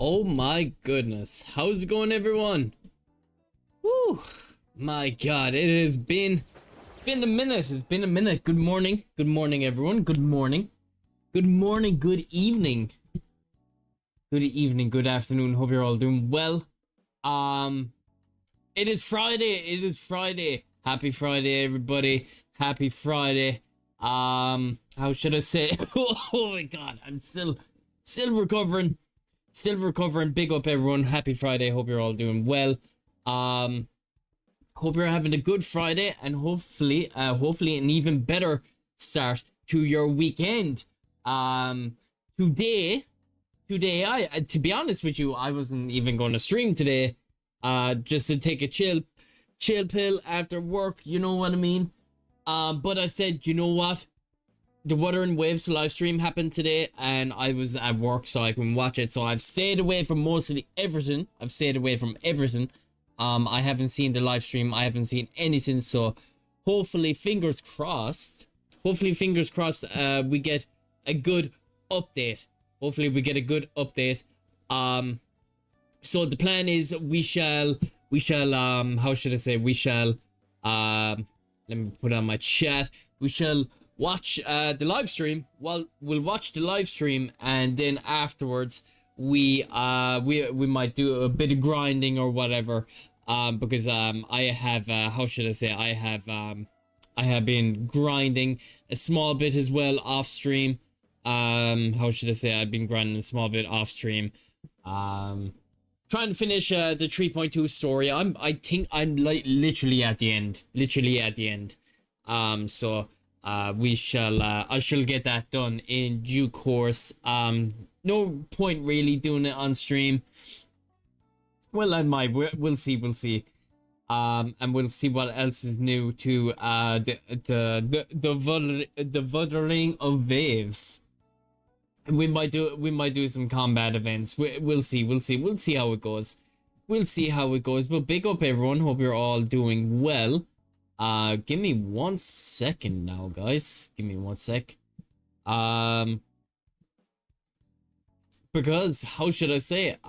Oh my goodness. How's it going, everyone? Woo! My god, it's been a minute. It's been a minute. Good morning. Good morning, everyone. Good morning. Good morning, good evening. Good evening, good afternoon. Hope you're all doing well. It is Friday. It is Friday. Happy Friday, everybody. Happy Friday. How should I say? Oh my god, I'm still recovering. Still recovering. Big up, everyone. Happy Friday. Hope you're all doing well. Hope you're having a good Friday and hopefully an even better start to your weekend. Today, I to be honest with you, I wasn't even going to stream today. Just to take a chill pill after work. You know what I mean? But I said, you know what? The Wuthering Waves live stream happened today, and I was at work, so I can watch it. So I've stayed away from mostly everything. I haven't seen the live stream. I haven't seen anything. So hopefully, fingers crossed. We get a good update. So the plan is we shall how should I say, let me put on my chat. We shall watch the live stream. Well, we'll watch the live stream, and then afterwards we might do a bit of grinding or whatever, because I have how should I say, I have been grinding a small bit as well off stream. How should I say, I've been grinding a small bit off stream, trying to finish the 3.2 story. I think I'm like literally at the end. So we shall I shall get that done in due course. No point really doing it on stream. Well, I might. We'll see. And we'll see what else is new to the Wuthering of Waves. And we might do some combat events. We'll see how it goes. But big up, everyone. Hope you're all doing well. Give me 1 second now, guys. Give me 1 sec. Because how should I say it?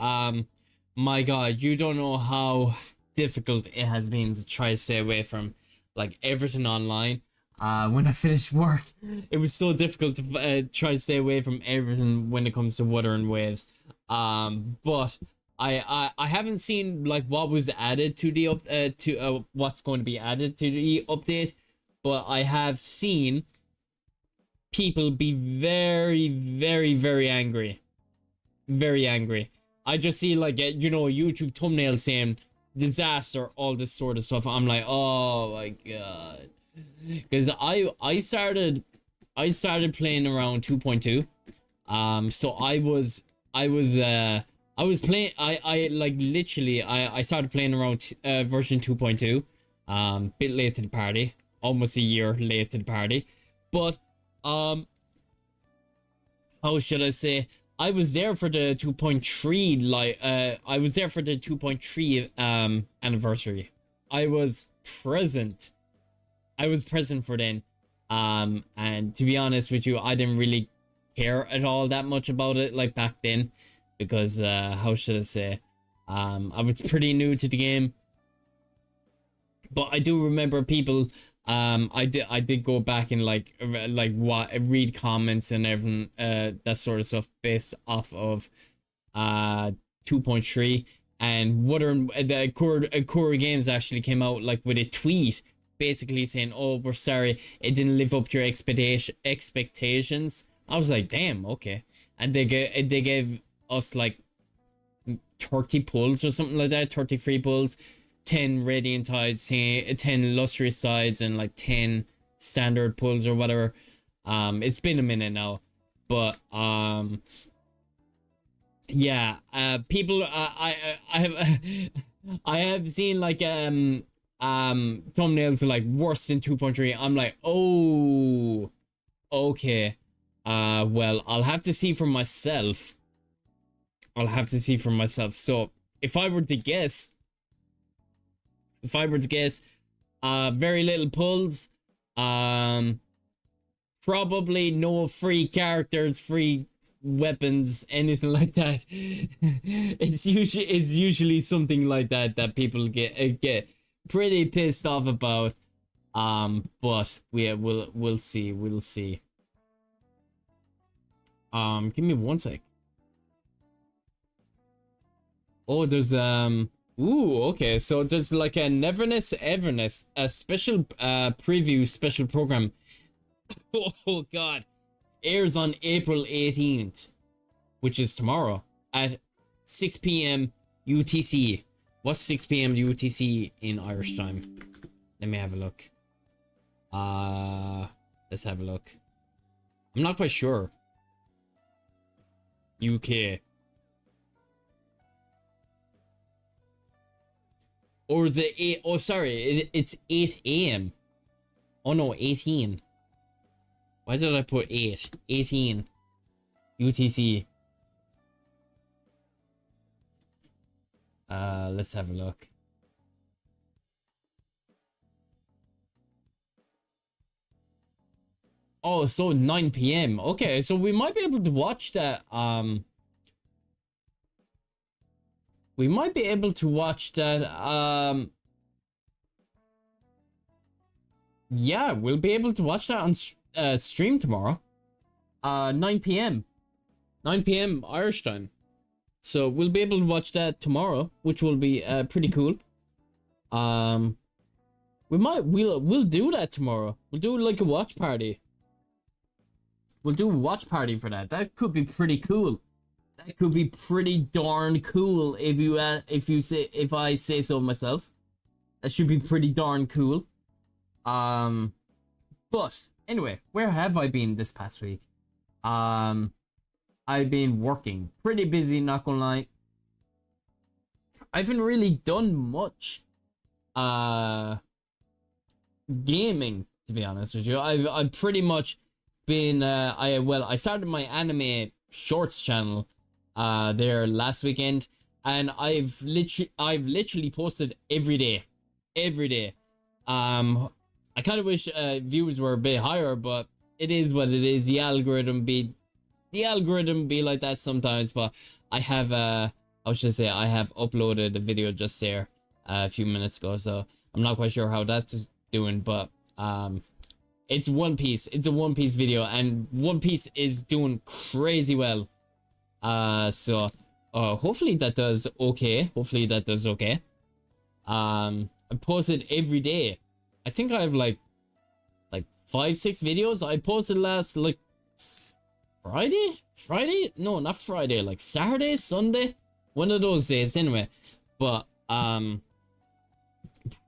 My god, you don't know how difficult it has been to try to stay away from like everything online. When I finished work, it was so difficult to try to stay away from everything when it comes to Wuthering Waves. But I haven't seen like what was added to the what's going to be added to the update, but I have seen people be very angry. I just see like YouTube thumbnail saying disaster, all this sort of stuff. I'm like, oh my god. Because I started playing around 2.2. So I was playing, I like literally I started playing around version 2.2, bit late to the party, almost a year late to the party, but how should I say, I was there for the 2.3, like I was there for the 2.3 anniversary. I was present for then, and to be honest with you, I didn't really care at all that much about it like back then, because how should I say, I was pretty new to the game. But I do remember people, I did go back and read comments and everything, that sort of stuff based off of 2.3. And Wuthering, the Core Games actually came out like with a tweet basically saying, oh, we're sorry, it didn't live up to your expectations. I was like, damn, okay. And they gave us like 30 pulls or something like that, 33 pulls, 10 radiant tides, 10 lustrous tides, and like 10 standard pulls or whatever. It's been a minute now, but yeah, people, I have seen like thumbnails like worse than 2.3. I'm like, oh, okay. Well, I'll have to see for myself. So if I were to guess, very little pulls, probably no free characters, free weapons, anything like that. It's usually something like that that people get pretty pissed off about. But we'll see. We'll see. Give me one sec. Oh, there's ooh, okay, so there's like a Everness, a special preview special program. Oh god. Airs on April 18th, which is tomorrow at 6 p.m. UTC. What's 6 p.m. UTC in Irish time? Let me have a look. Let's have a look. I'm not quite sure. UK. Or the 8, oh sorry, it's 8 a.m. Oh no, 18. Why did I put 8? 18 UTC. Let's have a look. Oh, so 9 p.m. Okay, so we might be able to watch that. We might be able to watch that. Yeah, we'll be able to watch that on stream tomorrow. 9 p.m. 9 p.m. Irish time. So we'll be able to watch that tomorrow, which will be pretty cool. We'll do that tomorrow. We'll do like a watch party. We'll do a watch party for that. That could be pretty cool. That could be pretty darn cool if I say so myself. That should be pretty darn cool. But anyway, where have I been this past week? I've been working. Pretty busy, not gonna lie. I haven't really done much gaming, to be honest with you. I've pretty much been I started my anime shorts channel there last weekend, and I've literally posted every day. I kind of wish views were a bit higher, but it is what it is. The algorithm be like that sometimes. But I have I have uploaded a video just there a few minutes ago, so I'm not quite sure how that's doing, but it's One Piece. It's a One Piece video, and One Piece is doing crazy well. So hopefully that does okay. I post it every day. I think I have like 5-6 videos. I posted last like Friday? No, not Friday, like Saturday, Sunday, one of those days anyway. But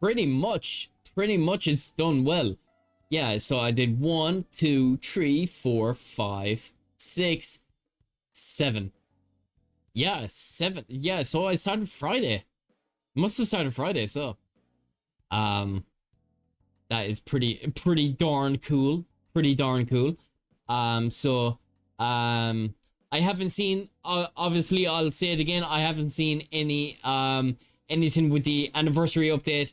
pretty much it's done well. Yeah, so I did 1, 2, 3, 4, 5, 6, 7. Yeah, 7. Yeah, so I started Friday. Must have started Friday, so that is pretty darn cool. I haven't seen, obviously I'll say it again, I haven't seen any anything with the anniversary update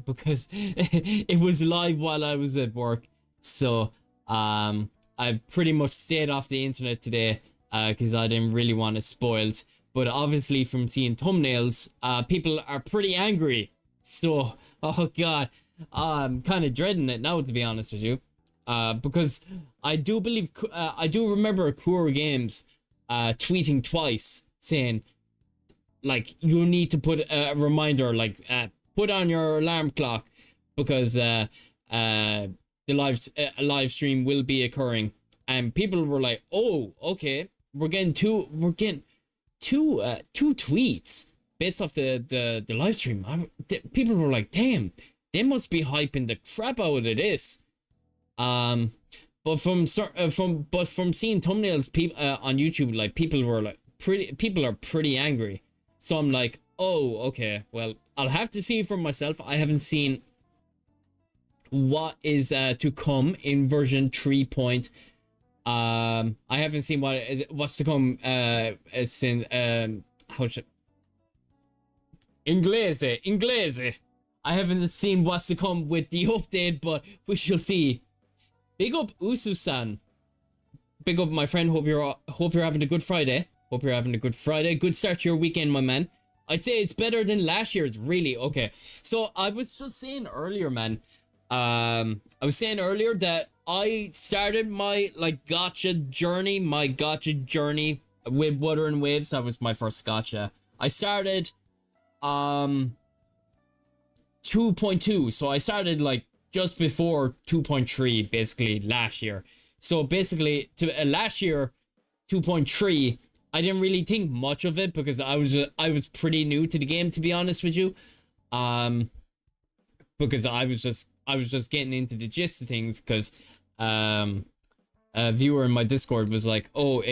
because it was live while I was at work. So I pretty much stayed off the internet today because I didn't really want it spoiled. But obviously from seeing thumbnails, people are pretty angry. So, oh god, I'm kind of dreading it now, to be honest with you. Because I do believe, I do remember Core Games tweeting twice saying, like, you need to put a reminder, like, put on your alarm clock because the live stream will be occurring. And people were like, oh, okay, we're getting two tweets based off the live stream. People were like, damn, they must be hyping the crap out of this. But from seeing thumbnails on YouTube, like, people are pretty angry. So I'm like, oh, okay, well, I'll have to see for myself. I haven't seen what is to come in version 3. I haven't seen what's to come since how should Inglese. I haven't seen what's to come with the update, but we shall see. Big up Usu-san. big up my friend. Hope you're having a good Friday. Hope you're having a good Friday. Good start to your weekend, my man. I'd say it's better than last year's, really. Okay. So I was just saying earlier, man. I was saying earlier that I started my gacha journey with Wuthering Waves. That was my first gacha. I started 2.2, so I started like just before 2.3 basically last year. So basically to last year 2.3, I didn't really think much of it because I was pretty new to the game, to be honest with you. Because I was just getting into the gist of things, because a viewer in my Discord was like, oh,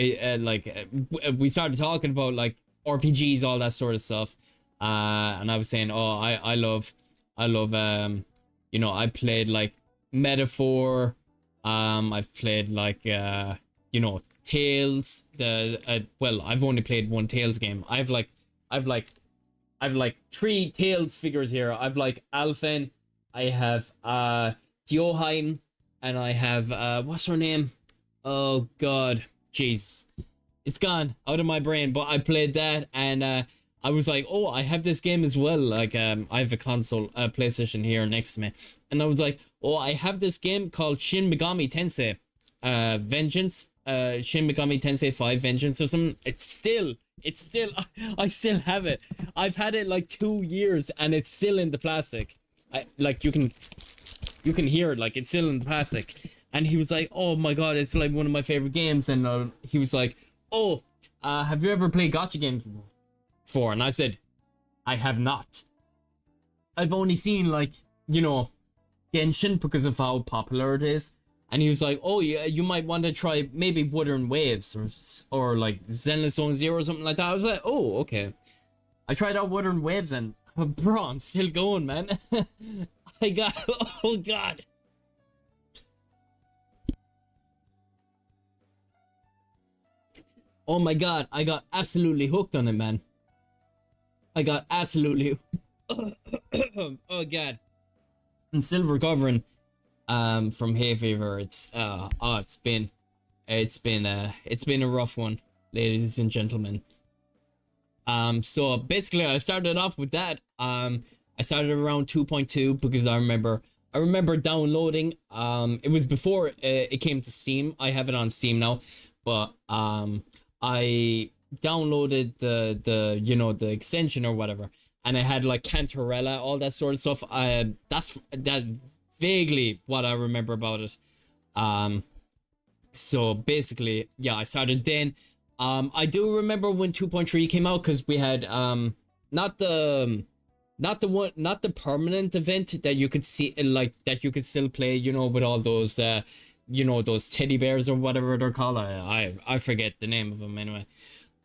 we started talking about like RPGs, all that sort of stuff, and I was saying, oh, I love you know, I played like Metaphor, I've played like you know, Tales. Well, I've only played one Tales game. I've like 3 Tales figures here. I've like Alphen, I have Dioheim, and I have what's her name? Oh god, jeez, it's gone out of my brain. But I played that, and I was like, oh, I have this game as well. Like I have a console, PlayStation here next to me, and I was like, oh, I have this game called Shin Megami Tensei Vengeance, Shin Megami Tensei 5 Vengeance or something. It's still I still have it. I've had it like 2 years and it's still in the plastic. I like, you can hear it, like it's still in the plastic. And he was like, oh my god, it's like one of my favorite games. And he was like, oh, have you ever played gacha games before? And I said, I have not. I've only seen like, you know, Genshin because of how popular it is. And he was like, oh yeah, you might want to try maybe Wuthering Waves or like Zenless Zone Zero or something like that. I was like, oh, okay. I tried out Wuthering Waves and bro, I'm still going, man. I got, oh god. Oh my god, I got absolutely hooked on it, man. I got absolutely oh god. I'm still recovering from hay fever. It's been a rough one, ladies and gentlemen. So basically I started off with that. I started around 2.2 because I remember downloading, it was before it came to Steam. I have it on Steam now, but I downloaded the you know, the extension or whatever, and I had like Cantarella, all that sort of stuff. That's vaguely what I remember about it. So basically, yeah, I started then. I do remember when 2.3 came out, because we had not the permanent event that you could see, like that you could still play, you know, with all those you know, those teddy bears or whatever they're called. I forget the name of them anyway.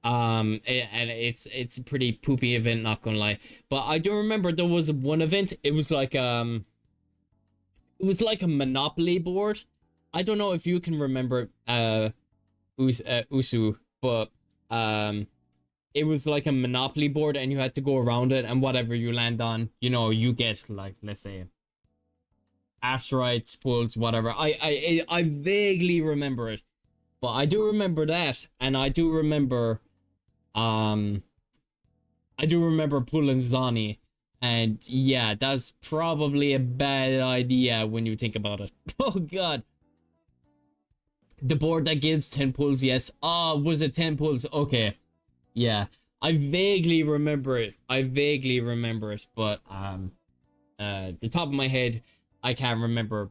And it's a pretty poopy event, not gonna lie. But I do remember there was one event. It was like a Monopoly board. I don't know if you can remember Usu, but it was like a Monopoly board, and you had to go around it, and whatever you land on, you know, you get, like, let's say asteroids, pulls, whatever. I vaguely remember it, but I do remember that, and I do remember pulling Zani. And yeah, that's probably a bad idea when you think about it. Oh god. The board that gives 10 pulls, yes. Oh, was it 10 pulls? Okay. Yeah. I vaguely remember it. But the top of my head, I can't remember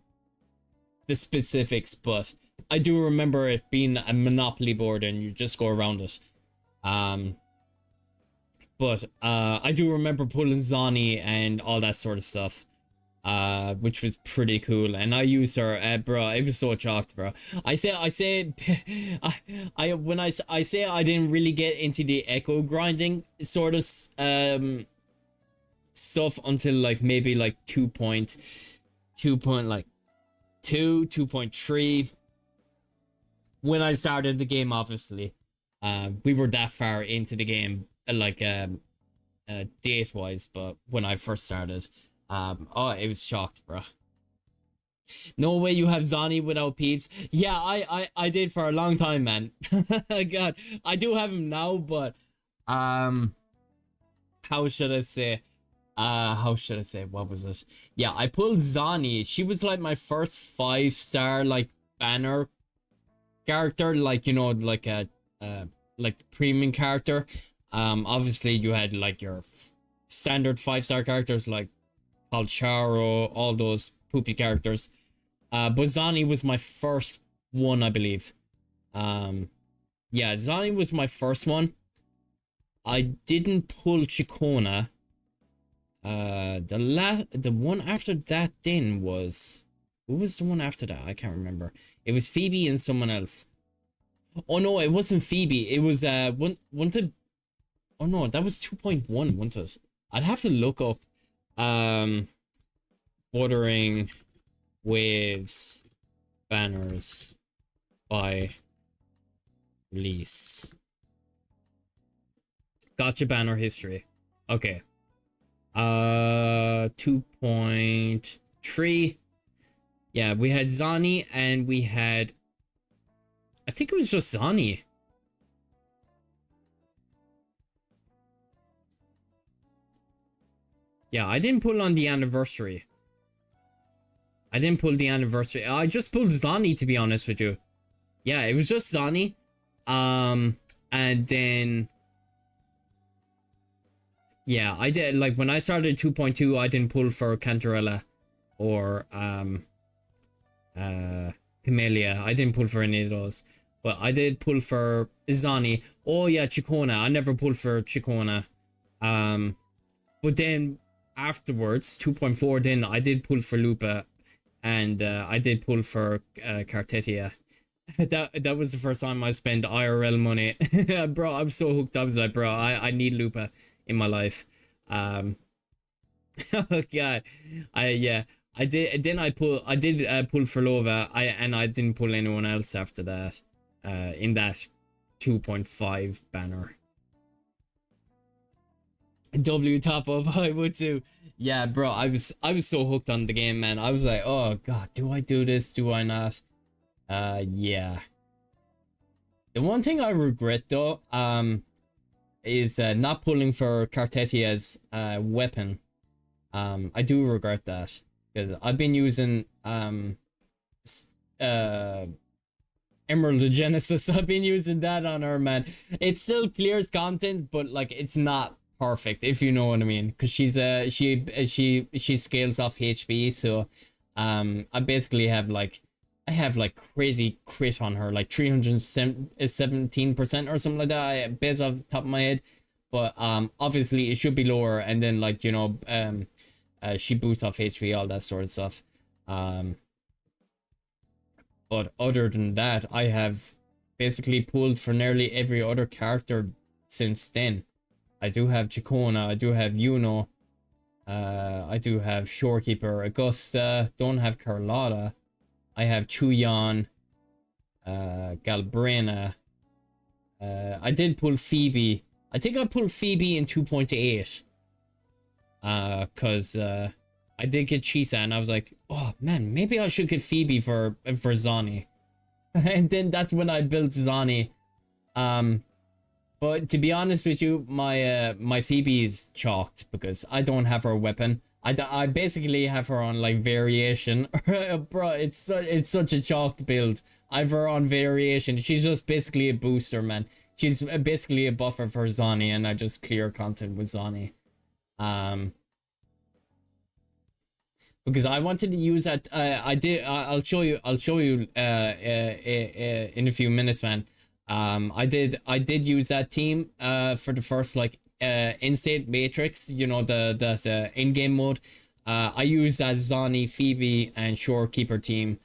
the specifics, but I do remember it being a Monopoly board and you just go around it. But I do remember pulling Zani and all that sort of stuff, which was pretty cool. And I used her, bro. It was so chalked, bro. I say, when I say I didn't really get into the echo grinding sort of stuff until like maybe like 2.3. When I started the game, obviously, we were that far into the game, like date wise, but when I first started, oh, it was shocked, bro. No way you have Zani without peeps. Yeah, I did for a long time, man. God, I do have him now, but um, how should I say? How should I say? What was it? Yeah, I pulled Zani. She was like my first 5-star like banner character, like, you know, like a like premium character. Obviously you had like your standard 5-star characters like Palcharo, all those poopy characters. But Zani was my first one, I believe. Yeah, Zani was my first one. I didn't pull Chikona. The one after that then was, who was the one after that? I can't remember. It was Phoebe and someone else. Oh no, it wasn't Phoebe. It was oh no, that was 2.1, wasn't it? I'd have to look up Wuthering Waves banners by release. Gacha banner history. Okay. 2.3. Yeah, we had Zani and we had, I think it was just Zani. Yeah, I didn't pull on the anniversary. I didn't pull the anniversary. I just pulled Zani, to be honest with you. Yeah, it was just Zani. And then, yeah, I did, like, when I started 2.2, I didn't pull for Cantarella or Camellia. I didn't pull for any of those. But I did pull for Zani. Oh yeah, Chikona. I never pulled for Chikona. But then afterwards, 2.4, then I did pull for Lupa. And I did pull for Cartetia. That was the first time I spent IRL money. Bro, I'm so hooked up. I was like, bro, I need Lupa in my life. Oh god. Yeah. I did pull for Lova. I didn't pull anyone else after that. In that 2.5 banner. W top up, I would too. Yeah, bro, I was so hooked on the game, man. I was like, oh god, do I do this? Do I not? Yeah. The one thing I regret though, is not pulling for Cartetia's weapon. I do regret that because I've been using Emerald of Genesis. I've been using that on her, man. It still clears content, but like it's not perfect, if you know what I mean, because she's she scales off HP, so I basically have like, I have like crazy crit on her, like 317% or something like that, based off the top of my head. But obviously it should be lower, and then like, you know, she boosts off HP, all that sort of stuff. But other than that, I have basically pulled for nearly every other character since then. I do have Chikona, I do have Yuno, I do have Shorekeeper, Augusta, don't have Carlotta, I have Chuyan, Galbrina, I did pull Phoebe. I think I pulled Phoebe in 2.8, cause I did get Chisa, and I was like, oh man, maybe I should get Phoebe for Zani. And then that's when I built Zani. But to be honest with you, my Phoebe is chalked because I don't have her weapon. I basically have her on like variation. Bro, it's such a chalked build. I have her on variation. She's just basically a booster, man. She's basically a buffer for Zani, and I just clear content with Zani. Because I wanted to use that. I did. I'll show you. In a few minutes, man. I did use that team for the first like in-state matrix, you know, the in-game mode. I used that Zani, Phoebe, and Shorekeeper team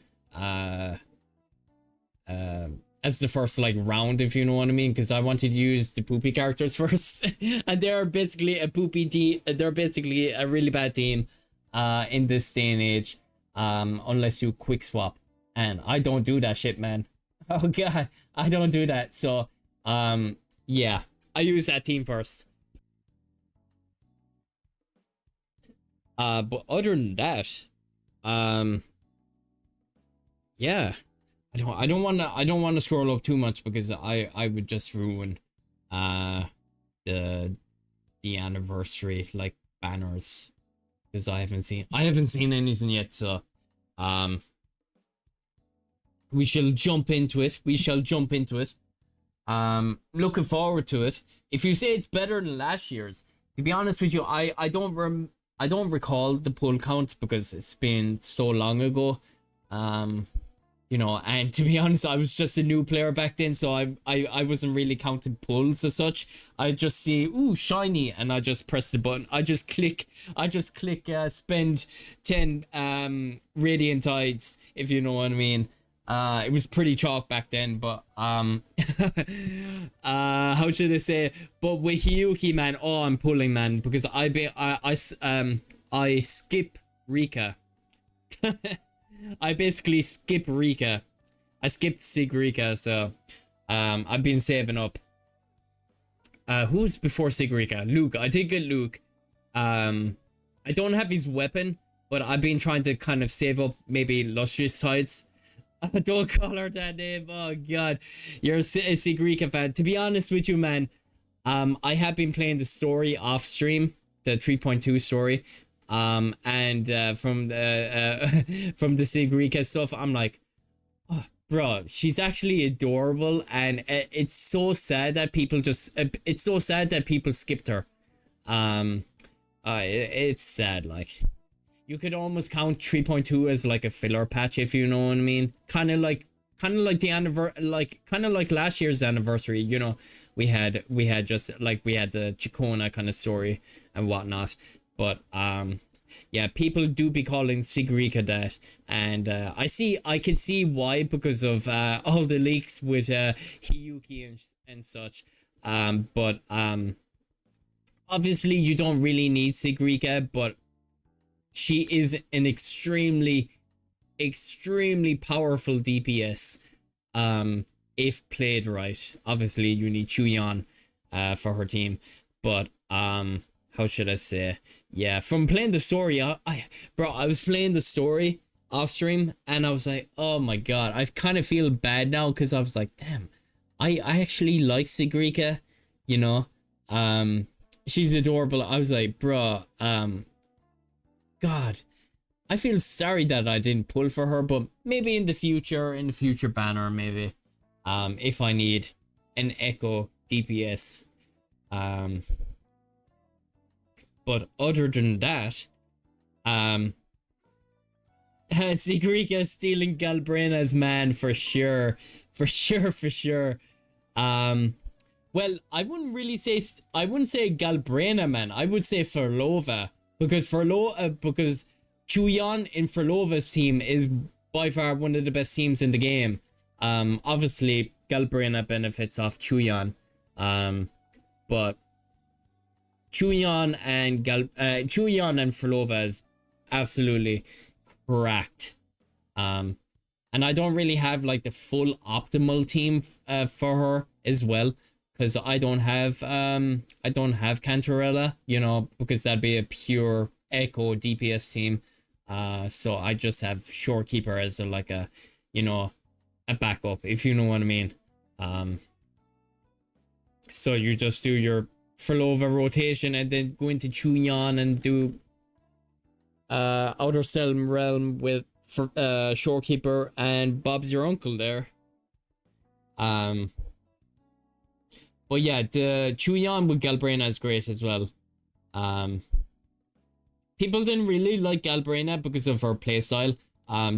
as the first like round, if you know what I mean, because I wanted to use the poopy characters first. And they're basically a poopy team. They're basically a really bad team in this day and age, unless you quick swap, and I don't do that shit, man. Oh god, I don't do that. So yeah, I use that team first. But other than that, yeah, I don't want to scroll up too much because I would just ruin uh the anniversary like banners because I haven't seen anything yet. So um we shall jump into it. Looking forward to it. If you say it's better than last year's, to be honest with you, I don't recall the pull count because it's been so long ago. Um, and to be honest, I was just a new player back then, so I wasn't really counting pulls as such. I just see, ooh, shiny, and I just press the button. I just click spend 10 radiant tides, if you know what I mean. It was pretty chalk back then, but how should I say? But with Hiyuki, man, oh, I'm pulling, man, because I skip Rika. I basically skip Rika. I skipped Sigrika, so I've been saving up. Who's before Sigrika? Luke. I did get Luke. I don't have his weapon, but I've been trying to kind of save up maybe lustrous sides. Don't call her that name. Oh god. You're a Sigrika fan. To be honest with you, man, I have been playing the story off stream, the 3.2 story. And from the from the Sigrika stuff, I'm like, oh, bro, she's actually adorable, and it's so sad that it's so sad that people skipped her. It's sad. Like, you could almost count 3.2 as like a filler patch, if you know what I mean. Kind of like last year's anniversary. We had the Chikona kind of story and whatnot. But yeah, people do be calling Sigrika that, and I can see why, because of all the leaks with Hiyuki and such. But obviously you don't really need Sigrika, but she is an extremely powerful DPS. If played right. Obviously you need Chuyan for her team, but how should I say? Yeah, from playing the story, I was playing the story off stream, and I was like, oh my god, I kind of feel bad now, because I was like, damn, I actually like Sigrika, she's adorable. I was like, bro, god, I feel sorry that I didn't pull for her, but maybe in the future banner, maybe, if I need an Echo DPS, but other than that, Sigrika stealing Galbrena's man for sure. Well, I wouldn't say Galbrena, man. I would say Furlova, because Chuyan in Furlova's team is by far one of the best teams in the game. Obviously Galbrena benefits off Chuyan, but Chuyan and Furlova is absolutely cracked. And I don't really have like the full optimal team for her as well, because I don't have Cantarella, because that'd be a pure Echo DPS team. So I just have Shorekeeper as a backup, if you know what I mean. So you just do your Furlova rotation and then go into Chuyan and do Outer Selm Realm with Shorekeeper, and Bob's your uncle there. But yeah, the Chuyan with Galbrena is great as well. People didn't really like Galbrena because of her playstyle.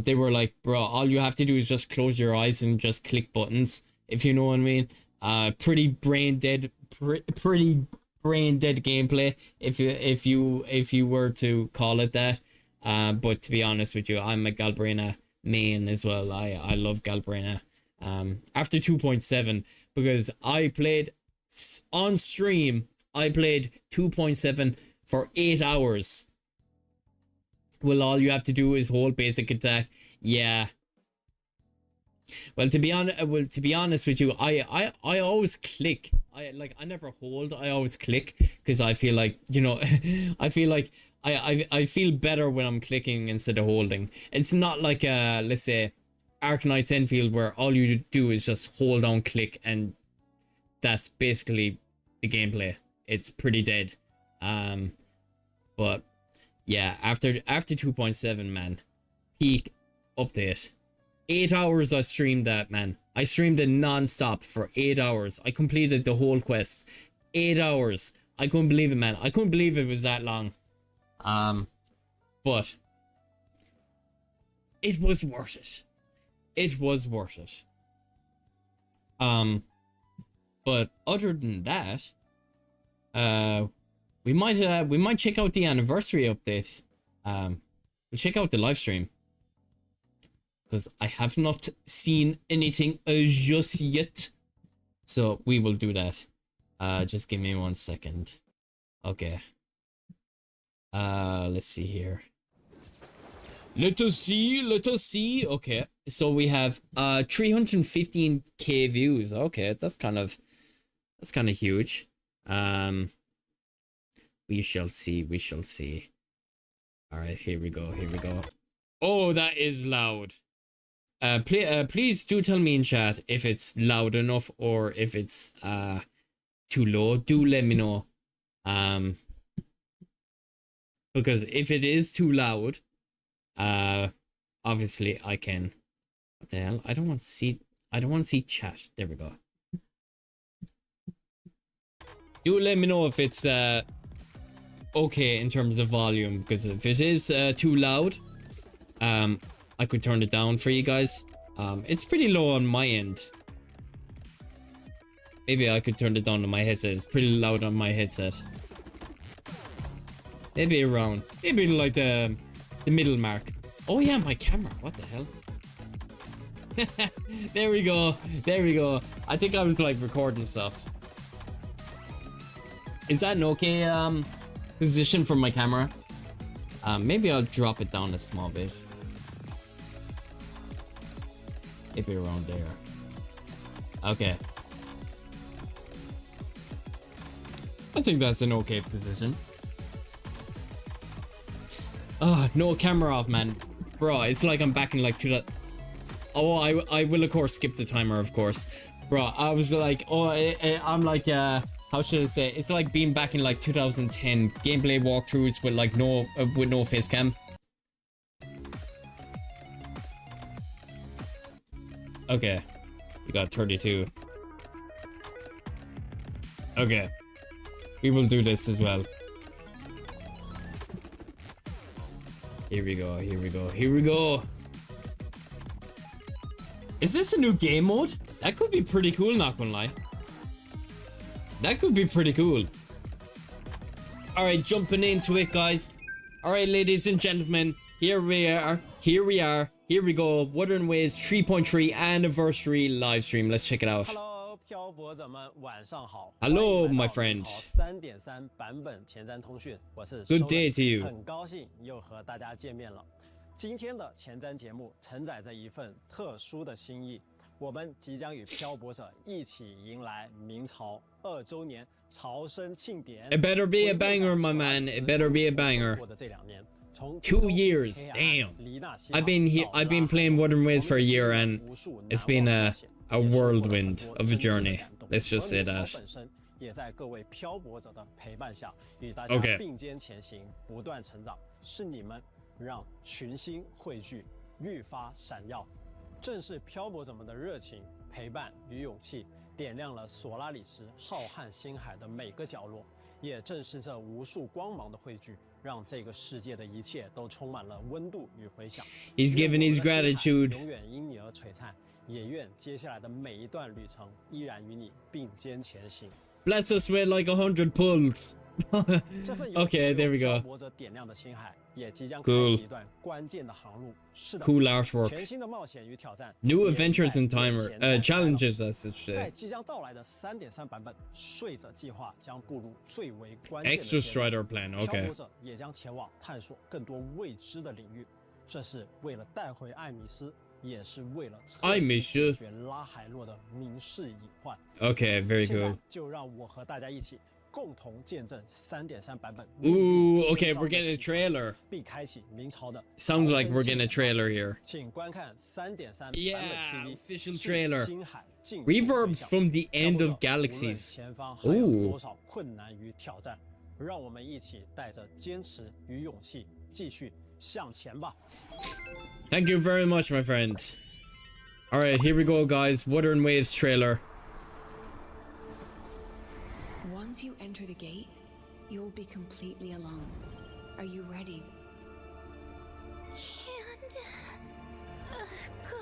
They were like, bro, all you have to do is just close your eyes and just click buttons, if you know what I mean. Pretty brain dead gameplay, if you were to call it that. But to be honest with you, I'm a Galbrena main as well. I love Galbrena. After 2.7, because I played on stream, I played 2.7 for 8 hours. Well, all you have to do is hold basic attack. Yeah. Well, to be honest with you, I always click. I never hold. I always click, because I feel like, I feel like I feel better when I'm clicking instead of holding. It's not like let's say Arcanite's Enfield, where all you do is just hold down click, and that's basically the gameplay. It's pretty dead. But yeah, after 2.7, man, peak update. 8 hours I streamed that, man. I streamed it non-stop for 8 hours. I completed the whole quest. 8 hours. I couldn't believe it, man. I couldn't believe it was that long. But it was worth it. It was worth it. But other than that, we might check out the anniversary update. We'll check out the live stream, because I have not seen anything just yet. So we will do that. Just give me 1 second. Okay. Let's see here. Let us see. Okay. So we have 315k views. Okay, that's kind of huge. We shall see. All right, here we go. Oh, that is loud. Please do tell me in chat if it's loud enough or if it's too low. Do let me know. Because if it is too loud, obviously I can. What the hell? I don't want to see chat. There we go. Do let me know if it's okay in terms of volume, because if it is too loud, I could turn it down for you guys. It's pretty low on my end. Maybe I could turn it down on my headset. It's pretty loud on my headset. Maybe like the middle mark. Oh yeah, my camera. What the hell? There we go. I think I was like recording stuff. Is that an okay position for my camera? Maybe I'll drop it down a small bit. Maybe around there. Okay. I think that's an okay position. Oh, no camera off, man. Bro, it's like I'm back in like Oh, I will of course skip the timer, of course. Bro, I was like, I'm like, how should I say? It's like being back in like 2010 gameplay walkthroughs with like no face cam. Okay, we got 32. Okay, we will do this as well. Here we go. Is this a new game mode? That could be pretty cool, not gonna lie. That could be pretty cool. Alright, jumping into it, guys. Alright, ladies and gentlemen, here we are. Here we go. Wuthering Waves 3.3 anniversary live stream. Let's check it out. Hello, my friend. Good day to you. 今天的前瞻节目承载着一份特殊的心意，我们即将与漂泊者一起迎来明朝2周年朝生庆典。It better be a banger, my man. It better be a banger. 2 years, damn. I've been playing Wuthering Waves for a year, and it's been a whirlwind of a journey. Let's just say that. 也在各位漂泊者的陪伴下，与大家并肩前行，不断成长。是你们 让群星汇聚，愈发闪耀。正是漂泊者们的热情、陪伴与勇气，点亮了索拉里斯浩瀚星海的每个角落。也正是这无数光芒的汇聚，让这个世界的一切都充满了温度与回响。He's given his gratitude. 永远因你而璀璨，也愿接下来的每一段旅程依然与你并肩前行。 Bless us with like 100 pulls. Okay, there we go. Cool. Cool artwork. New adventures and timer challenges, I should say. Extra Strider plan. Okay. 也将前往探索更多未知的领域，这是为了带回艾米斯，也是为了解决拉海洛的民事隐患。 Okay, very cool. 就让我和大家一起共同见证3.3版本。Ooh, okay, we're getting a trailer. 并开启明朝的 Sounds like we're getting a trailer here. 请观看3.3版本 Yeah, TV official trailer. 星海尽处 Reverbs 回响 from the end of 无论 galaxies. 前方还有多少困难与挑战，让我们一起带着坚持与勇气继续向前吧。Thank you very much, my friend. All right, here we go, guys. Wuthering Waves trailer. Once you enter the gate, you'll be completely alone. Are you ready? Can't go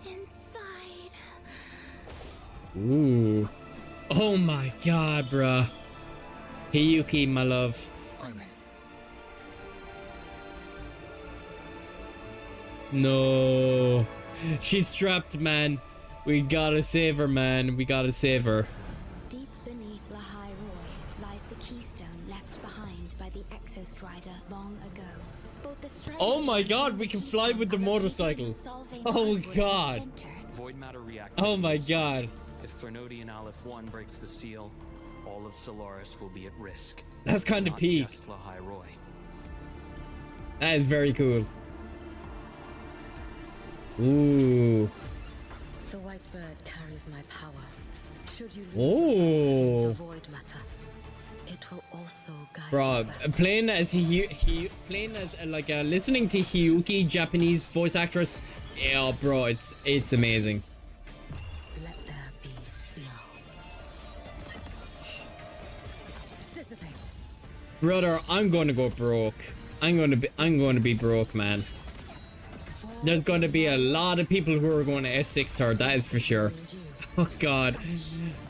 inside. Ooh. Oh my god, bruh. Hiyuki, my love. No. She's trapped, man. We gotta save her, man. We gotta save her. Deep beneath Lahai Roy lies the keystone left behind by the Exostrider long ago. Both the Strider Oh my god, we can fly with the motorcycle. Oh god. Void matter reactor. Oh my god. If Fernodian Aleph 1 breaks the seal, all of Solaris will be at risk. That's kind of Not peak. just Lahai Roy. That is very cool. Ooh. The white bird carries my power. Should you lose Oh. the void matter, it will also guide Bro, you back. playing as playing as listening to Hiyuki, Japanese voice actress. Yeah, bro, it's amazing. Let there be snow. Dissipate. Brother, I'm going to go broke. I'm going to be broke, man. There's going to be a lot of people who are going to S6 her, that is for sure. Oh god.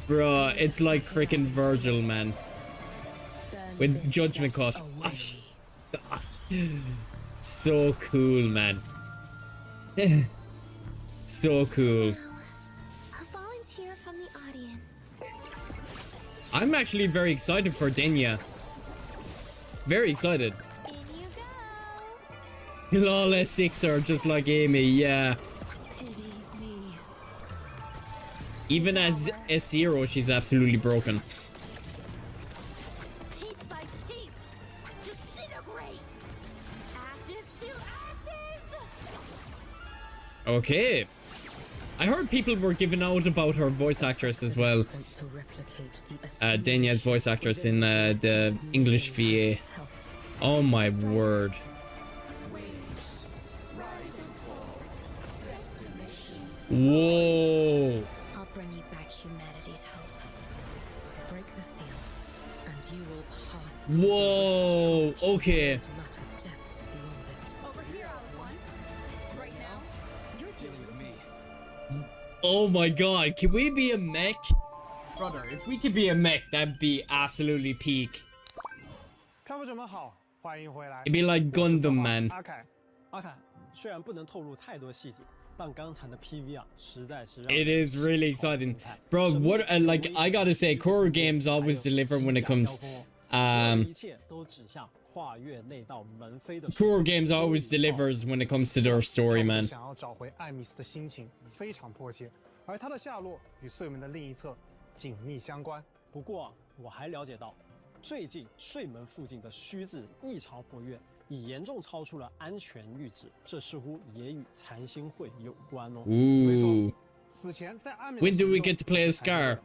Bro, it's like freaking Virgil, man. With judgment cost. God. So cool, man. So cool. A volunteer from the audience. I'm actually very excited for Denya. Very excited. In you go. Lol, S6er, just like Amy, yeah. Pity me. Even as S0, she's absolutely broken. Piece by piece. Disintegrate. Ashes to ashes. Okay. I heard people were giving out about her voice actress as well. To replicate the Denya's voice actress in the English VA. Oh my word. Whoa. I'll bring you back humanity's hope. Break the seal, and you will pass. Whoa. Okay. Matter depths beyond it. Over here, Aleph 1. Right now, you're dealing with me. Oh my god. Can we be a mech? Brother, if we could be a mech, that'd be absolutely peak. 漂泊者们好，欢迎回来。 It'd be like Gundam, man. 阿凯，虽然不能透露太多细节，但刚才的 PV 啊，实在是让 It is really exciting. Bro, what like I gotta say, core games always deliver when it comes 一切都指向跨越那道门扉的 core games always delivers when it comes to their story, man. 想要找回艾米斯的心情非常迫切，而他的下落与睡门的另一侧紧密相关。不过我还了解到，最近睡门附近的虚质异常活跃，已严重超出了安全阈值，这似乎也与残星会有关哦。 Ooh. 此前在阿米 When do we get to play as Scar?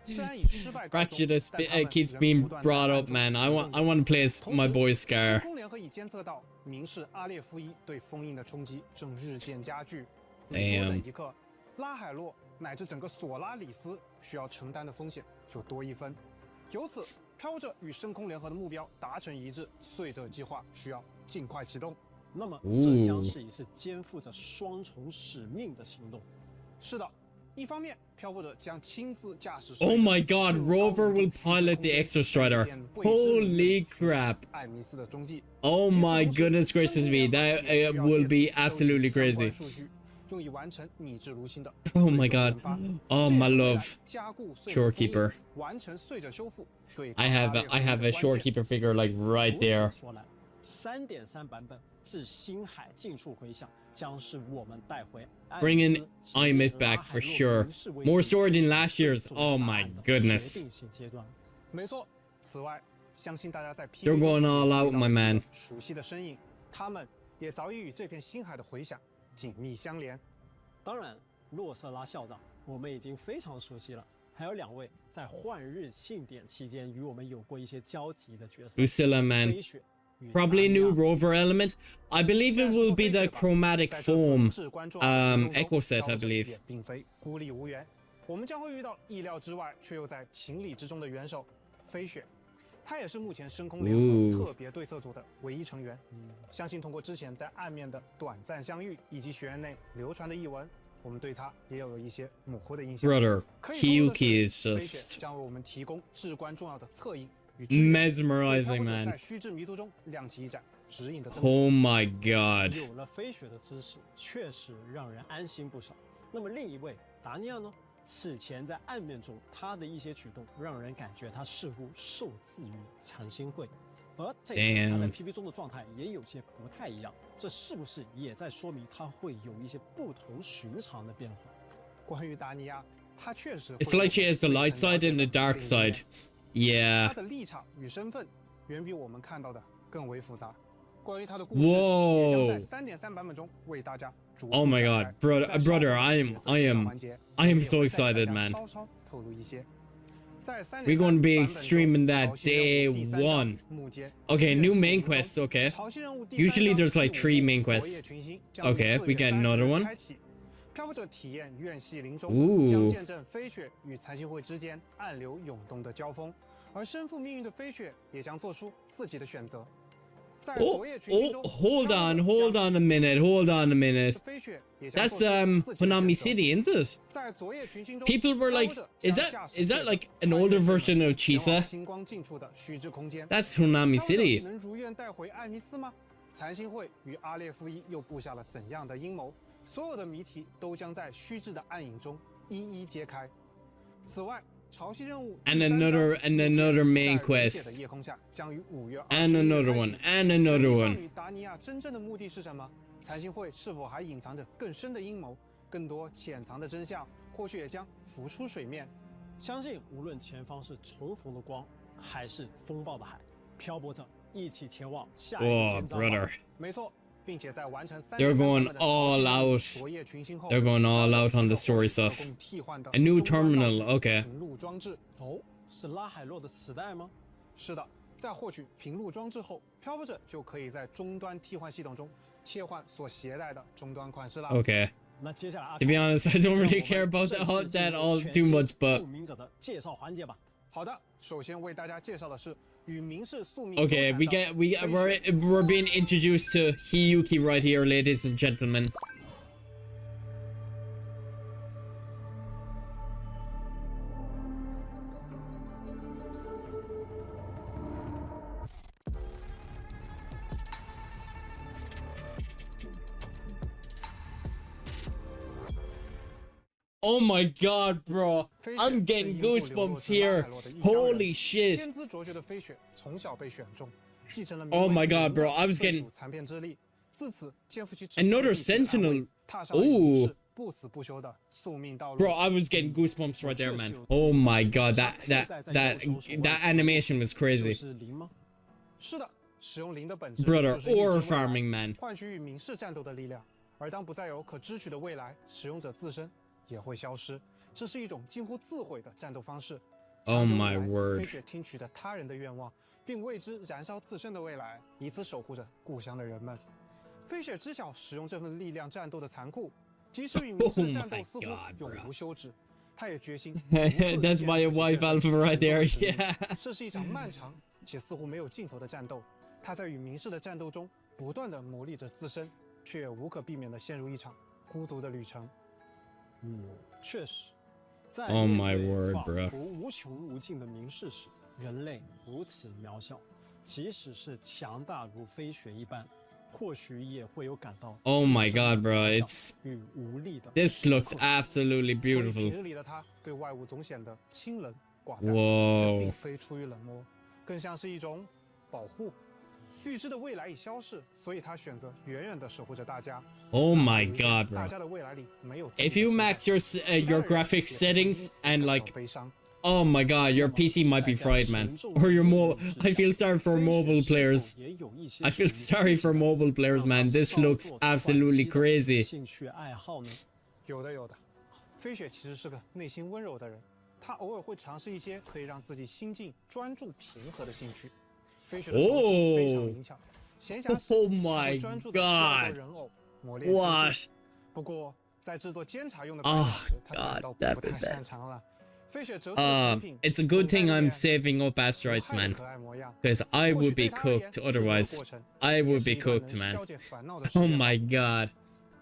虽然以失败告终 Ratchet 但他们 keeps 仍 being 不断地 brought 暗 up, 中 man. 试 I 问 want to play as 同 my 时 boy 深 Scar. 空联合已监测到明氏阿列夫一对封印的冲击正日渐加剧。每多等一刻，拉海洛乃至整个索拉里斯需要承担的风险就多一分。由此，飘着与深空联合的目标达成一致，碎者计划需要尽快启动。那么这将是一次肩负着双重使命的行动。是的，一方面，漂泊者将亲自驾驶。 Oh my god, Rover will pilot the Exostrider. Holy crap. 艾米斯的踪迹。 Oh my goodness gracious me. That will be absolutely crazy. 用以完成拟制炉心的 Oh my god. Oh my love. 加固碎 Shorekeeper. 完成碎者修復。 I have a shorekeeper figure like right there. 3.3版本自星海近处回响，将是我们带回 Bringing IMIT back for sure. More story than last year's. Oh my goodness. 没错。此外，相信大家在 They're going all out, my man. 熟悉的身影，他们也早已与这片星海的回响紧密相连。当然，洛瑟拉校长我们已经非常熟悉了，还有2位在换日庆典期间与我们有过一些交集的角色。Lucilla, man. 飞雪 Probably new rover element. I believe it will be the chromatic form echo set, I believe. 并非孤立无援，我们将会遇到意料之外却又在情理之中的元首飞雪。他也是目前深空联合特别对策组的唯一成员。相信通过之前在岸面的短暂相遇，以及学院内流传的译文，我们对他也有一些模糊的印象。Brother, Hiyuki is 飞雪 just 将为我们提供至关重要的侧影与 mesmerizing, man. 在虚掷迷途中亮起一盏指引的灯。Oh my god. 有了飞雪的支持，确实让人安心不少。那么另一位达尼亚呢？此前在岸面中，他的一些举动让人感觉他似乎受制于残星会，而这次他在 PV 中的状态也有些不太一样，这是不是也在说明他会有一些不同寻常的变化？关于达尼亚，他确实 It's like she has the light side and the dark side. Yeah. 他的立场与身份远比我们看到的更为复杂。关于他的故事，也将在3.3版本中为大家。Oh my god, brother, I am so excited, man. We're going to be streaming that day 1. Okay, new main quests, okay. Usually there's like 3 main quests. Okay, we get another one. 漂浮者体验院系林中， Ooh. 将见证飞雪与残星会之间暗流涌动的交锋，而身负命运的飞雪也将做出自己的选择。 hold on a minute. That's Konami City, isn't it? People were like, is that like an older version of Chisa? That's Konami City. 能如愿带回艾米斯吗？残星会与阿列夫一又布下了怎样的阴谋？所有的谜题都将在虚掷的暗影中一一揭开。此外， And another main quest. And another one. And another one. 达尼亚真正的目的是什么？残星会是否还隐藏着更深的阴谋？更多潜藏的真相，或许也将浮出水面。相信无论前方是重逢的光，还是风暴的海，漂泊者一起前往下一个篇章。brother. 没错。 并且在完成 They're going all out. They're going all out on the story stuff. A new terminal, okay. 平录装置哦，是拉海洛的磁带吗？是的，在获取平录装置后，漂浮者就可以在终端替换系统中切换所携带的终端款式了。Okay. 那接下来 To be honest, I don't really care about that all too much, but 宿命者的介绍环节吧。好的，首先为大家介绍的是。 Okay, we're being introduced to Hiyuki right here, ladies and gentlemen. Oh my god, bro. I'm getting goosebumps here. Holy shit. Oh my god, bro. I was getting... Another sentinel. Ooh. Bro, I was getting goosebumps right there, man. Oh my god, that animation was crazy. Brother, ore farming, man. 也会消失，这是一种近乎自毁的战斗方式。Oh my word！ 飞雪听取着他人的愿望，并为之燃烧自身的未来，以此守护着故乡的人们。飞雪知晓使用这份力量战斗的残酷，即使与明世战斗似乎永无休止，他也决心。That's my wife alpha right there. Yeah. 这是一场漫长且似乎没有尽头的战斗。他在与明世的战斗中不断地磨砺着自身，却也无可避免地陷入一场孤独的旅程。 确实，在 Oh my word, bro. 无穷无尽的明世时，人类如此渺小，即使是强大如飞雪一般，或许也会有感到 Oh my god, bro. It's 与无力的。This looks absolutely beautiful. 平日里的他对外物总显得清冷寡淡， Whoa. 这并非出于冷漠，更像是一种保护。 预知的未来已消逝，所以他选择远远地守护着大家。Oh my god, bro. 大家的未来里没有。If you max your graphics settings and like Oh my god, your PC might be fried, man. Or your I feel sorry for mobile players. I feel sorry for mobile players, man. This looks absolutely crazy. 有的有的，飞雪其实是个内心温柔的人，他偶尔会尝试一些可以让自己心境专注平和的兴趣。飞雪的手指非常灵巧，闲暇时 Oh my 专注地雕琢人偶，磨练心性。不过在制作监察用的白时，他反倒不太擅长了。 It's a good thing I'm saving up asteroids, man. Because I would be cooked otherwise. I would be cooked, man. Oh my god.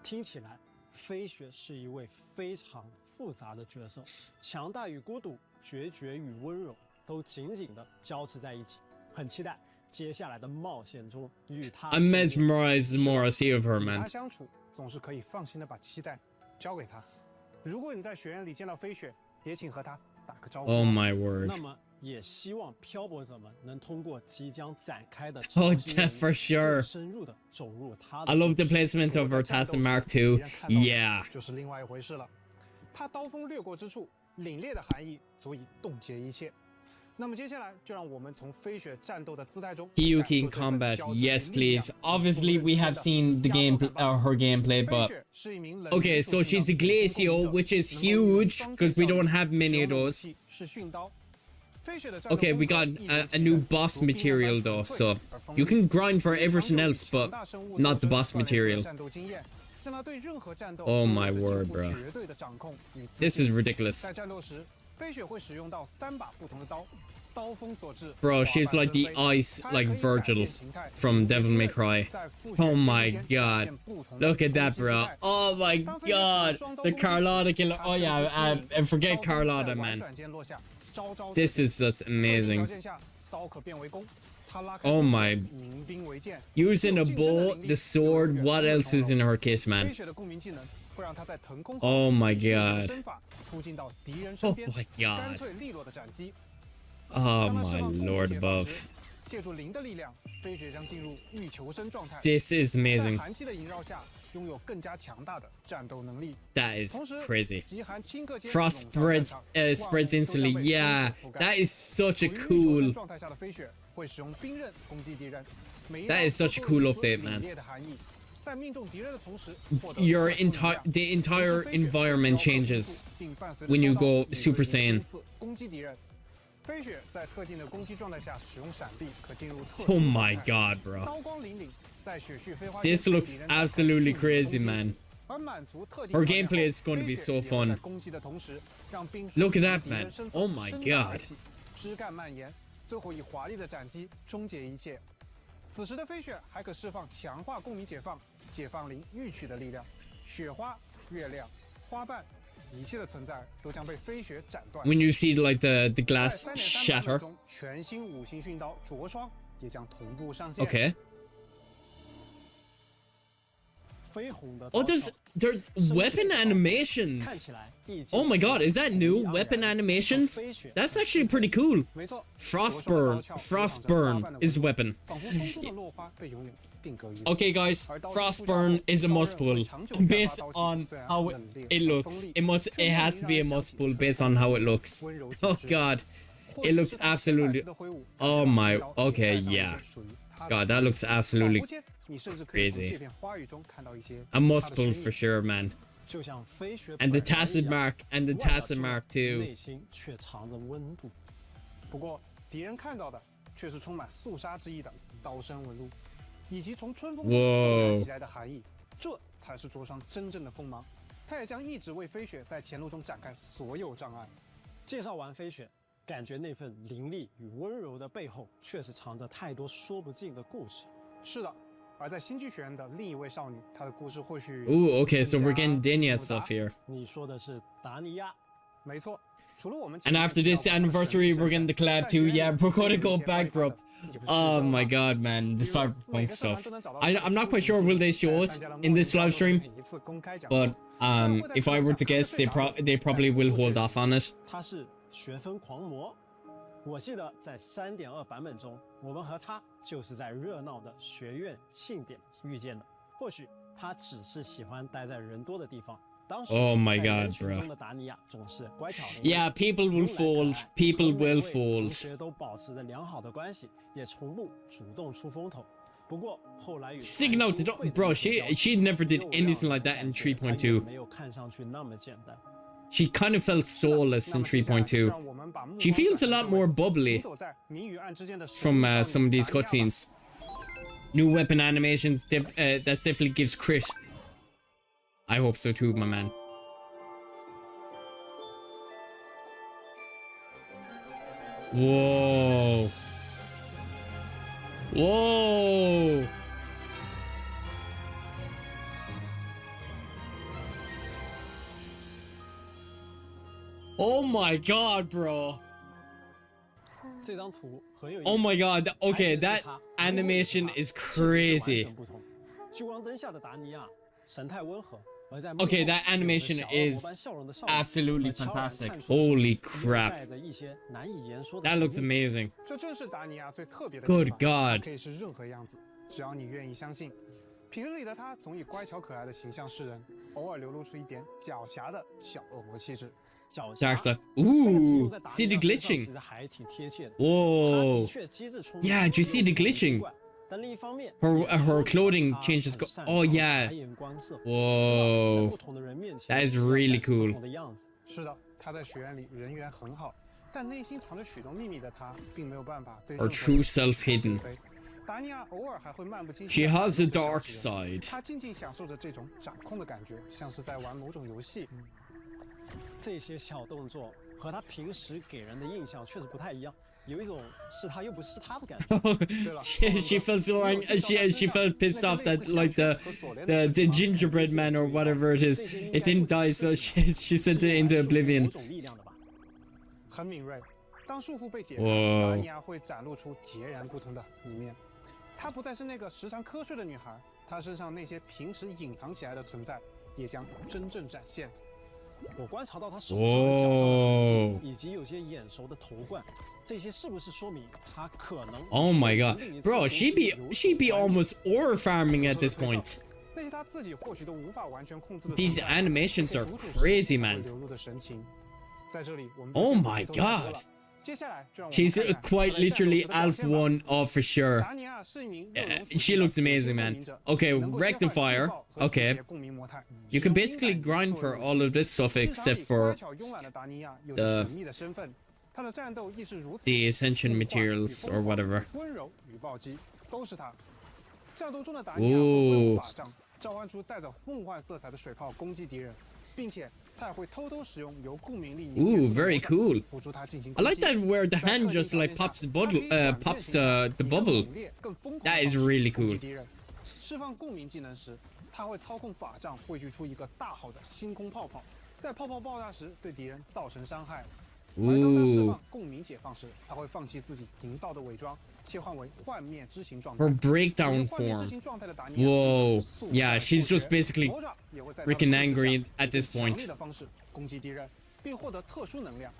听起来，飞雪是一位非常复杂的角色，强大与孤独，决绝与温柔，都紧紧地交织在一起。很期待接下来的冒险中与他。I'm mesmerized the more I see of her, man. 与他相处，总是可以放心的把期待交给他。如果你在学院里见到飞雪， 也请和他打个招呼。Oh my word！ 那么也希望漂泊者们能通过即将展开的 Oh, that for sure. 深入的走入他的。I love the placement of her Tassin Mark II. Yeah. 就是另外一回事了。他刀锋掠过之处，凛冽的寒意足以冻结一切。那么接下来就让我们从飞雪战斗的姿态中。Yuki in combat, yes please. Obviously we have seen the her gameplay, but okay, so she's a Glacio, which is huge because we don't have many of those. Okay, we got a new boss material though, so you can grind for everything else, but not the boss material. Oh my word, bro. This is ridiculous. Bro, she's like the ice, like Virgil from Devil May Cry. Oh my god. Look at that, bro. Oh my god. The Carlotta killer. Oh yeah, forget Carlotta, man. This is just amazing. Oh my. Using a bow, the sword, what else is in her case, man? Oh my god. Oh my god. Oh my lord above. This is amazing. That is crazy. Frost spreads instantly. Yeah, that is such a cool. That is such a cool update, man. The entire environment changes when you go Super Saiyan. Oh my god, bro. This looks absolutely crazy, man. Her gameplay is going to be so fun. Look at that, man. Oh my god. When you see like the glass shatter. Okay. Oh, there's weapon animations. Oh my god, is that new weapon animations? That's actually pretty cool. Frostburn is weapon. Okay guys, Frostburn is a must pull based on how it looks. It has to be a must pull based on how it looks. Oh god. It looks absolutely. Oh my. Okay, yeah. God, that looks absolutely crazy. A must pull for sure, man. And the Tassin Mark and the Tassin Mark II. Whoa. 这才是灼伤真正的锋芒，他也将一直为飞雪在前路中展开所有障碍。介绍完飞雪，感觉那份凌厉与温柔的背后，确实藏着太多说不尽的故事。是的，而在新剧学院的另一位少女，她的故事或许。Ooh, okay, so we're getting Dania stuff here. 你说的是达尼亚？没错。 And after this anniversary, we're getting the collab too. Yeah, we're gonna go bankrupt. Oh my god, man, the cyberpunk stuff. I'm not quite sure will they show it in this live stream, but if I were to guess, they probably will hold off on it. 他是学分狂魔，我记得在3.2版本中，我们和他就是在热闹的学院庆典遇见的。或许他只是喜欢待在人多的地方， Oh my god, bro. Yeah, people will fold. People will fold. Signal, bro, she never did anything like that in 3.2. She kind of felt soulless in 3.2. She feels a lot more bubbly from some of these cutscenes. New weapon animations, that definitely gives crit. I hope so too, my man. Whoa. Whoa. Oh my god, bro. Oh my god. Okay, that animation is crazy. Okay, that animation is absolutely fantastic. Holy crap. That looks amazing. Good god. 只要你愿意相信，平日里的他总以乖巧可爱的形象示人，偶尔流露出一点狡黠的小恶魔气质。 Dark stuff. Ooh, see the glitching. Whoa. Yeah, do you see the glitching? Her clothing changes. Oh yeah. Whoa. That is really cool. 是的，她在学院里人缘很好，但内心藏着许多秘密的她，并没有办法对 Her true self hidden. 达尼亚偶尔还会漫不经心。She has a dark side. 她静静享受着这种掌控的感觉，像是在玩某种游戏。 这些小动作和他平时给人的印象确实不太一样，有一种是他又不是他的感觉。she felt so angry. She felt pissed off that like the gingerbread man or whatever it is, it didn't die, so she sent it into oblivion. 很敏锐，当束缚被解开，达尼亚会展露出截然不同的一面。她不再是那个时常瞌睡的女孩，她身上那些平时隐藏起来的存在，也将真正展现。 我观察到他手上的脚上以及有些眼熟的头冠，这些是不是说明他可能 ？Oh my god, bro, she be almost ore farming at this point. 那些他自己或许都无法完全控制的 These animations are crazy, man. 流露的神情，在这里我们 Oh my god. 接下来就让我们 She's quite literally Alpha 1, oh for sure. She looks amazing, man. Okay, rectifier. Okay. You can basically grind for all of this stuff except for the ascension materials or whatever. Ooh. 召唤出带着梦幻色彩的水炮攻击敌人，并且他还会偷偷使用由共鸣力 Ooh, very cool. I like that where the hand just like pops the bubble, the bubble. That is really cool. 释放共鸣技能时，他会操控法杖汇聚出一个大号的星空泡泡，在泡泡爆炸时对敌人造成伤害。而当他释放共鸣解放时，他会放弃自己营造的伪装。 切换为幻灭之形状态 Her breakdown form. Whoa. Yeah, she's just basically freaking angry at this point. 攻击敌人，并获得特殊能量。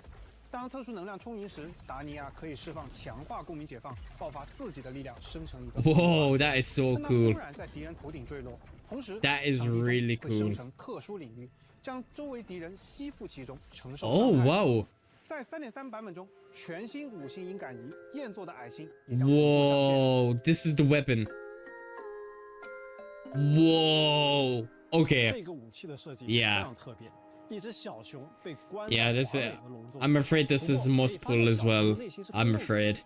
当特殊能量充盈时，达尼亚可以释放强化共鸣解放，爆发自己的力量，生成一个。Whoa, that is so cool. 突然在敌人头顶坠落，同时 that is really cool. 生成特殊领域，将周围敌人吸附其中，承受。Oh wow. 在3.3版本中，全新5星银感仪燕做的矮星。Whoa, this is the weapon. Whoa. Okay. 这个武器的设计 Yeah. 非常特别。 Yeah, that's it. I'm afraid this is multiple as well. I'm afraid.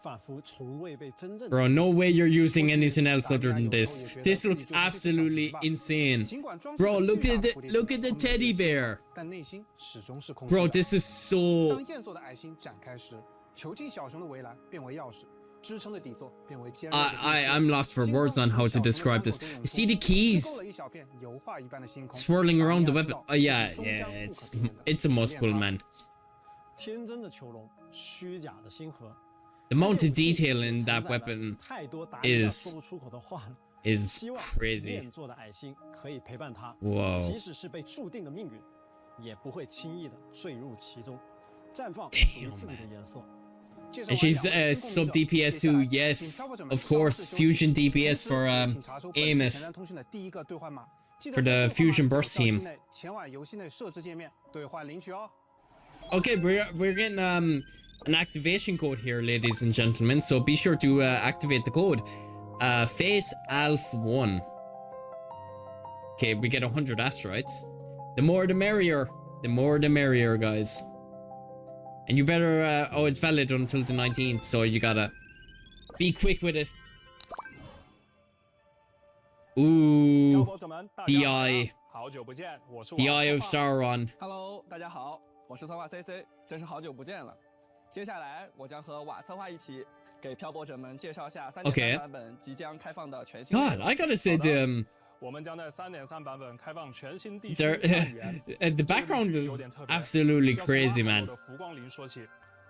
Bro, no way you're using anything else other than this. This looks absolutely insane. Bro, look at the teddy bear. Bro, this is so. I'm lost for words on how to describe this. See the keys swirling around the weapon. Oh yeah, it's a must pull, man. The amount of detail in that weapon is crazy. Whoa. And she's sub DPS too, yes, of course, fusion DPS for aim it. for the Fusion Burst team. 前往游戏内设置界面兑换领取哦。Okay, we're getting an activation code here, ladies and gentlemen. So be sure to activate the code. Face Alf1. Okay, we get 100 asteroids. The more the merrier. The more the merrier, guys. And you better, oh, it's valid until the 19th, so you gotta be quick with it. Ooh, the eye. The eye of Sauron. Hello， 大家好，我是策划 CC， 真是好久不见了。接下来我将和瓦策划一起给漂泊者们介绍下3.3版本即将开放的全新。God, I gotta say the 我们将在3.3版本开放全新地区 the background is absolutely crazy, man. 浮光林说起，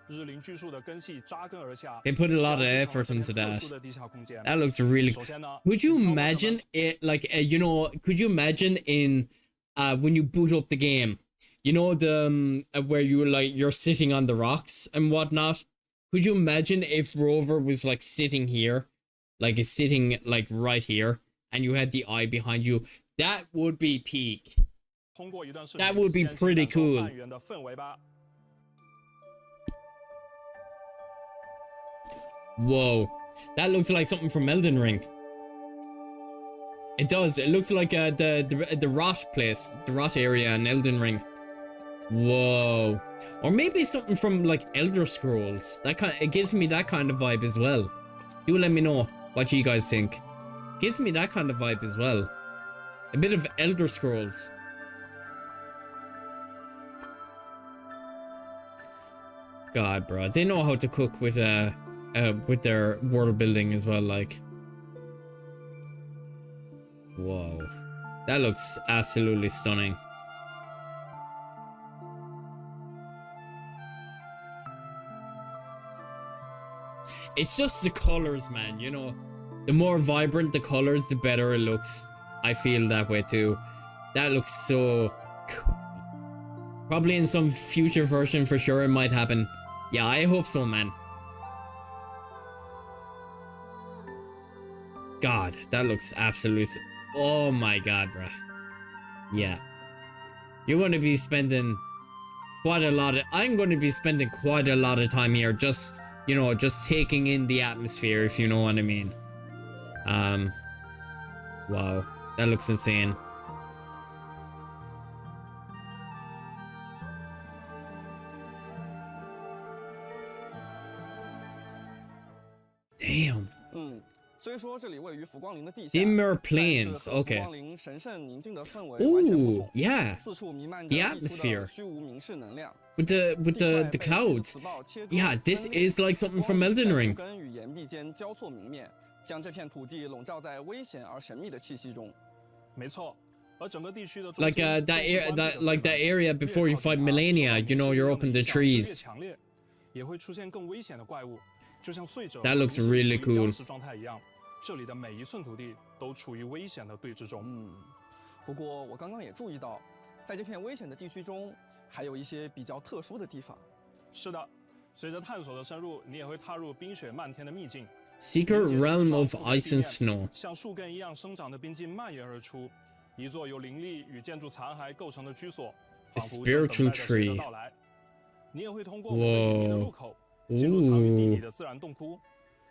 日灵巨树的根系扎根而下。 They put a lot of effort into that. That looks really cool. Could you imagine it, like, you know, could you imagine in when you boot up the game, you know, the where you're sitting on the rocks and whatnot? Could you imagine if Rover was like sitting here, like it's sitting like right here, and you had the eye behind you? That would be peak. That would be pretty cool. Whoa, that looks like something from Elden Ring. It does. It looks like the rot place, the rot area in Elden Ring. Whoa, or maybe something from like Elder Scrolls. It gives me that kind of vibe as well. Do let me know what you guys think. Gives me that kind of vibe as well. A bit of Elder Scrolls. God, bro, they know how to cook with their world building as well. Like, whoa, that looks absolutely stunning. It's just the colors, man, you know. The more vibrant the colors, the better it looks. I feel that way too. That looks so cool. Probably in some future version for sure it might happen. Yeah, I hope so, man. God, that looks absolutely... Oh my god, bruh. Yeah. You're going to be spending quite a lot of... I'm going to be spending quite a lot of time here just, you know, just taking in the atmosphere, if you know what I mean. Wow, that looks insane. Damn. 虽说这里位于浮光林的地下 Dimmer plains, okay. 浮光林神圣宁静的氛围 Ooh, yeah. 四处弥漫 The 着 atmosphere. 虚无凝视能量 With the clouds. Yeah, this is like something from Elden Ring. 根与岩壁间交错明面，将这片土地笼罩在危险而神秘的气息中。没错，而整个地区的 Like that area before you fight Millennia, you know, you're up in the trees. 也会出现更危险的怪物，就像碎者 That looks really cool. 状态一样。这里的每一寸土地都处于危险的对峙中。不过我刚刚也注意到，在这片危险的地区中，还有一些比较特殊的地方。是的，随着探索的深入，你也会踏入冰雪漫天的秘境。Secret realm of ice and snow. 像树根一样生长的冰晶蔓延而出，一座由灵力与建筑残骸构成的居所，仿佛正等待着谁的到来。你也会通过秘密的入口，进入藏于地底的自然洞窟。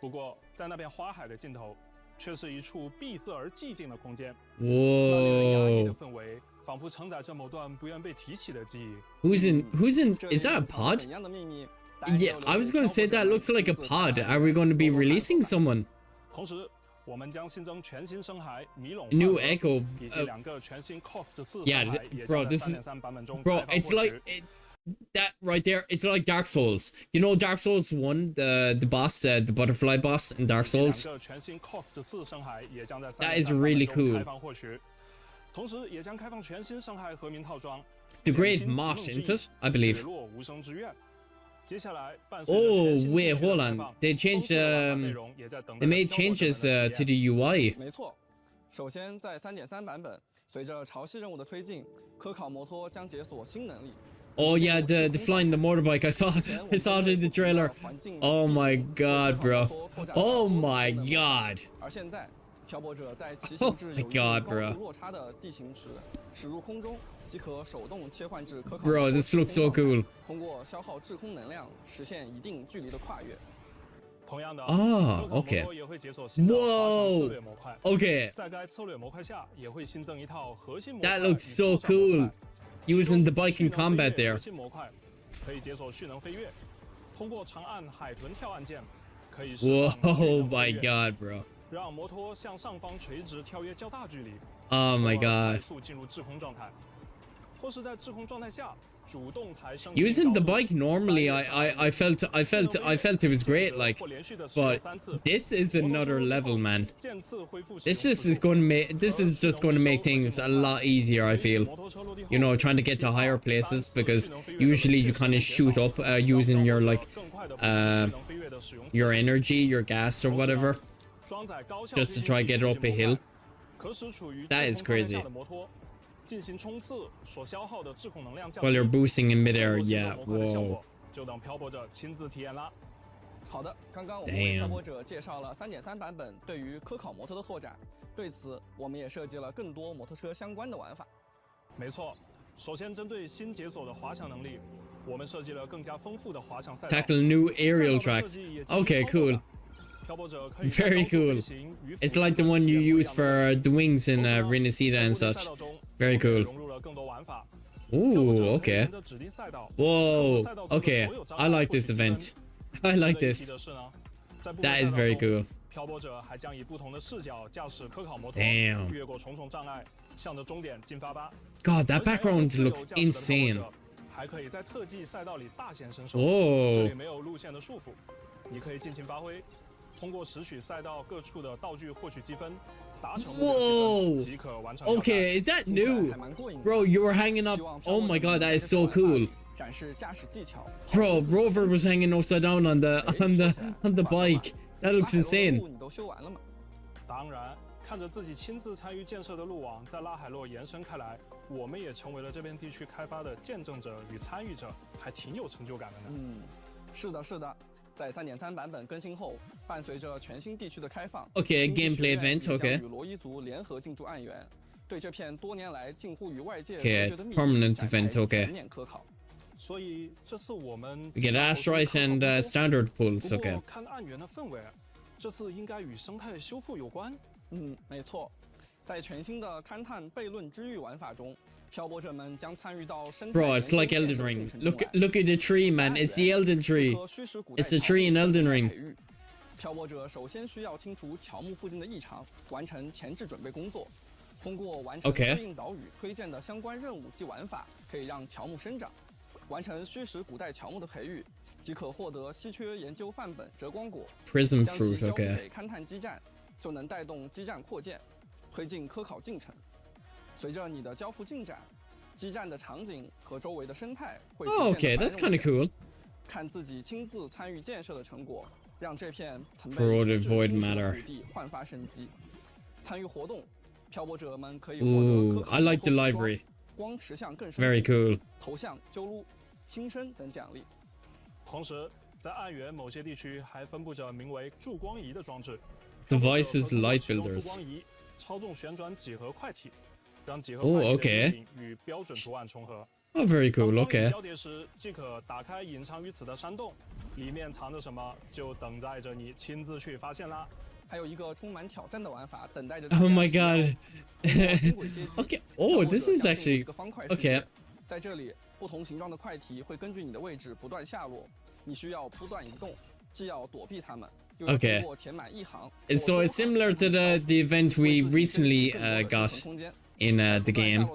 不过，在那片花海的尽头，却是一处闭塞而寂静的空间。那令人压抑的氛围，仿佛承载着某段不愿被提起的记忆。Who's in? Is that a pod? Yeah, I was going to say that looks like a pod. Are we going to be releasing someone? 同时，我们将新增全新深海米垄 New Echo. 以及2个全新 Cost 4 Yeah, bro, this is bro. It's like that right there. It's like Dark Souls. You know, Dark Souls 1, the boss, the butterfly boss in Dark Souls. That is really cool. 同时，也将开放全新深海和民套装 The Great Moth, isn't it? I believe. 雪落无声之愿。接下来，伴随 Oh wait, hold on. They changed. They made changes to the UI. 没错，首先在3.3版本，随着潮汐任务的推进，科考摩托将解锁新能力。Oh yeah, the flying the motorbike. I saw it in the trailer. Oh my god, bro. Oh my god. 而现在，漂泊者在骑行至有一定高度落差的地形时，驶入空中即可手动切换至可考。Bro, this looks so cool. 通过消耗制空能量，实现一定距离的跨越。同样的， OK. 也会解锁新的滑翔策略模块。OK. 在该策略模块下，也会新增一套核心模块。That looks so cool. Using the bike in combat there. 核心模块可以解锁蓄能飞跃，通过长按海豚跳按键，可以释放蓄 Oh my god, bro. 让摩托向上方垂直跳跃较大距离。Oh my god. 快速进入滞空状态，或是在滞空状态下。 Using the bike normally, I felt it was great, like, but this is another level, man. This is just going to make things a lot easier, I feel. You know, trying to get to higher places, because usually you kind of shoot up using your like your energy, your gas or whatever, just to try to get up a hill. That is crazy. While you're boosting in midair, yeah. Whoa. 就等漂泊者亲自体验啦。好的，刚刚我们为漂泊者介绍了3.3版本对于科考摩托的拓展，对此我们也设计了更多摩托车相关的玩法。没错，首先针对新解锁的滑翔能力，我们设计了更加丰富的滑翔赛道。Tackle new aerial tracks. Okay, cool. Very cool. It's like the one you use for the wings in Renacida and such. Very cool. Ooh, okay. Whoa, okay. I like this event. I like this. That is very cool. Damn. God, that background looks insane. Whoa. 通过拾取赛道各处的道具获取积分，达成 Whoa. 即可完成。 Okay, is that new? Bro, you were hanging up. Oh my god, that is so cool. 展示驾驶技巧。 Bro, Rover was hanging upside down on the bike. That looks insane. 你都修完了吗？当然，看着自己亲自参与建设的路网在拉海洛延伸开来，我们也成为了这片地区开发的见证者与参与者，还挺有成就感的呢。是的，是的。 在3.3版本更新后，伴随着全新地区的开放 ，Okay, gameplay event, okay. 与罗伊族联合进驻暗源，对这片多年来近乎与外界 permanent event, okay. 全面科考。所以这次我们 We get asteroids and standard pools, okay. 看暗源的氛围，这次应该与生态修复有关。没错，在全新的勘探悖论之域玩法中。 Bro, it's like Elden Ring. Look at the tree, man. It's the Elden tree. It's the tree in Elden Ring. 漂泊者首先需要清除乔木附近的异常，完成前置准备工作。通过完成对应岛屿推荐的相关任务及玩法，可以让乔木生长。完成虚实古代乔木的培育，即可获得稀缺研究范本折光果。Prism fruit, 将其交给勘探基站，就能带动基站扩建，推进科考进程。 随着你的交付进展，基站的场景和周围的生态会。Okay, that's kind of cool. 看自己亲自参与建设的成果，让这片曾被 Corroded void matter 土地焕发生机。参与活动，漂泊者们可以获得 I like the library. 光持像更深 Very cool. 头像、揪撸、新生等奖励。同时，在暗源某些地区还分布着名为助光仪的装置。Devices light builders. 助光仪操纵旋转几何块体。 让几何 okay. 与标准图案重合。Oh, very cool. Okay. 交叠时，即可打开隐藏于此的山洞，里面藏着什么，就等待着你亲自去发现啦。还有一个充满挑战的玩法等待着。Oh my god. Okay. Oh, this is actually okay. 在这里，不同形状的块体会根据你的位置不断下落，你需要不断移动，既要躲避它们。 Okay. So it's similar to the event we recently got in the game,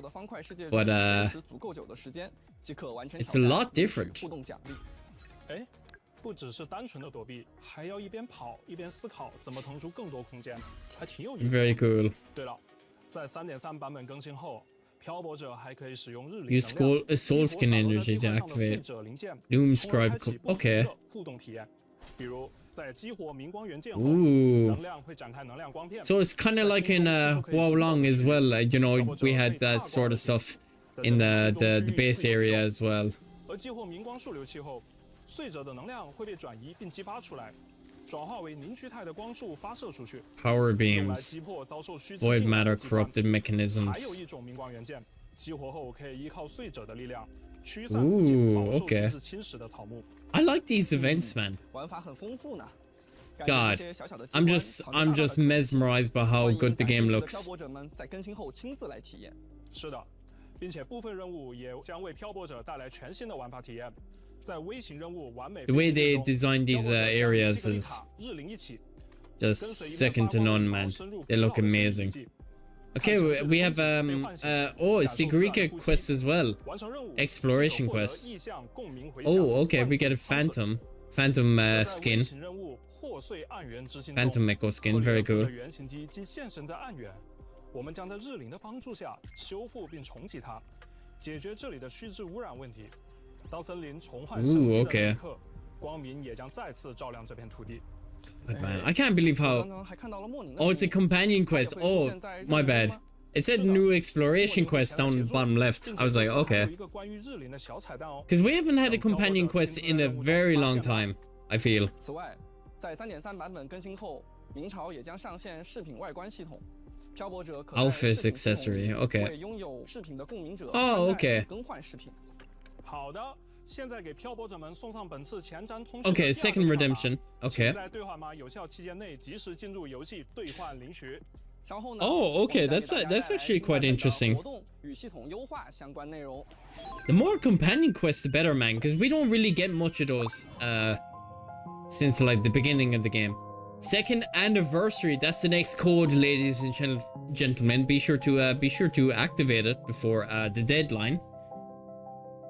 but it's a lot different. 哎，不只是单纯的躲避，还要一边跑一边思考怎么腾出更多空间，还挺有意思。Very cool. 对了，在3.3版本更新后，漂泊者还可以使用日历 Use soul skin energy to activate Loom Scribe. Okay. 互动体验，比如。 在激活明光元件后， Ooh. 能量会展开能量光片。 So it's kind of like in Wuthering as well. You know, we had that sort of stuff in the base area as well. 而激活明光束流器后，碎者的能量会被转移并激发出来。Power beams. Void matter corrupted 还有 mechanisms. 一种明光元件，激活后可以依靠碎者的力量驱散附近饱受实质侵蚀的草木。 I like these events, man. 玩法很丰富呢。 God, I'm just mesmerized by how good the game 漂 looks. 泊者们在更新后亲自来体验。是的，并且部分任务也将为漂泊者带来全新的玩法体验。在微型任务完美 The way they designed these areas is 日灵一起 just second to none, man. They look amazing. Okay, we have oh, Sigrica quest as well. Exploration quest. Oh, okay, we get a phantom skin. Phantom Echo skin, very cool. 原型机即现身在暗源，我们将在日灵的帮助下修复并重启它，解决这里的虚质污染问题。当森林重焕生机的那一刻，光明也将再次照亮这片土地。 But man, I can't believe how. Oh, it's a companion quest. Oh, my bad. It said new exploration quest down the bottom left. I was like, okay. Because we haven't had a companion quest in a very long time, I feel. 此外，在 3.3 版本更新后，明朝也将上线饰品外观系统。漂泊者可 Outfit accessory, okay. 为拥有饰品的共鸣者 Oh, okay. 更换饰品。好的，现在给漂泊者们送上本次前瞻通讯。Okay, second redemption. Okay. 在兑换码有效期间内及时进入游戏兑换领取。 Oh, okay, that's actually quite interesting. 活动与系统优化相关内容。 The more companion quests, the better, man, because we don't really get much of those since like the beginning of the game. Second anniversary, that's the next code, ladies and gentlemen. Be sure to activate it before the deadline,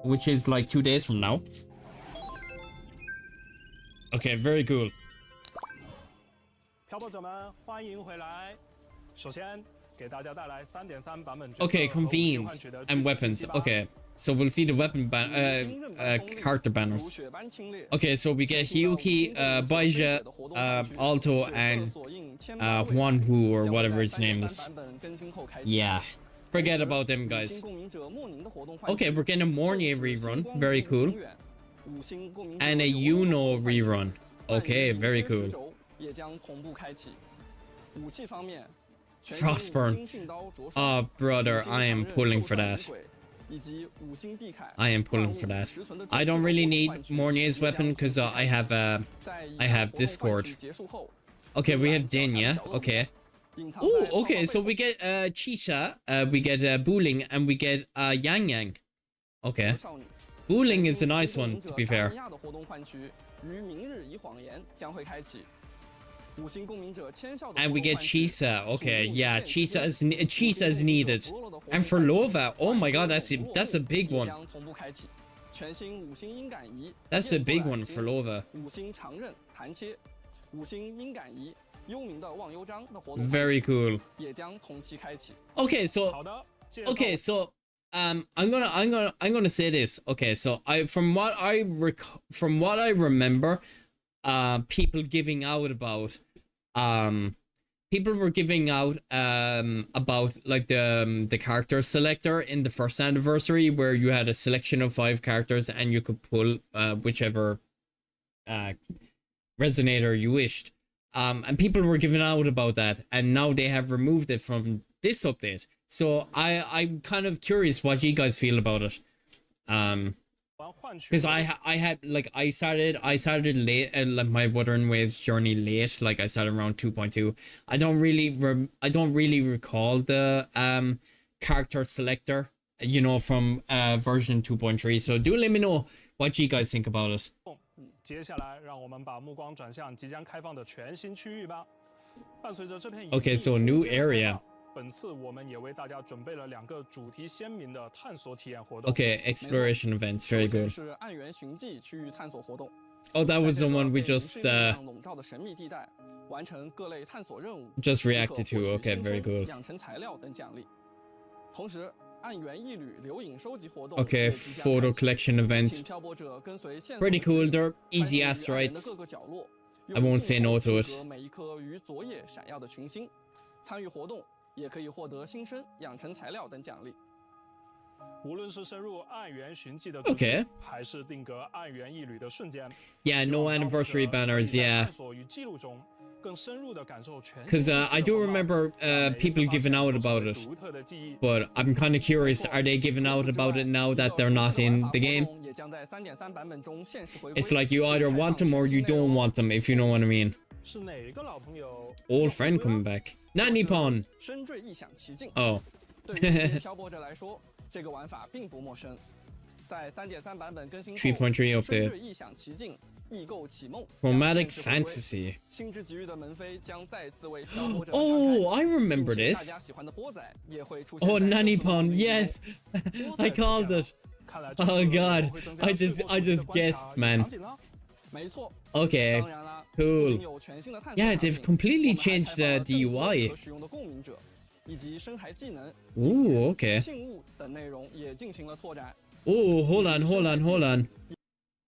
which is like 2 days from now. Okay, very cool. 漂泊者们，欢迎回来。首先，给大家带来 3.3 版本。Okay, convenes and weapons. Okay, so we'll see the weapon character banners. Okay, so we get Hyuki, Baija, Alto, and Wanhu or whatever his name is. Yeah, forget about them guys. Okay, we're getting a Mornier rerun. Very cool. And a Yuno rerun. Okay, very cool. Frostburn. Oh, brother, I am pulling for that. I am pulling for that. I don't really need Mornier's weapon because I have Discord. Okay, we have Denya. Okay. Oh, okay. So we get Chisha, we get Buling, and we get Yang Yang. Okay. Buling is a nice one, to be fair. And we get Chisa. Okay, yeah, Chisa is needed. And for Lova, oh my god, that's a big one. That's a big one for Lova. Very cool. Okay, so I'm gonna say this. Okay, so from what I remember, people giving out about people were giving out about like the character selector in the first anniversary, where you had a selection of 5 characters and you could pull whichever resonator you wished, and people were giving out about that, and now they have removed it from this update. So I'm kind of curious what you guys feel about it. Because I started late, like my Wuthering Waves journey late. Like I started around 2.2. I don't really recall the character selector, you know, from version 2.3. So do let me know what you guys think about it. 接下来，让我们把目光转向即将开放的全新区域吧。伴随着这片 Okay, so new area. 本次我们也为大家准备了2个主题鲜明的探索体验活动。Okay, exploration events, very good. 是暗源寻迹区域探索活动。Oh, that was the one we just 笼罩的神秘地带，完成各类探索任务。just reacted to. Okay, very good. 养成材料等奖励。同时，暗源一旅留影收集活动。Okay, photo collection event. Pretty cool. They're easy asteroids. I won't say no to it. 每一颗于昨夜闪耀的群星，参与活动。也可以获得新生、养成材料等奖励。Okay. Yeah, no anniversary banners, yeah. Because I do remember people giving out about it, but I'm kind of curious, are they giving out about it now that they're not in the game? It's like you either want them or you don't want them, if you know what I mean. Old friend coming back. Not Nippon. Oh. 这个玩法并不陌生，在3.3版本更新后， 3.3 update. 异想奇境，异构启梦 Chromatic fantasy. 星之极域的门扉将再次为漂泊者 Oh, I remember 大 this. 家喜欢的波仔也会出现 Oh, 在 Nanipon, yes. I called it. Oh god, I just guessed, man. 没错， Okay, 当然啦， cool. 有全新的探索 Yeah, 场景 they've completely 我们还 changed 开 the 发了更多 UI. 可使用的共鸣者，以及深海技能、 Ooh, okay. 信物等内容也进行了拓展。 Oh, hold on.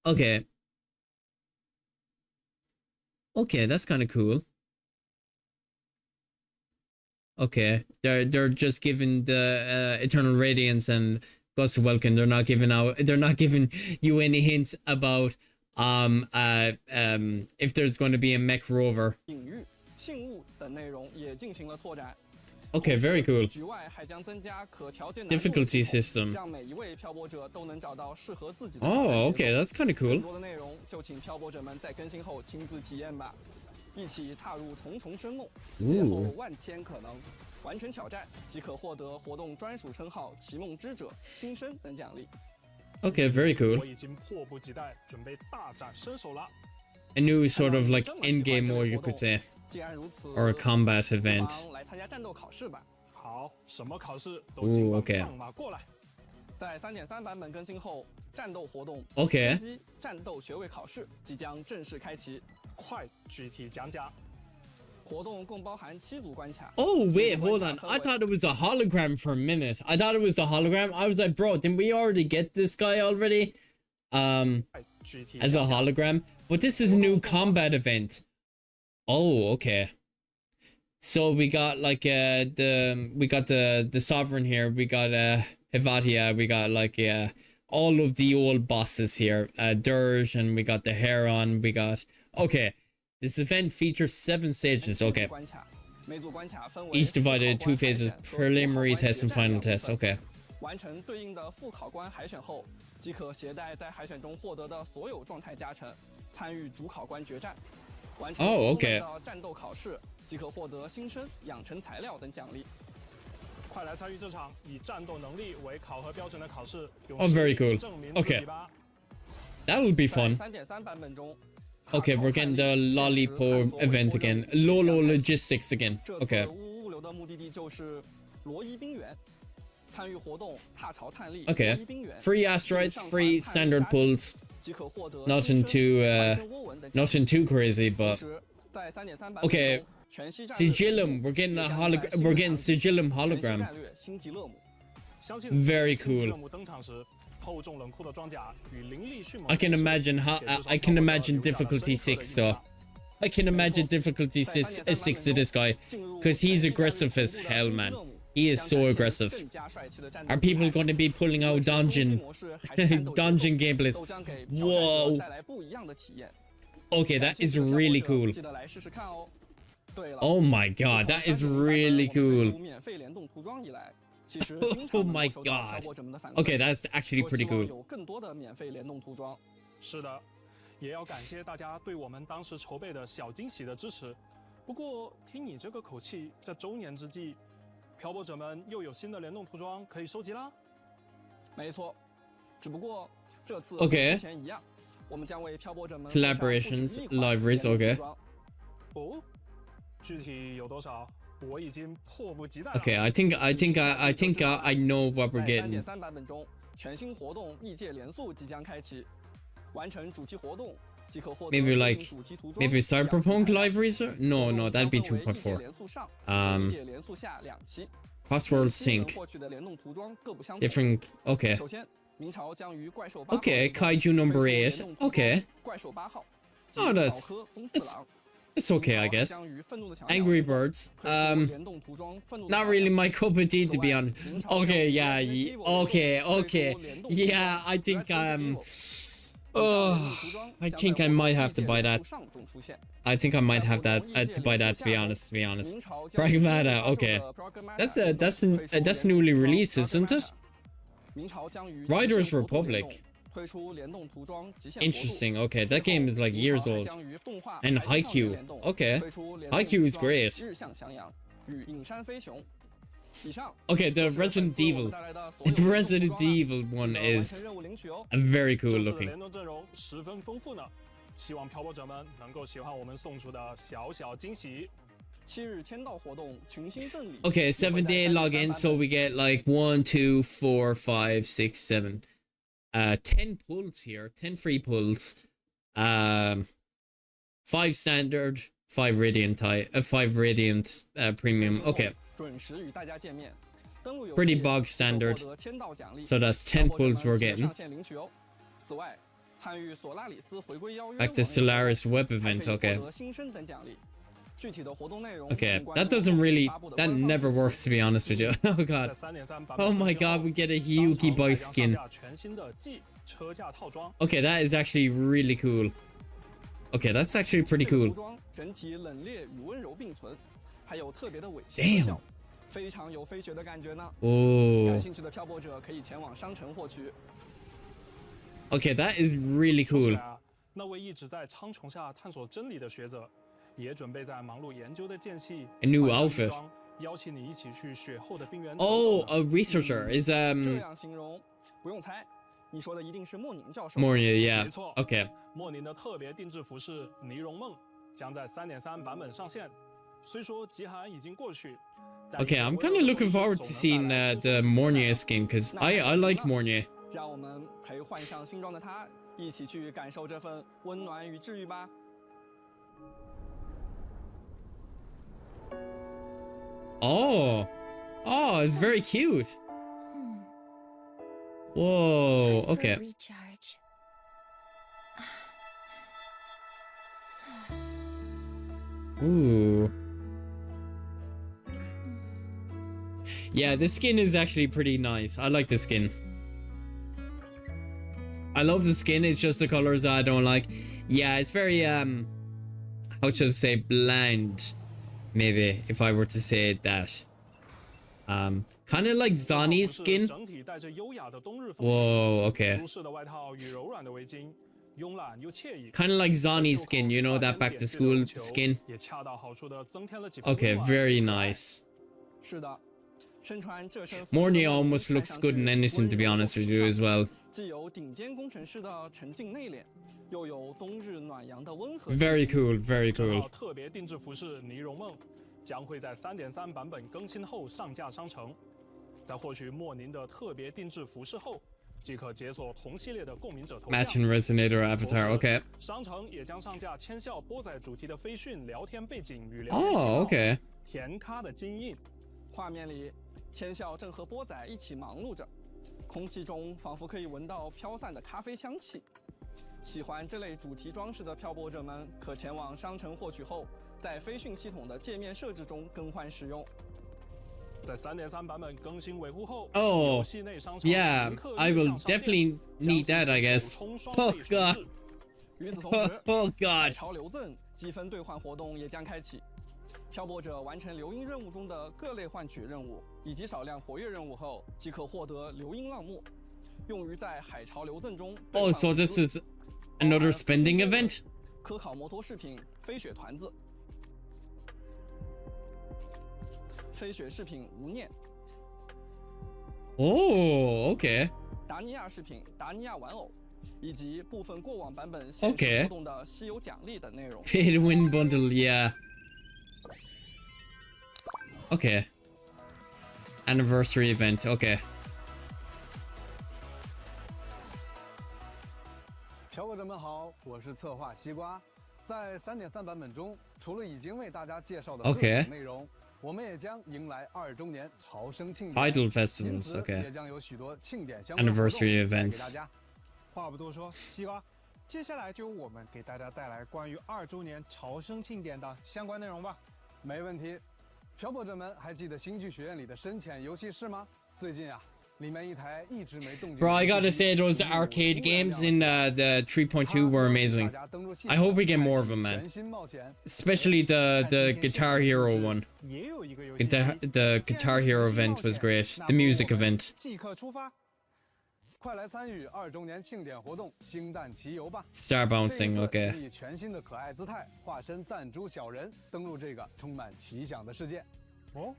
Okay. Okay, that's kind of cool. Okay, they're just giving the Eternal Radiance and Ghost of Welcome. They're not giving you any hints about if there's going to be a mech rover. 隐喻、信物等内容也进行了拓展。 Okay, very cool. 局外还将增加可调节难度 Difficulty 系统 system. 让每一位漂泊者都能找到适合自己的 Oh, okay, 节奏 that's kind of 更 cool. 多的内容就请漂泊者们在更新后亲自体验吧，一起踏入重重生梦，邂逅万千可能，完成挑战即可获得活动专属称号“奇梦之者”、新生等奖励。 Okay, very cool. 我已经迫不及待，准备大展身手了。 A new sort of like endgame mode, you could say, 既然如此， or a combat 不 event. 妨来参加战斗考试吧。 好，什么考试都尽管 OK 放马过来。在3.3版本更新后，战斗活动 OK 随机战斗学位考试即将正式开启。快具体讲讲。活动共包含7组关卡。 Oh, wait, hold on. I thought it was a hologram for a minute. I thought it was a hologram. I was like, bro, didn't we already get this guy already? 快具体 As a 讲讲。 hologram? But this is a new combat event. Oh, okay. So we got like the sovereign here. We got Hivatia. We got like all of the old bosses here. Dirge, and we got the Heron. We got okay. This event features 7 stages. Okay. 关卡，每组关卡分为 Each divided into 2 副考官 phases: 海选和 preliminary 副考官 test and 决战 final 两部 test. 分 Okay. 完成对应的副考官海选后，即可携带在海选中获得的所有状态加成，参与主考官决战。完成 Oh, okay. 的战斗考试，即可获得新生、养成材料等奖励。快来参与这场以战斗能力为考核标准的考试。 Oh, very cool. 证明 Okay. 自己吧。 That will be fun. 3.3版本中 Okay, we're getting the Lollipop event again. Lolo logistics again. 这 Okay. 次物流的目的地就是罗伊冰原。参与活动踏潮探历 Okay. 罗伊冰原 Free asteroids, free standard pulls. 即可获得 Nothing 新 too 生环生涡纹等奖励 nothing too crazy, 同 but 时在3.3版本 Okay. 中全息战略 Sigillum. We're getting a we're getting Sigillum 全息 hologram. 战略星际勒姆。相信 Very 星际 cool. 任务登场时，厚重冷酷的装甲与凌厉迅猛 I can 的 imagine how 给这 I 场 can 漂泊者 imagine 留下了 difficulty 深刻的 6 印 though. 象 I can imagine difficulty 6 to this guy, because he's aggressive as hell, man. He is so aggressive. Are people going to be pulling out dungeon gameplays? Whoa. Okay, that is really cool. 记得来试试看哦。对了 Oh my god, that is really cool. 免费联动涂装以来，其实 Oh my god. Okay, that's actually pretty cool. 有更多的免费联动涂装。是的，也要感谢大家对我们当时筹备的小惊喜的支持。不过，听你这个口气，在周年之际，漂泊者们又有新的联动涂装可以收集啦。没错，只不过这次 Okay. 和之前一样，我们将为漂泊者们 Collaborations, 附上不止一款 libraries, 联动 okay. 涂装哦，具体有多少？我已经迫不及待了。 Okay, I think I know what we're 在 getting. 3.3版本中，全新活动异界联速即将开启，完成主题活动即可获得 Maybe 对应 like 主题涂装 maybe 养成 Cyberpunk 材料 libraries? No, that'd be 将分为异界 2.4. 联速上和 Um, 异界联速下2期。 Crossworld 新人 Sync. 获取的联动涂装各不相同。 Different. Okay. 首先，明朝将于怪兽8号 Okay, 地方 Kaiju number 8. 推出联动涂装 Okay. 怪兽8号。Oh, that's- 及岛科风that's- 四郎 It's okay, I guess. Angry Birds. Not really my cup of tea, to be honest. Okay, yeah, okay. Yeah, I think oh, I think I might have to buy that. I think I might have that to buy that, to be honest. Pragmata, okay. That's newly released, isn't it? Riders Republic. Interesting. Okay, that game is like years old. And Haikyuu. Okay, Haikyuu is great. Okay, the Resident Evil one is very cool looking. 希望漂泊者们能够喜欢我们送出的小小惊喜。 Okay, 7-day login, so we get like 1, 2, 4, 5, 6, 7, 10 pulls here, 10 free pulls, 5 standard, 5 radiant premium. Okay, pretty bog standard. So that's 10 pulls we're getting. Back to Solaris web event. Okay. Okay, that never works, to be honest with you. Oh god. Oh my god, we get a Hyuki bike skin. Okay, that is actually really cool. Okay, that's actually pretty cool. Damn. Oh. Okay, that is really cool. 那位一直在苍穹下探索真理的学者，也准备在忙碌研究的间隙 A new outfit. 邀请你一起去雪后的冰原。Oh, a researcher is 这样形容不用猜，你说的一定是莫宁教授。Morning, yeah. 没错 Okay. 莫宁的特别定制服饰《霓绒梦》将在 3.3 版本上线。虽说极寒已经过去。 Okay, I'm kind of looking forward to seeing the Mornier skin because I like Mornier. 让我们陪换上新装的他一起去感受这份温暖与治愈吧。 Oh, it's very cute. Whoa, okay. Recharge. Ooh. Yeah, this skin is actually pretty nice. I like the skin. I love the skin, it's just the colors I don't like. Yeah, it's very, how should I say, bland. Maybe, if I were to say that. Kind of like Zani's skin. Whoa, okay. Kind of like Zani's skin, you know, that back to school skin. Okay, very nice. Mornia almost looks good and innocent, to be honest with you, as well. Very cool, very cool. 特别定制服饰《霓绒梦》将会在 3.3 版本更新后上架商城，在获取莫宁的特别定制服饰后，即可解锁同系列的共鸣者头像。Matching Resonator avatar, okay. 商城也将上架千孝波仔主题的飞讯聊天背景与聊天 Oh, okay. 甜咖的金印。画面里，千孝正和波仔一起忙碌着，空气中仿佛可以闻到飘散的咖啡香气。喜欢这类主题装饰的漂泊者们，可前往商城获取后，在飞讯系统的界面设置中更换使用。在 3.3 版本更新维护后， Oh, 游戏内商城 yeah, I will definitely need that, I guess. Oh god. 与此同时 Oh 海 god. 潮流赠积分兑换活动也将开启。漂泊者完成流音任务中的各类换取任务以及少量活跃任务后，即可获得流音浪木，用于在海潮流赠中。Oh, so this is another spending event? 科考摩托饰品飞雪团子、飞雪饰品无念。Oh, okay. 达尼亚饰品、达尼亚玩偶，以及部分过往版本限时活动的稀有奖励等内容。Pay to win bundle, yeah. Okay. Anniversary event, okay. 漂泊者们好，我是策划西瓜。在 3.3 版本中，除了已经为大家介绍的各种内容，我们也将迎来2周年朝圣庆典 Idol festivals, okay. 也将有许多庆典相关 Anniversary 活动带给大 events. 家。话不多说，西瓜，接下来就由我们给大家带来关于2周年朝圣庆典的相关内容吧。没问题。漂泊者们还记得星剧学院里的深潜游戏室吗？最近啊，里面一台一直没动静。Bro, I gotta say those arcade games in the 3.2 were amazing. I hope we get more of them, man. Especially the Guitar Hero one. The Guitar Hero event was great. The music event. 快来参与2周年庆典活动，星弹奇游吧 ！Star bouncing, OK。以全新的可爱姿态，化身弹珠小人，登陆这个充满奇想的世界。哦，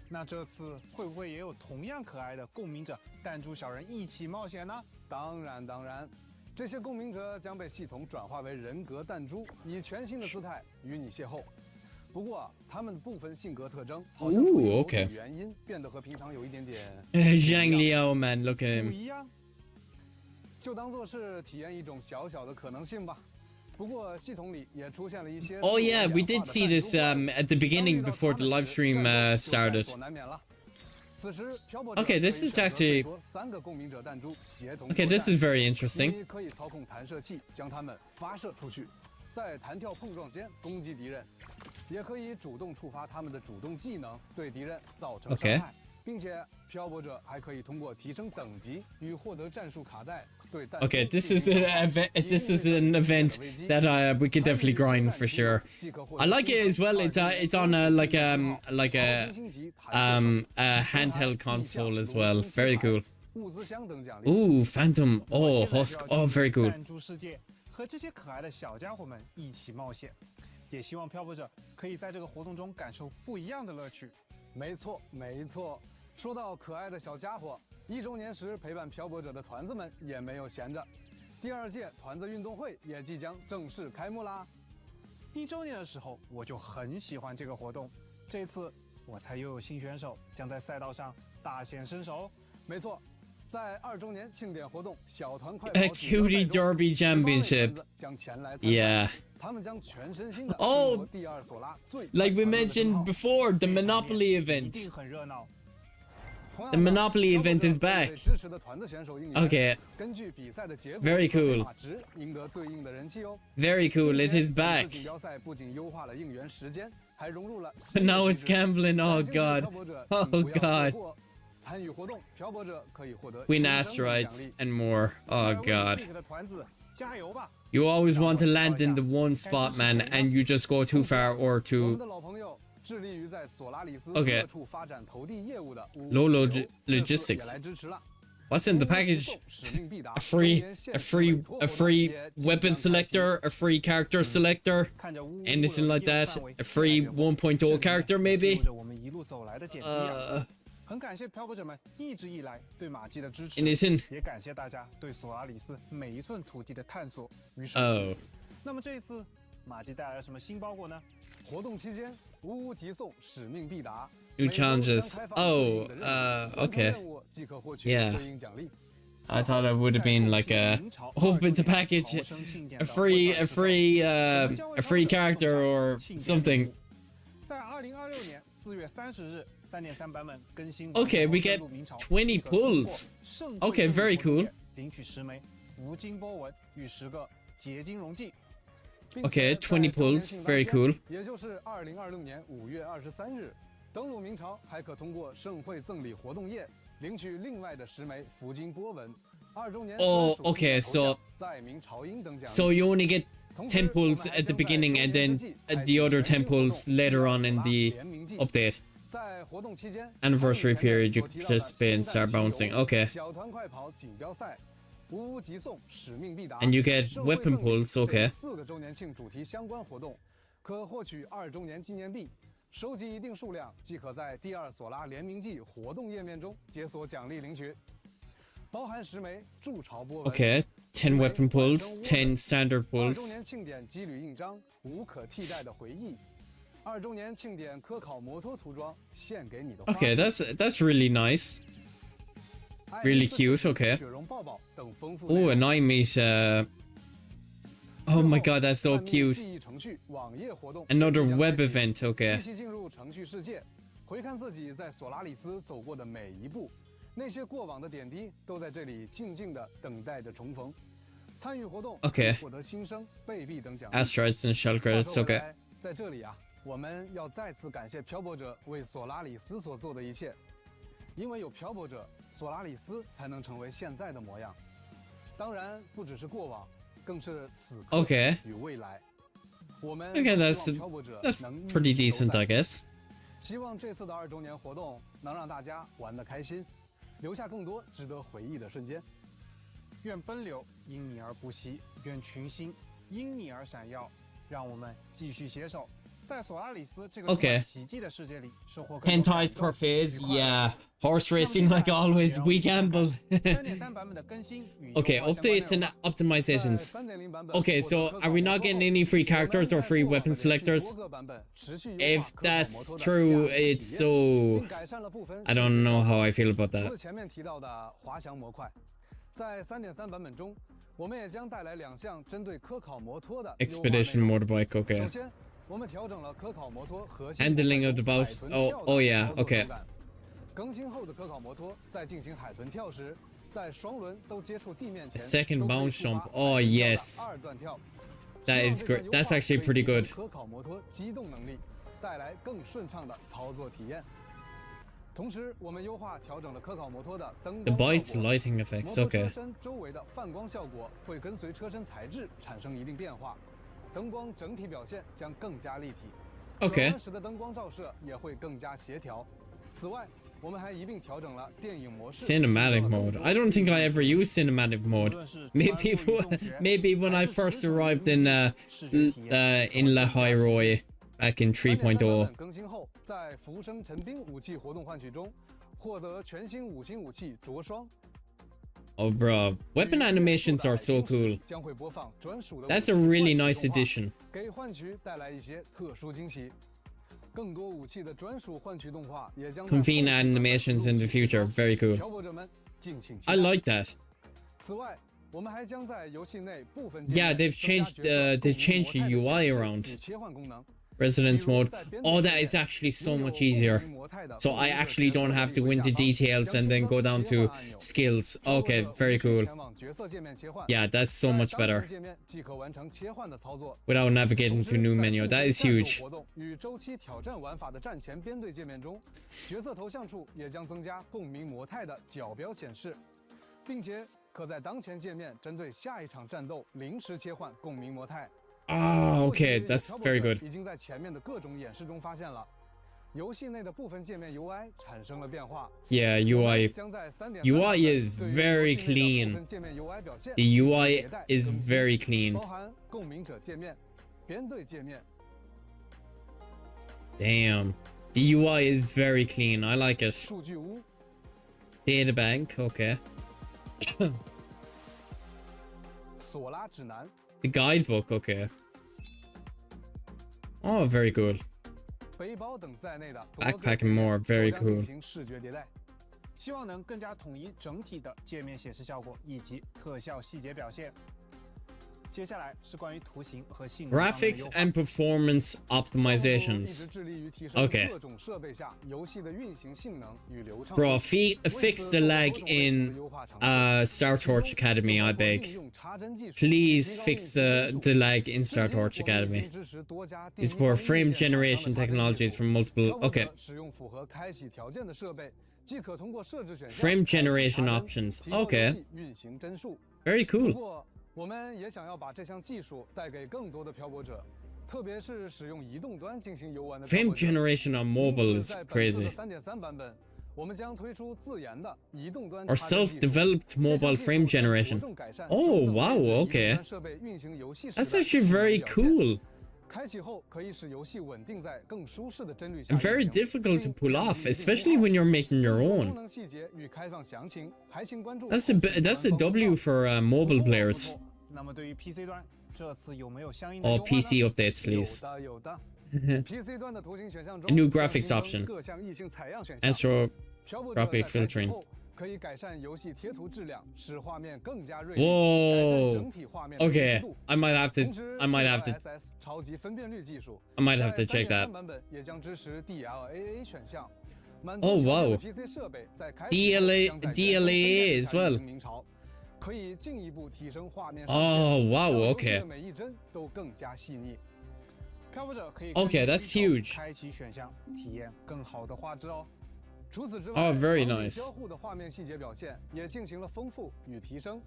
那这次会不会也有同样可爱的共鸣者弹珠小人一起冒险呢？当然，这些共鸣者将被系统转化为人格弹珠，以全新的姿态与你邂逅。不过，他们部分性格特征好像因某种原因变得和平常有一点点。Zhang Liao, man, look at him. 不一样。就当做是体验一种小小的可能性吧。不过系统里也出现了一些。Oh yeah, we did see this at the beginning before the live stream started. Okay, this is actually. Okay, this is very interesting. 可以操控弹射器将它们发射出去，在弹跳碰撞间攻击敌人，也可以主动触发他们的主动技能，对敌人造成伤害。并且漂泊者还可以通过提升等级与获得战术卡带对弹。Okay, this is an event that we could definitely grind for sure. I like it as well. It's on a handheld console as well. Very cool. Ooh, Phantom. Oh, Husk. Oh, very cool. 弹珠世界和这些可爱的小家伙们一起冒险，也希望漂泊者可以在这个活动中感受不一样的乐趣。没错。说到可爱的小家伙，1周年时陪伴漂泊者的团子们也没有闲着。第2届团子运动会也即将正式开幕啦。1周年的时候，我就很喜欢这个活动。这次我猜又有新选手将在赛道上大显身手。没错，在2周年庆典活动小团快跑 Cutie Derby Championship 将前来参加。Yeah. 他们将全身心的 第2索拉最 like we mentioned before, the Monopoly event. 一定很热闹。The Monopoly event is back. Okay. Very cool. Very cool. It is back. But now it's gambling. Oh god. Oh god. Win asteroids and more. Oh god. You always want to land in the one spot, man, and you just go too far or too. Okay. Low logistics. What's in the package? A free weapon selector, a free character selector, anything like that. A free 1.0 character, maybe. 很感谢漂泊者们一直以来对马基的支持，也感谢大家对索拉里斯每一寸土地的探索与守护。那么这一次，马基带来了什么新包裹呢？活动期间，无极送使命必达。New challenges. Oh, okay. Yeah. I thought it would have been like a open the package, a free character or something. 在2026年4月30日。3.3版本更新。Okay, we get 20 pulls. Okay, very cool. 领取10枚福金波纹与10个结晶溶剂。Okay, 20 pulls, very cool. 也就是2026年5月23日，登陆明朝还可通过盛会赠礼活动页领取另外的10枚福金波纹。2周年。Oh, okay, so 在明朝英等奖。 So you only get 10 pulls at the beginning and then the other 10 pulls later on in the update. Anniversary period, you can participate and start bouncing. Okay. And you get weapon pulls, okay. 4个周年庆主题相关活动，可获取2周年纪念币，收集一定数量即可在第2索拉联名季活动页面中解锁奖励领取，包含10枚筑巢波纹。Okay, 10 weapon pulls, 10 standard pulls. 2周年庆典机旅印章，无可替代的回忆。2周年庆典科考摩托涂装，献给你的。Okay, that's really nice. Really cute. Okay. Oh, an Ime's. Oh my god, that's so cute. Another web event. Okay. 进入程序世界，回看自己在索拉里斯走过的每一步，那些过往的点滴都在这里静静的等待着重逢。参与活动 Okay. 获得新生、贝币等奖励。 Asteroids and shell credits. Okay. 在这里啊，我们要再次感谢漂泊者为索拉里斯所做的一切，因为有漂泊者，索拉里斯才能成为现在的模样。当然，不只是过往，更是此刻 Okay. 与未来。我们 Okay, 希望漂泊者 that's 能 pretty 一直 decent, 都 I 在 guess. 希望这次的2周年活动能让大家玩得开心，留下更多值得回忆的瞬间。愿奔流因你而不息，愿群星因你而闪耀。让我们继续携手，在索拉里斯这个充满奇迹的世界里收获更 10 多 tides 感动 per phase. 与快乐。 Yeah. Horse racing like always. We gamble. 3.3 版本的更新与 Okay, 优化相关内 updates and 容 optimizations. 3.0 版本 Okay, so are we not getting any free characters or free weapon selectors? 多个版本持续优化 If 科考摩 that's 托的 true, 驾驶体 it's 验 so... 并改善了部分 I don't know how I feel about 除 that. 了前面提到的滑翔模块，在3.3版本中，我们也将带来2项针对科考摩托的优化内容 Expedition motorbike, 首 okay. 先，我们调整了科考摩托核心 Handling of the boat. 海豚 Oh, 跳的 oh yeah, 操作 okay. 手感更新后的科考摩托在进行海豚跳时，在双轮都接触地面前 Second 都可以 bounce 触发 jump. Oh, 海豚跳的 yes. 二段跳。 That 希望 is 这项 great. 优 That's 化 actually 可以 pretty 提升 good. 科考摩托机动能力，带来更顺畅的操作体验。同时，我们优化调整了科考摩托的灯 The 光 bites 效果。 lighting 摩 effects, 托 okay. 车身周围的泛光效果会跟随车身材质产生一定变化，灯光整体表现将更加立体。 Okay. 转弯时的灯光照射也会更加协调。此外，我们还一并调整了电影模式。 Cinematic mode. I don't think I ever used cinematic mode. Maybe when I first arrived in La Roy back in 3.0. 更新后，在浮生陈兵武器活动换取中，获得全新5星武器着霜。 Oh, bro. Weapon animations are so cool. 将会播放专属的 That's a really nice addition. 给换取带来一些特殊惊喜。更多武器的专属换取动画也将 Convene animations in the future. Very cool. 漂泊者们敬请期待。 I like that. 此外，我们还将在游戏内部分 Yeah, they've changed the UI around. 切换功能。 Residence mode. Oh, that is actually so much easier. So I actually don't have to go into details and then go down to skills. Okay, very cool. Yeah, that's so much better. Without navigating to new menu. That is huge. 与周期挑战玩法的战前编队界面中，角色头像处也将增加共鸣模态的角标显示，并且可在当前界面针对下一场战斗临时切换共鸣模态。 Oh, okay, that's very good. 已经在前面的各种演示中发现了，游戏内的部分界面 UI 产生了变化。 Yeah, UI is very clean. The UI is very clean. 包含共鸣者界面、编队界面。 Damn. The UI is very clean. I like it. 数据屋、 Data bank, okay. 索拉指南。 The guidebook, okay. Oh, very good. 背包等在内的 Backpacking more, very 都将 cool. 进行视觉迭代。希望能更加统一整体的界面显示效果以及特效细节表现。接下来是关于图形和性能方面的优 Graphics 化 and performance optimizations. Okay. Bro, fix the lag in Star Torch Academy, I beg. Please fix the lag in Star Torch Academy. These poor frame generation technologies from multiple... Okay. Frame generation options. Okay. Very cool. 我们也想要把这项技术带给更多的漂泊者，特别是使用移动端进行游玩的 Frame generation on mobile is crazy. 3.3版本，我们将推出自研的移动端 Or self-developed mobile frame generation. Oh, wow, okay. That's actually very cool. 开启后可以使游戏稳定在更舒适的帧率下。 And very difficult to pull off, especially when you're making your own. 功能细节与开放详情，还请关注。 That's a W for mobile players. 那么对于 PC 端，这次有没有相应的 Oh, 优化呢？ PC updates, please. 有的。PC 端的图形选项中 A new graphics option. 各项异性采样选项。 Anthropic filtering. 可以改善游戏贴图质量，使画面更加锐利。 Whoa. 整体画面的 Okay, 清晰度。 I might have to 同时 check 超级分辨率技术。 that. 版本也将支持 DLAA 选项。 Oh, wow. PC 设备在开 DLAA as well. 可以进一步提升画面。Oh wow, okay. 每一帧都更加细腻。漂泊者可以 Okay, that's huge. 开启选项，体验更好的画质哦。除此之外 Oh, very nice. 交互的画面细节表现也进行了丰富与提升。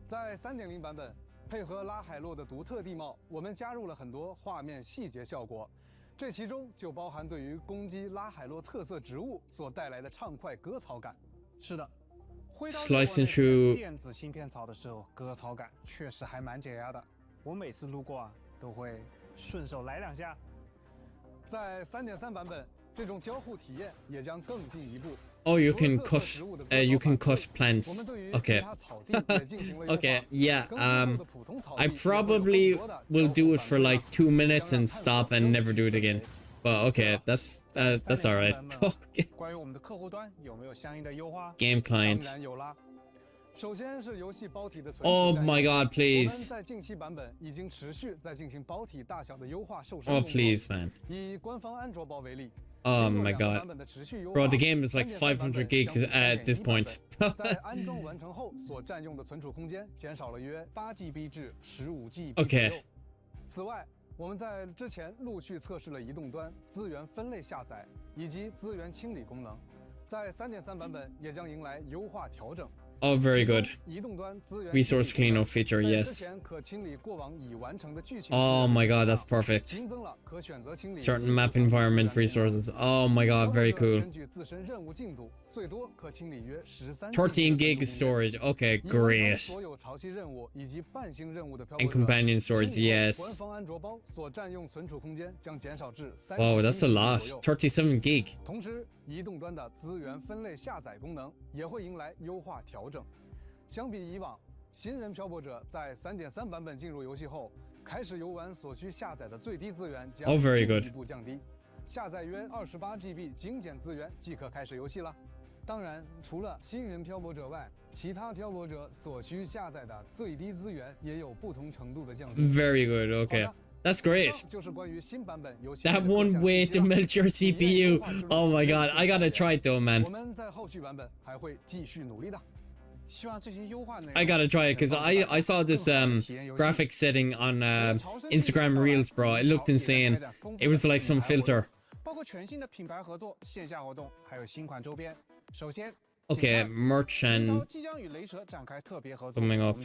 在 3.0 版本，配合拉海洛的独特地貌，我们加入了很多画面细节效果。这其中就包含对于攻击拉海洛特色植物所带来的畅快割草感。是的，挥刀 Slicing through 电子芯片草的时候，割草感确实还蛮解压的。我每次路过啊，都会顺手来2下。在 3.3 版本，这种交互体验也将更进一步。Oh, you can cut. You can cut plants. Okay. Okay. Yeah. I probably will do it for like 2 minutes and stop and never do it again. But okay, that's alright. Game client. Oh my god, please. Oh please, man. Oh my god. Bro, the game is like 500 gigs at this point. 在安装完成后所占用的存储空间减少了约8GB 至15GB 左右。此外，我们在之前陆续测试了移动端资源分类下载以及资源清理功能，在 3.3 版本也将迎来优化调整。Oh, very good. Resource cleanup feature, yes. Oh my god, that's perfect. Certain map environment resources. Oh my god, very cool. 13 gig storage. Okay, great. And companion storage, yes. Wow, that's a lot. 37 gig. 同时，移动端的资源分类下载功能也会迎来优化调整。相比以往，新人漂泊者在 3.3 版本进入游戏后，开始游玩所需下载的最低资源将进一步降低，下载约28GB 精简资源即可开始游戏了。当然，除了新人漂泊者外，其他漂泊者所需下载的最低资源也有不同程度的降低。Very good. Okay. That's great. That one way to melt your CPU. Oh my god, I gotta try it though, man. I gotta try it because I saw this graphic setting on Instagram Reels, bro. It looked insane. It was like some filter. Okay, merchant coming up.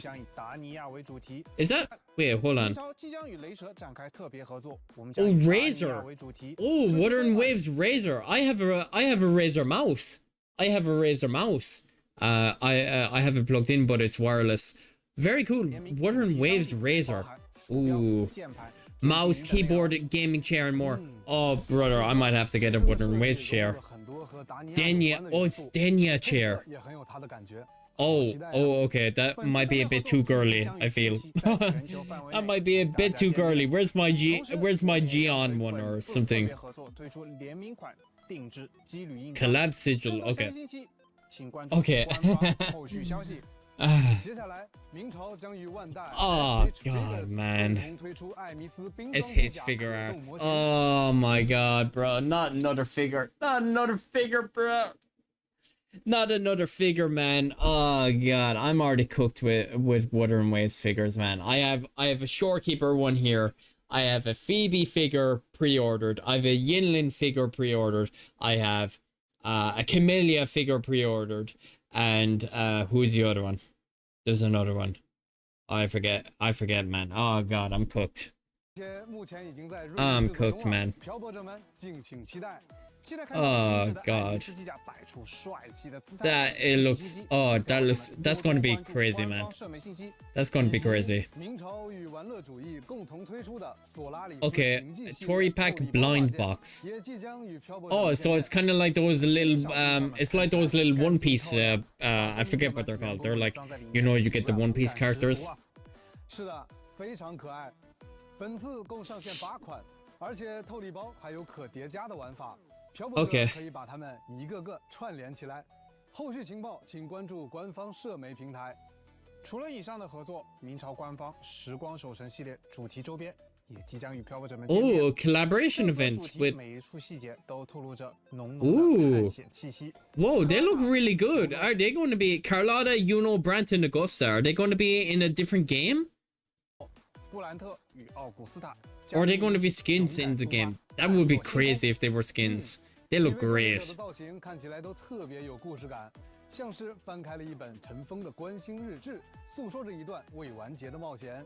Is that? Wait, hold on. Oh, Razor. Oh, Wuthering Waves Razor. I have a Razor mouse. I have a Razor mouse. I have it plugged in, but it's wireless. Very cool. Wuthering Waves Razor. Ooh. Mouse, keyboard, gaming chair, and more. Oh, brother, I might have to get a Wuthering Waves chair. Denya. Oh, it's Denya chair. Oh, okay. That might be a bit too girly, I feel. That might be a bit too girly. Where's my Gion one or something? Collab sigil. Okay. Okay. Oh god, man. SH figure arts. Oh my god, bro. Not another figure. Not another figure, bro. Not another figure, man. Oh god, I'm already cooked with Wuthering Waves figures, man. I have a Shorekeeper one here. I have a Phoebe figure pre-ordered. I have a Yinlin figure pre-ordered. I have a Camellia figure pre-ordered. And who's the other one? There's another one. I forget, man. Oh god, I'm cooked. I'm cooked, man. Oh god. That's gonna be crazy, man. That's gonna be crazy. Okay, Tory Pack blind box. Oh, so it's kind of like those little it's like those little One Piece I forget what they're called. They're like, you know, you get the One Piece characters. Okay. 可以把它们一个个串联起来。后续情报请关注官方社媒平台。除了以上的合作，明朝官方时光守城系列主题周边 Oh, a collaboration event with. Ooh. Whoa, they look really good. Are they going to be Carlotta, Yuno, Brant, and Augusta? Are they going to be in a different game? Or are they going to be skins in the game? That would be crazy if they were skins. They look great. 像是翻开了一本尘封的观星日志，诉说着一段未完结的冒险。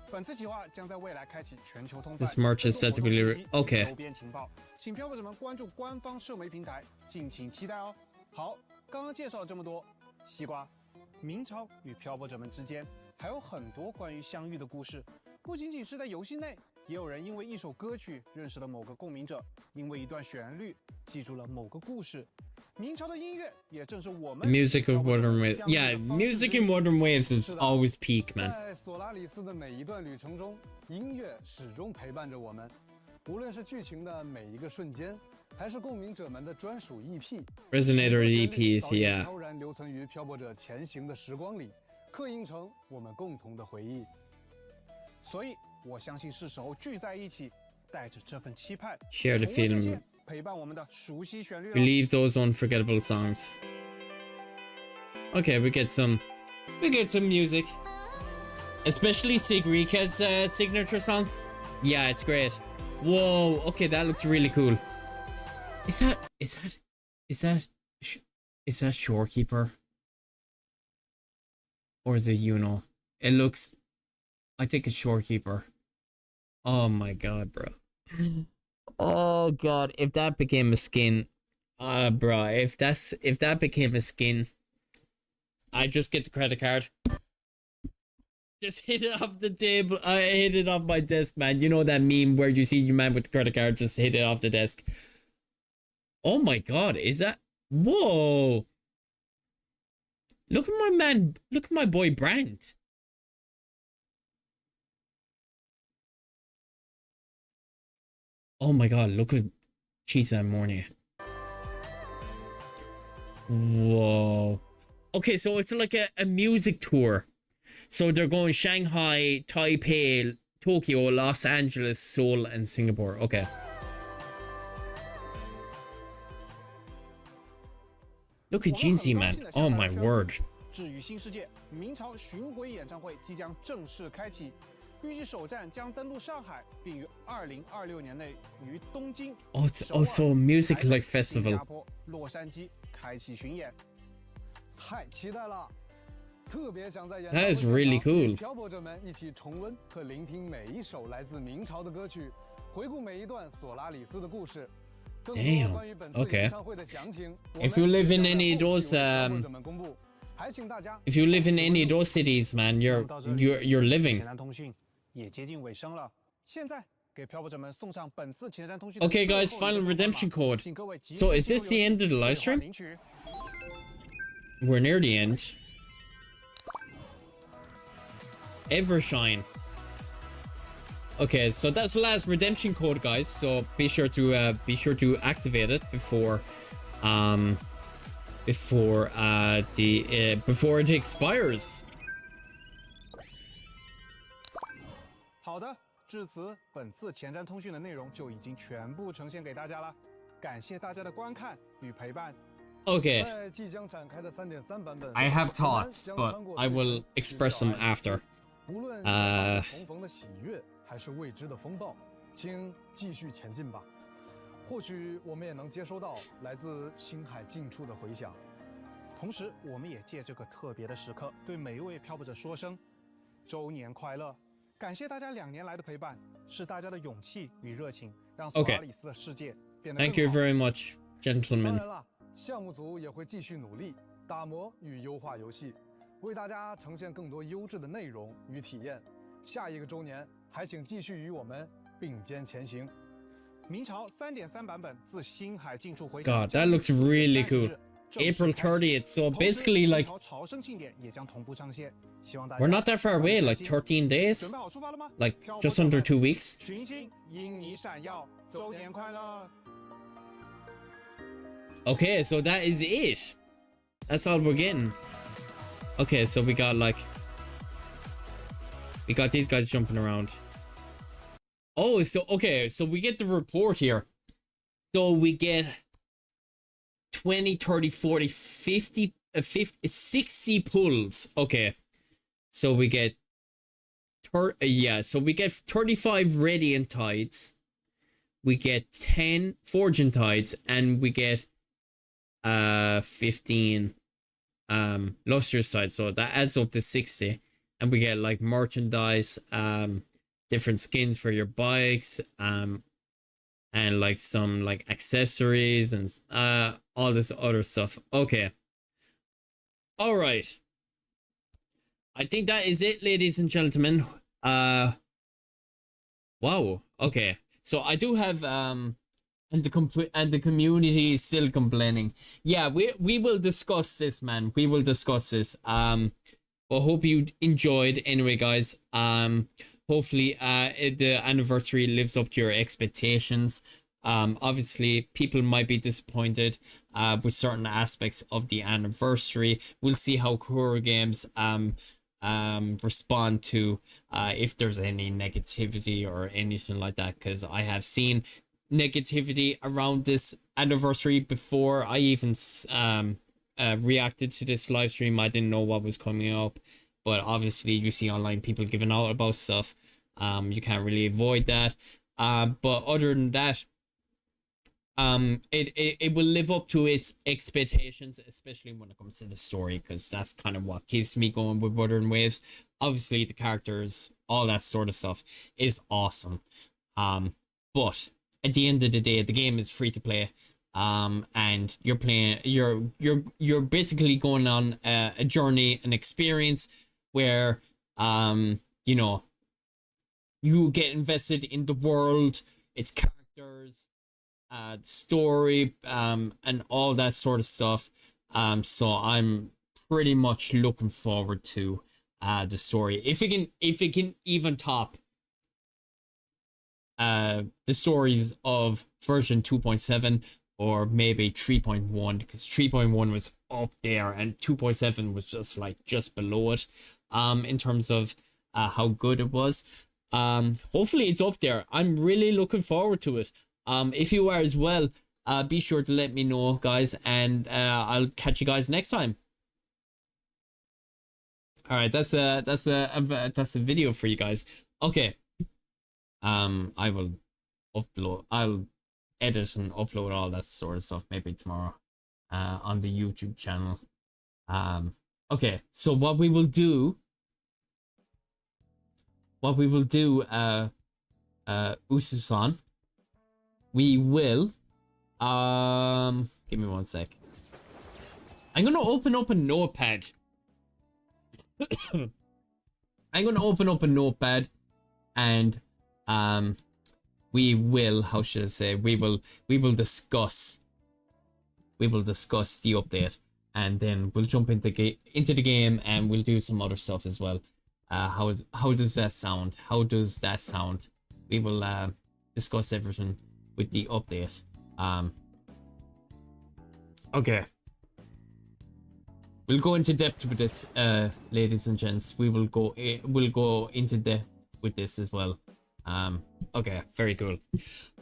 本次企划将在未来开启全球通 This merch is set to be okay. 周边情报，请漂泊者们关注官方社媒平台，敬请期待哦。好，刚刚介绍了这么多，西瓜，明朝与漂泊者们之间还有很多关于相遇的故事，不仅仅是在游戏内，也有人因为一首歌曲认识了某个共鸣者，因为一段旋律记住了某个故事。 The music of Wuthering Waves. Yeah, music in Wuthering Waves is always peak, man. 在索拉里斯的每一段旅程中，音乐始终陪伴着我们。无论是剧情的每一个瞬间，还是共鸣者们的专属 EP。Resonator EPs, yeah. 悄然留存于漂泊者前行的时光里，刻印成我们共同的回忆。所以，我相信是时候聚在一起，带着这份期盼 ，share the feeling. 陪伴我们的熟悉旋律。 Relieve those unforgettable songs. Okay, we get some music, especially Sigrika's signature song. Yeah, it's great. Whoa, okay, that looks really cool. Is that Shorekeeper? Or is it Yuno? It looks, I think it's Shorekeeper. Oh my god, bro. Oh god, if that became a skin, bro, if that became a skin, I just get the credit card. Just hit it off the table. I hit it off my desk, man. You know that meme where you see your man with the credit card, just hit it off the desk. Oh my god, is that? Whoa! Look at my man. Look at my boy Brant. Oh my god, look at Chisa and Mornia. Whoa. Okay, so it's like a music tour. So they're going Shanghai, Taipei, Tokyo, Los Angeles, Seoul, and Singapore. Okay. Look at Jinzi, man. Oh my word. 至于新世界，明朝巡回演唱会即将正式开启。 预计首站将登陆上海，并于2026年内于东京、 Oh, it's also a music like festival. 新加坡、洛杉矶开启巡演。太期待了！特别想在演 That is really cool. 漂泊者们一起重温和聆听每一首来自明朝的歌曲，回顾每一段索拉里斯的故事。Damn. Okay. If you live in any of those, if you live in any of those cities, man, you're living. 也接近尾声了，现在给漂泊者们送上本次前瞻通讯。 Okay, guys, final redemption code. So is this the end of the live stream? We're near the end. Evershine. Okay, so that's the last redemption code, guys. So be sure to activate it before it expires. 好的，至此，本次前瞻通讯的内容就已经全部呈现给大家了。感谢大家的观看与陪伴。 Okay. 在即将展开的3.3版本 I have thoughts, but I will express them after. 无论是重逢的喜悦，还是未知的风暴，请继续前进吧。或许我们也能接收到来自星海近处的回响。同时，我们也借这个特别的时刻，对每一位漂泊者说声周年快乐！感谢大家2年来的陪伴，是大家的勇气与热情，让索拉里斯的世界变得更好。Thank you very much, gentlemen. 当然了，项目组也会继续努力打磨与优化游戏，为大家呈现更多优质的内容与体验。下一个周年，还请继续与我们并肩前行。明朝3.3版本自星海近处回响。 God, that looks really cool. April 30th, so basically like we're not that far away, like 13 days, like just under 2 weeks. Okay, so that is it. That's all we're getting. Okay, so we got these guys jumping around. Oh, so okay, so we get the report here. So we get 20, 30, 40, 50, 50 60 pulls. Okay. So we get so we get 35 radiant tides. We get 10 fortune tides, and we get 15 lustrous tides. So that adds up to 60. And we get like merchandise, different skins for your bikes, and like some like accessories and all this other stuff. Okay. All right. I think that is it, ladies and gentlemen. Wow. Okay. So I do have and the community is still complaining. Yeah, we will discuss this, man. We will discuss this. Well, hope you enjoyed anyway, guys. Hopefully the anniversary lives up to your expectations. Obviously people might be disappointed with certain aspects of the anniversary. We'll see how Core Games respond to if there's any negativity or anything like that, because I have seen negativity around this anniversary before I even reacted to this live stream. I didn't know what was coming up, but obviously you see online people giving out about stuff. You can't really avoid that, but other than that, it will live up to its expectations, especially when it comes to the story, because that's kind of what keeps me going with Wuthering Waves. Obviously the characters, all that sort of stuff is awesome, but at the end of the day, the game is free to play, and you're playing, you're basically going on a journey, an experience where you know, you get invested in the world, its characters, story, and all that sort of stuff. So I'm pretty much looking forward to the story. If it can even top the stories of version 2.7 or maybe 3.1, because 3.1 was up there and 2.7 was just below it, in terms of how good it was. Hopefully it's up there. I'm really looking forward to it. If you are as well, be sure to let me know, guys, and I'll catch you guys next time. All right, that's a video for you guys. Okay. I will I'll edit and upload all that sort of stuff maybe tomorrow on the YouTube channel. Okay, so what we will do Usu-san, we will give me one sec. I'm gonna open up a notepad. I'm gonna open up a notepad, and we will, how should I say, we will discuss the update, and then we'll jump into the game, and we'll do some other stuff as well. How does that sound? We will discuss everything with the update. Okay, we'll go into depth with this, ladies and gents. We'll go into depth with this as well. Okay, very cool.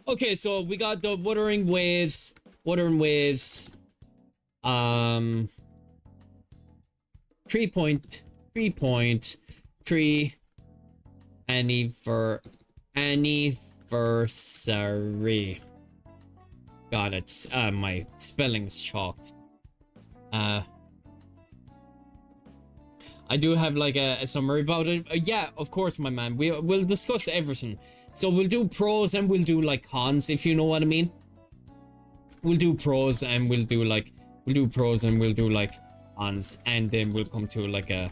Okay, so we got the Wuthering Waves 3.3 anniversary. God, it's my spelling's chalked. I do have like a summary about it. Yeah, of course, my man. We'll discuss everything. So we'll do pros and we'll do like cons, if you know what I mean. We'll do pros and we'll do cons, and then we'll come to like a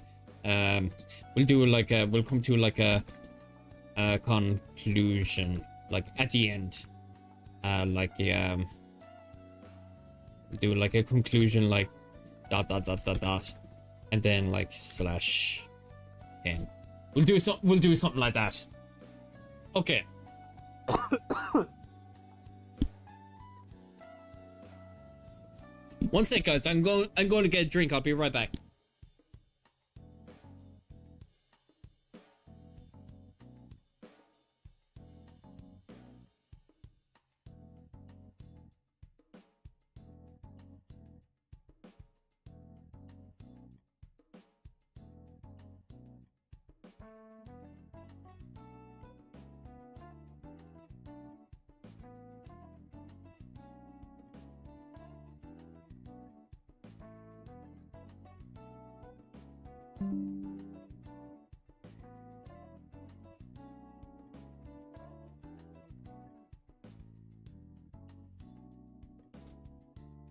conclusion, like at the end. We'll do like a conclusion, like ... and then like /10. We'll do something like that. Okay. One sec, guys. I'm going to get a drink. I'll be right back.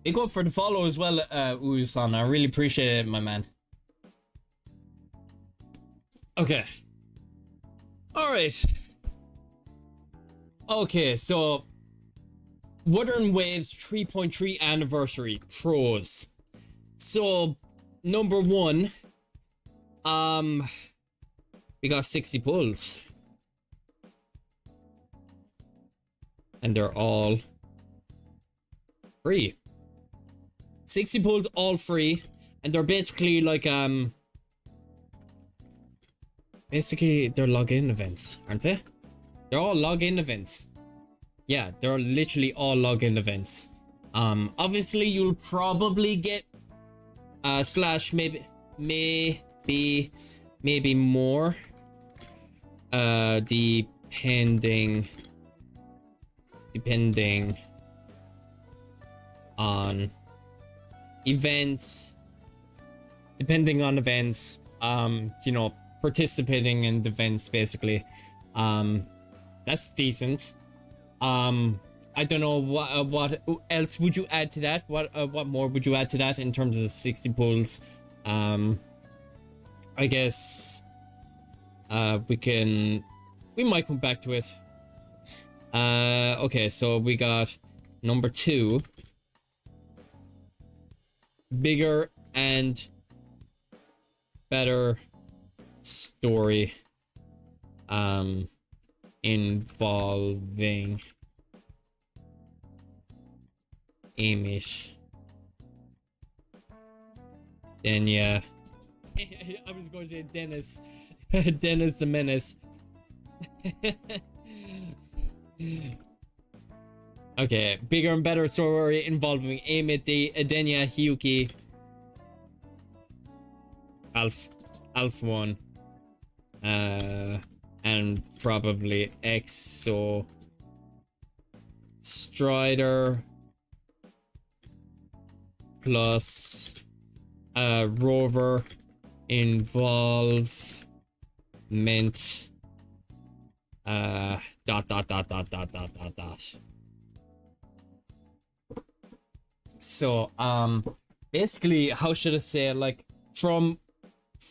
Big up for the follow as well, Usan. I really appreciate it, my man. Okay. Alright. Okay, so Wuthering Waves 3.3 anniversary pros. So number 1, we got 60 pulls. And they're all free. 60 pulls all free, and they're basically like basically they're login events, aren't they? They're all login events. Yeah, they're literally all login events. Obviously you'll probably get slash maybe more depending on events, you know, participating in events basically. That's decent. I don't know what else would you add to that? What more would you add to that in terms of 60 pulls? I guess we might come back to it. Okay, so we got number 2, bigger and better story involving Amish. Then yeah, I was going to say Dennis. Dennis the Menace. Okay, bigger and better story involving Amit, Edenia, Hyuki, Alf 1, and probably Exo Strider plus Rover involvement dot. So basically, how should I say it? Like from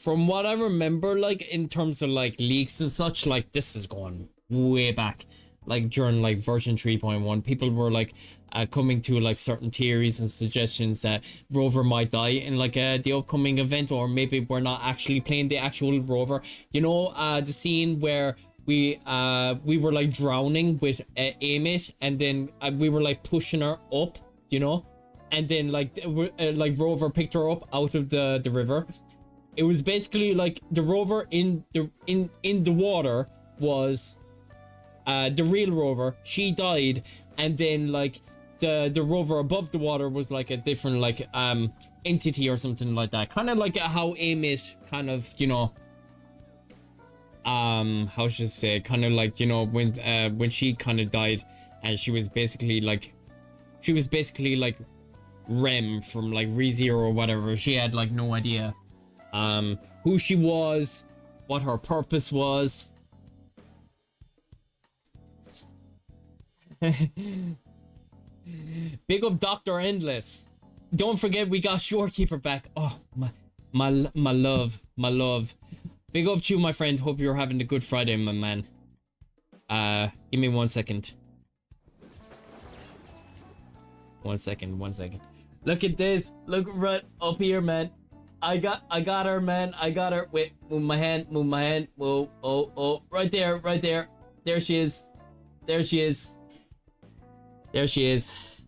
what I remember, like in terms of like leaks and such, like this is going way back, like during like version 3.1, people were like coming to like certain theories and suggestions that Rover might die in like the upcoming event, or maybe we're not actually playing the actual Rover. You know, the scene where we were like drowning with Amit, and then we were like pushing her up, you know, and then like Rover picked her up out of the river. It was basically like the Rover in the water was the real Rover. She died, and then like the Rover above the water was like a different like entity or something like that. Kind of like how Amit kind of, you know, how should I say, kind of like, you know, when she kind of died, and she was basically like Rem from like ReZero or whatever. She had like no idea who she was, what her purpose was. Big up Dr. Endless. Don't forget we got Shorekeeper back. Oh my love. Big up to you, my friend. Hope you're having a good Friday, my man. Give me 1 second. 1 second. Look at this. Look right up here, man. I got her, man. I got her. Wait, move my hand. Whoa, oh. Right there. There she is. There she is. There she is.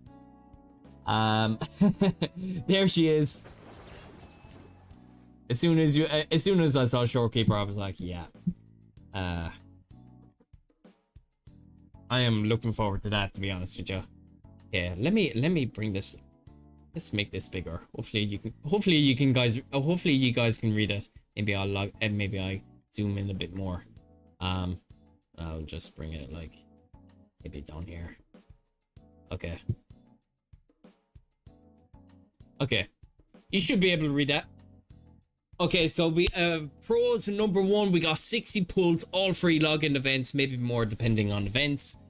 As soon as I saw Shorekeeper, I was like, yeah. I am looking forward to that, to be honest with you. Yeah, let me bring this. Let's make this bigger. Hopefully you guys can read it. Maybe I'll log, and maybe I zoom in a bit more. I'll just bring it like maybe down here. Okay. You should be able to read that. Okay, so we pros number 1, we got 60 pulls, all free login events, maybe more depending on events.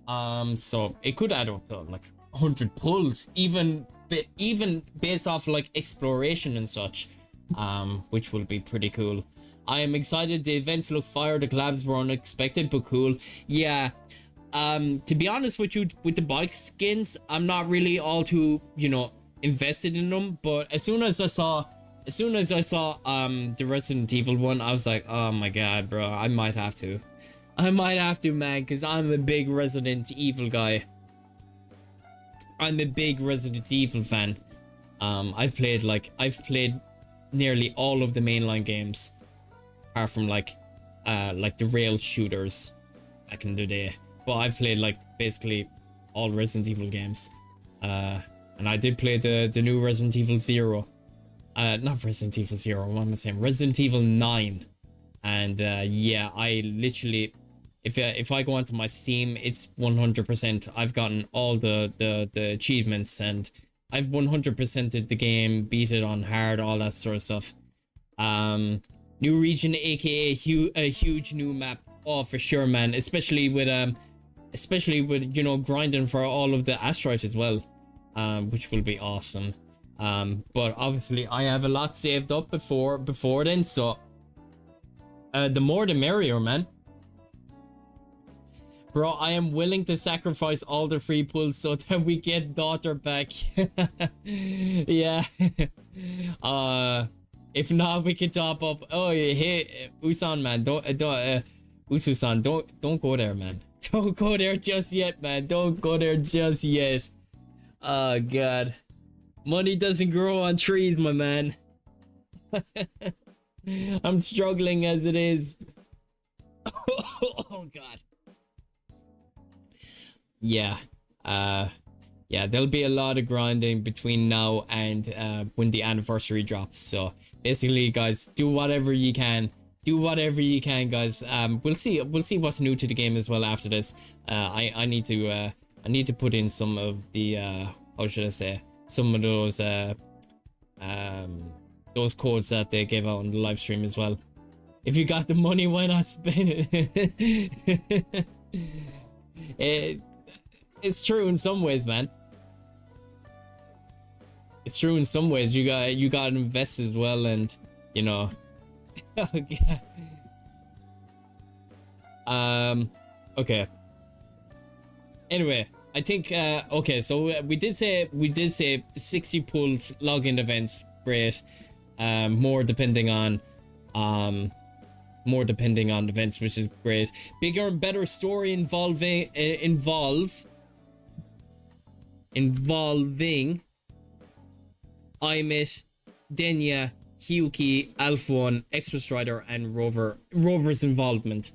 So it could add up to like 100 pulls, even even based off like exploration and such, which will be pretty cool. I am excited. The events look fire. The collabs were unexpected but cool. Yeah. To be honest with you, with the bike skins, I'm not really all too, you know, invested in them. But as soon as I saw the Resident Evil one, I was like, oh my god, bro, I might have to, man, because I'm a big Resident Evil guy. I'm a big Resident Evil fan. I've played nearly all of the mainline games, apart from like the rail shooters back in the day. But I've played like basically all Resident Evil games. And I did play the new Resident Evil 0. Not Resident Evil 0, what am I saying? Resident Evil 9. And yeah, I literally, if I go onto my Steam, it's 100%. I've gotten all the achievements, and I've 100%ed the game, beat it on hard, all that sort of stuff. New region, aka a huge new map. Oh, for sure, man. Especially with you know, grinding for all of the asteroids as well, which will be awesome. But obviously I have a lot saved up before then, so the more the merrier, man. Bro, I am willing to sacrifice all the free pulls so that we get daughter back. Yeah. If not, we can top up. Oh, hey, Usan, man, Usu-san, don't go there, man. Don't go there just yet, man. Don't go there just yet. Oh god, money doesn't grow on trees, my man. I'm struggling as it is. Oh god. Yeah, yeah, there'll be a lot of grinding between now and when the anniversary drops. So basically, guys, do whatever you can. Do whatever you can, guys. We'll see what's new to the game as well after this. I need to put in some of the how should I say, some of those codes that they gave out on the live stream as well. If you got the money, why not spend it? It's true in some ways, man. It's true in some ways. You got to invest as well, and you know. Okay. Anyway, I think okay, so we did say 60 pulls login events, great. More depending on events, which is great. Bigger and better story involving Imit, Denya, Hyuki, Alpha 1, Extra Strider, and Rover's involvement.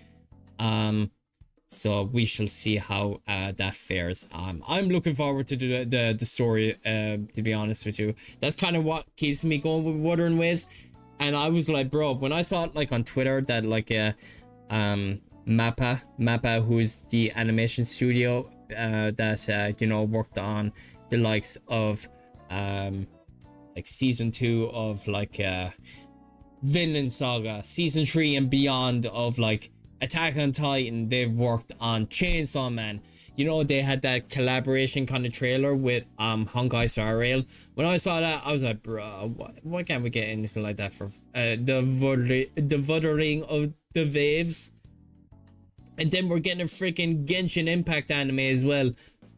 So we shall see how that fares. I'm looking forward to the story, to be honest with you. That's kind of what keeps me going with Wuthering Waves. And I was like, bro, when I saw it like on Twitter that like Mappa, who's the animation studio that you know, worked on the likes of like season 2 of like Vinland Saga, season 3 and beyond of like Attack on Titan. They've worked on Chainsaw Man. You know, they had that collaboration kind of trailer with Honkai Star Rail. When I saw that, I was like, bro, why can't we get anything like that for the Wuthering of the Waves? And then we're getting a freaking Genshin Impact anime as well.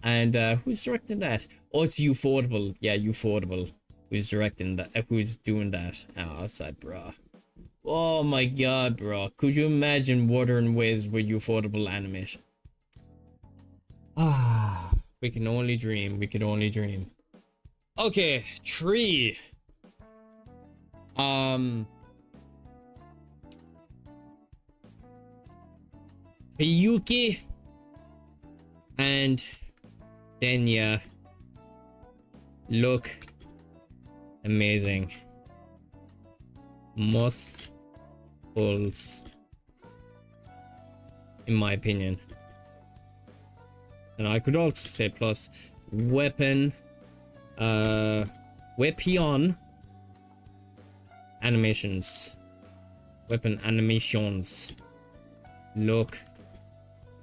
And who's directing that? Oh, it's Ufotable. Yeah, Ufotable. Who's directing that? Who's doing that? Oh, I was like, bro. Oh my god, bro. Could you imagine Wuthering Waves with Ufotable animation? Ah, we can only dream. We can only dream. Okay, tree. Hyuki and Denya look amazing. Must pulls, in my opinion. And I could also say plus weapon animations. Weapon animations look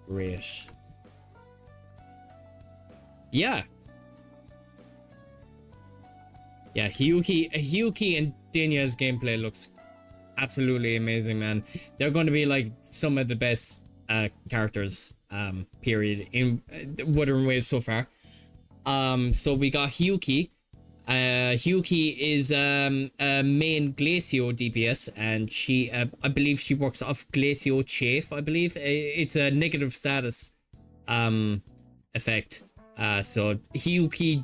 great. Yeah. Yeah, Hyuki and Dinya's gameplay looks absolutely amazing, man. They're going to be like some of the best characters, period, in Wuthering Waves so far. So we got Hyuki. Hyuki is a main Glacio DPS, and she, I believe she works off Glacio Chafe, I believe. It's a negative status effect. So Hyuki,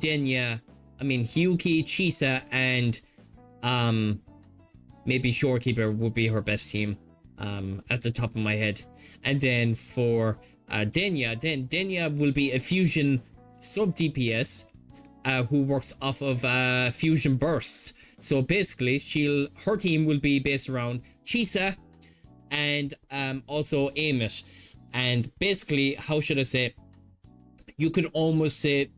Hyuki, Chisa, and maybe Shorekeeper would be her best team at the top of my head. And then for Denya will be a fusion sub DPS who works off of fusion burst. So basically her team will be based around Chisa and also Amit. And basically, how should I say, you could almost say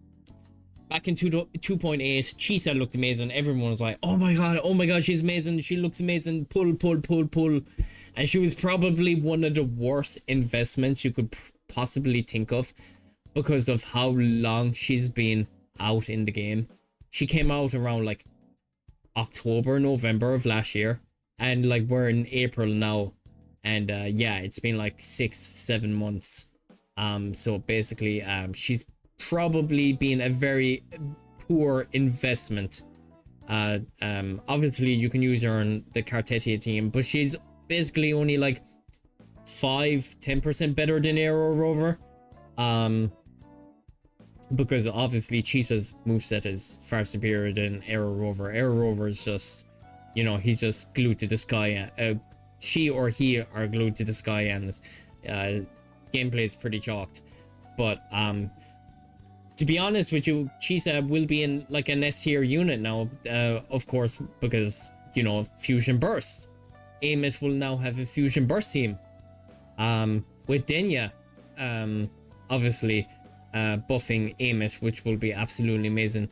back in 2.8, Chisa looked amazing. Everyone was like, oh my god, she's amazing, she looks amazing, pull. And she was probably one of the worst investments you could possibly think of because of how long she's been out in the game. She came out around like October, November of last year, and like we're in April now, and yeah, it's been like 6-7 months. So basically, she's probably been a very poor investment. Obviously you can use her on the Cartetia team, but she's basically only like 5-10% better than Arrow Rover. Because obviously Chisa's moveset is far superior than Arrow Rover. Arrow Rover is just, you know, he's just glued to the sky. She or he are glued to the sky, and gameplay is pretty chalked. But to be honest with you, Chisa will be in like an S tier unit now, of course, because, you know, Fusion Burst. Amit will now have a Fusion Burst team. With Denya, obviously, buffing Amit, which will be absolutely amazing.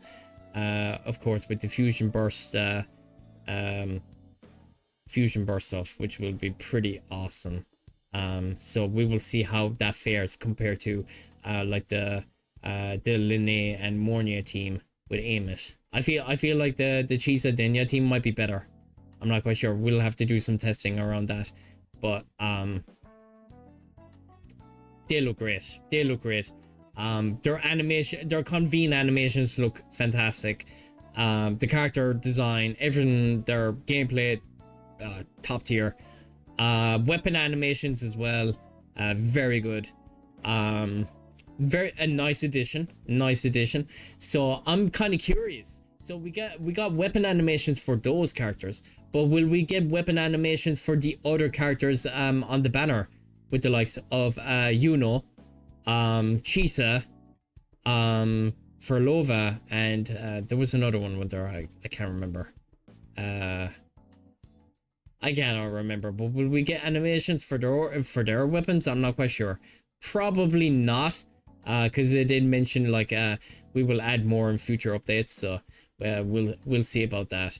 Of course, with the Fusion Burst stuff, which will be pretty awesome. So we will see how that fares compared to like the Linné and Mornia team with Amit. I feel like the Chisa Denya team might be better. I'm not quite sure. We'll have to do some testing around that. But they look great. Their convene animations look fantastic. The character design, everything, their gameplay, top tier. Weapon animations as well, very good. Very a nice addition. So I'm kind of curious. So we got weapon animations for those characters, but will we get weapon animations for the other characters on the banner, with the likes of Chisa, Furlova, and there was another one with there. I can't remember. I cannot remember. But will we get animations for their weapons? I'm not quite sure. Probably not, because they did mention like we will add more in future updates. So we'll see about that.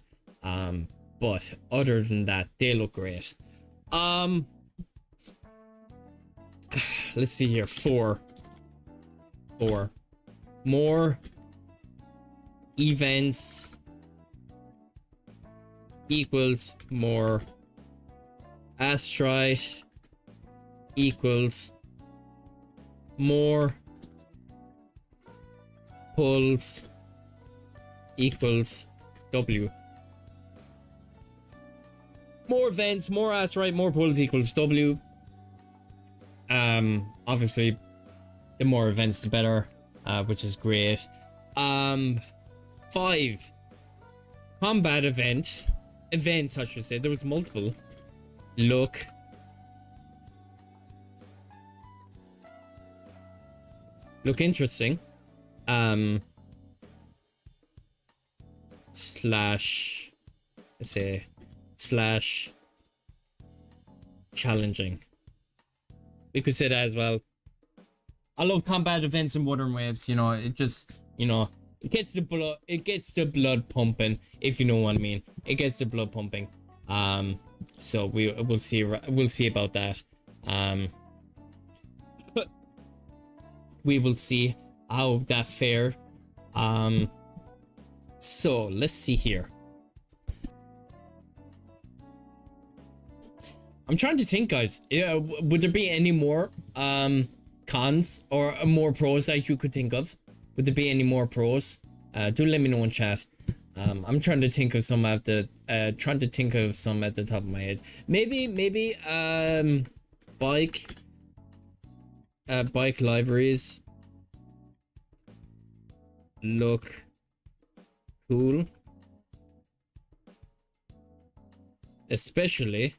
But other than that, they look great. Let's see here. 4 more events equals more astrite equals more pulls equals W. More events, more astrite, more pulls equals W. Obviously the more events the better, which is great. 5 combat events, I should say. There was multiple. Look interesting. Slash, let's say, slash challenging. We could say that as well. I love combat events and Wuthering Waves. You know, it just, you know, it gets the blood pumping, if you know what I mean. It gets the blood pumping. So we'll see about that. We will see how that fare. So let's see here. I'm trying to think, guys. Would there be any more cons or more pros that you could think of? Would there be any more pros? Do let me know in chat. I'm trying to think of some at the top of my head. Maybe bike liveries look cool, especially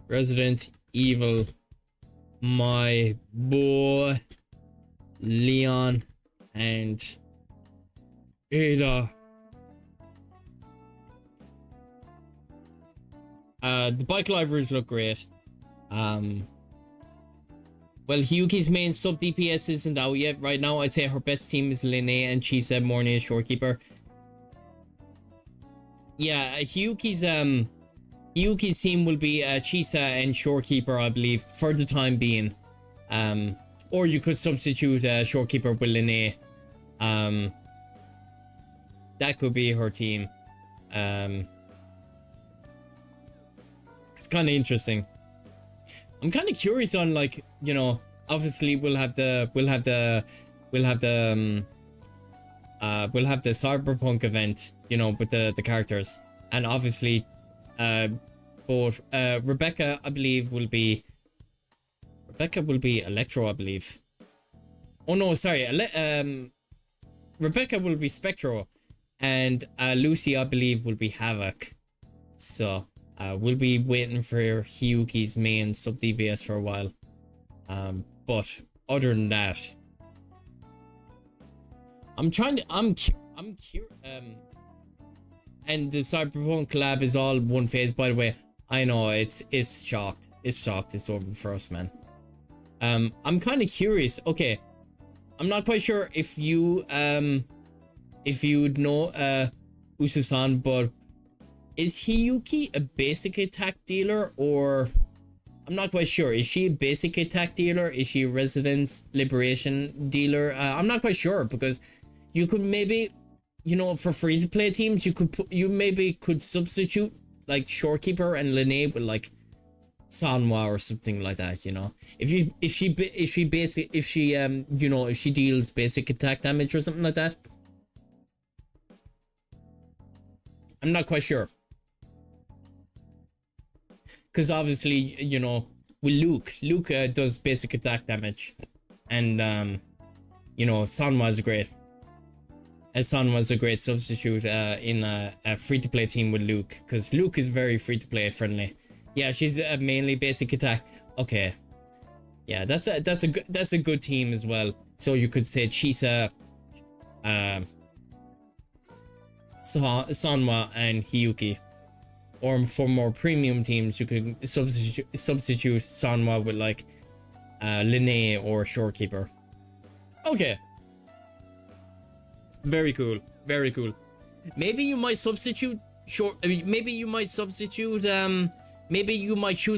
Resident Evil, my boy Leon and Ada. The bike liveries look great. Well, Hyuki's main sub DPS isn't out yet. Right now, I'd say her best team is Linnea and Chisa, Morning is Shorekeeper. Yeah, Hyuki's team will be Chisa and Shorekeeper, I believe, for the time being. Or you could substitute Shorekeeper with Linnea. That could be her team. It's kind of interesting. I'm kind of curious on, like, you know, obviously we'll have the Cyberpunk event, you know, with the characters, and obviously both Rebecca will be Electro, I believe. Oh no, sorry, Rebecca will be Spectro, and Lucy, I believe, will be Havoc. So we'll be waiting for Hyuki's main sub DPS for a while. But other than that, I'm curious. And the Cyberpunk collab is all one phase, by the way. I know it's shocked. It's over for us, man. I'm kind of curious. Okay, I'm not quite sure if you'd know Usu-san, but is Hyuki a basic attack dealer, or I'm not quite sure. Is she a basic attack dealer? Is she a Residence Liberation dealer? I'm not quite sure, because you could maybe, you know, for free to play teams, you maybe could substitute like Shorekeeper and Linnea with like Sanwa or something like that, you know. If she deals basic attack damage or something like that. I'm not quite sure. Because obviously, you know, with Luke does basic attack damage, and you know, Sanwa is great. And Sanwa's a great substitute in a free-to-play team with Luke, because Luke is very free-to-play friendly. Yeah, she's mainly basic attack. Okay, yeah, that's a good team as well. So you could say Chisa, Sanwa, and Hyuki. Or for more premium teams, you could substitute Sanwa with like Linnea or Shorekeeper. Okay. Very cool. Very cool. Maybe you might substitute maybe you might choose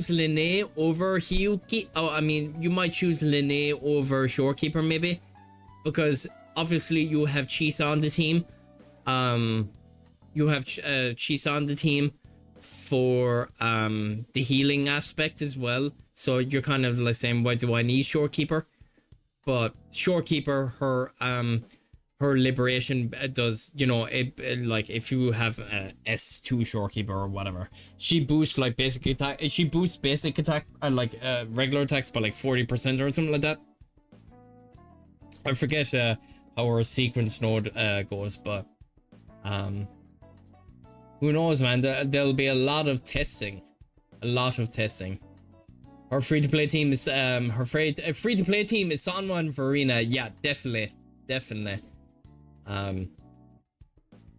Linnea over Hyuki. Oh, I mean, you might choose Linnea over Shorekeeper, maybe, because obviously you have Chisa on the team. You have Chisa on the team for the healing aspect as well. So you're kind of like saying, why do I need Shorekeeper? But Shorekeeper, her liberation does, you know, like if you have S2 Shorekeeper or whatever, she boosts like basic attack. She boosts basic attack and like regular attacks by like 40% or something like that. I forget how her sequence node goes, but who knows, man? There'll be a lot of testing. Her free-to-play team is free-to-play team is Sanwa and Verena. Yeah, definitely.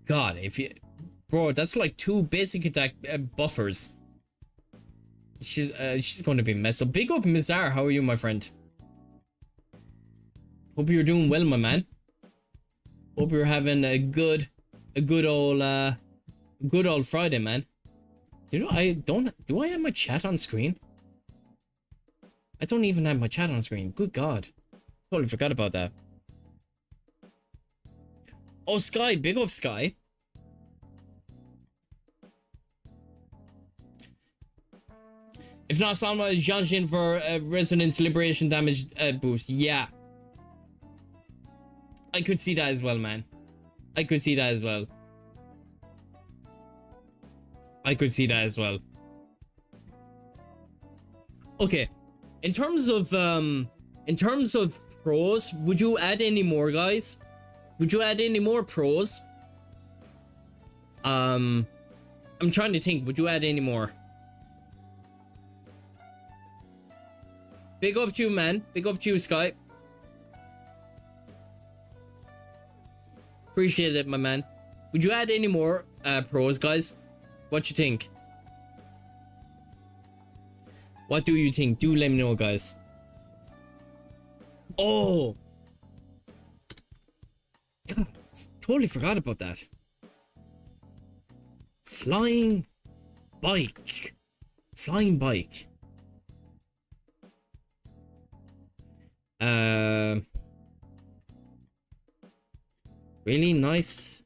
God, bro, that's like 2 basic attack buffers. She's going to be messed up. Big up, Mizar. How are you, my friend? Hope you're doing well, my man. Hope you're having a good old Friday, man. Do I have my chat on screen? I don't even have my chat on screen. Good God. Totally forgot about that. Oh, Sky, big up Sky. If not, Salma is Jianxin for resonance liberation damage boost. Yeah. I could see that as well, man. I could see that as well. I could see that as well. Okay. In terms of pros, would you add any more, guys? Would you add any more pros? I'm trying to think. Would you add any more? Big up to you, man. Big up to you, Sky. Appreciate it, my man. Would you add any more pros, guys? What you think? What do you think? Do let me know, guys. Oh! God, totally forgot about that. Flying bike. Flying bike. Really nice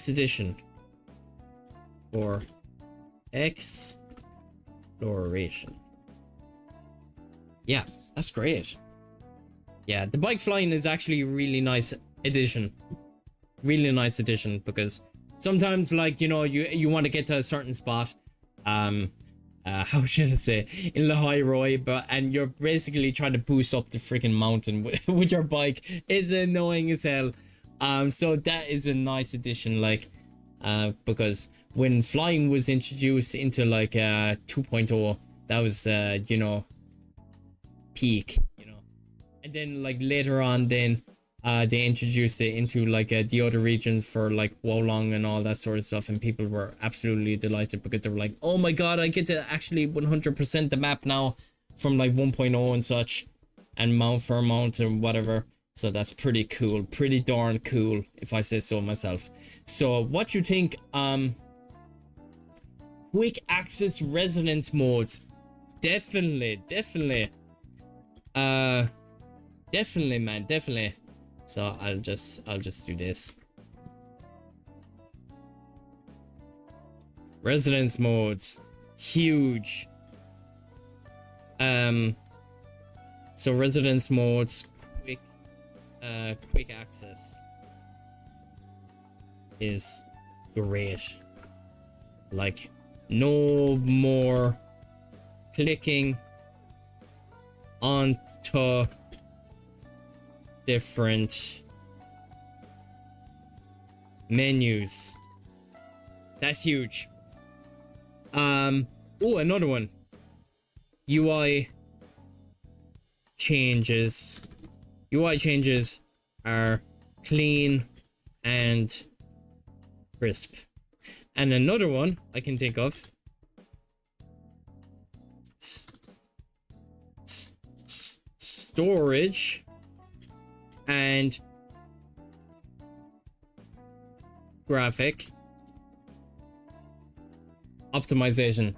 addition for exploration. Yeah, that's great. Yeah, the bike flying is actually a really nice addition. Really nice addition, because sometimes, like, you know, you want to get to a certain spot, how should I say, in Lahai Roy, and you're basically trying to boost up the freaking mountain with your bike. It's annoying as hell. So that is a nice addition, like, because when flying was introduced into like 2.0, that was you know, peak, you know, and then like later on, then they introduced it into like the other regions for like Wolong and all that sort of stuff, and people were absolutely delighted because they were like, oh my god, I get to actually 100% the map now from like 1.0 and such, and Mount Fairmount and whatever. So that's pretty cool, pretty darn cool, if I say so myself. So what you think? Quick access resonance modes, definitely man, definitely. So I'll just do this. Resonance modes, huge. So resonance modes, quick access is great. Like, no more clicking onto different menus. That's huge. Oh, another one. UI changes are clean and crisp. And another one I can think of, storage and graphic optimization.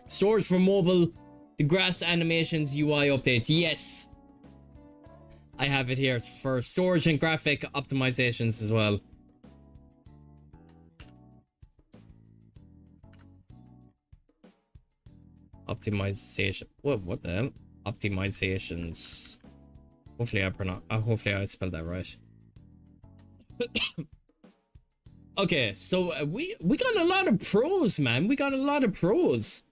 Storage for mobile, the grass animations UI updates. Yes, I have it here for storage and graphic optimizations as well. Optimization. What the hell? Optimizations. Hopefully I spelled that right. Okay, so we got a lot of pros, man. We got a lot of pros.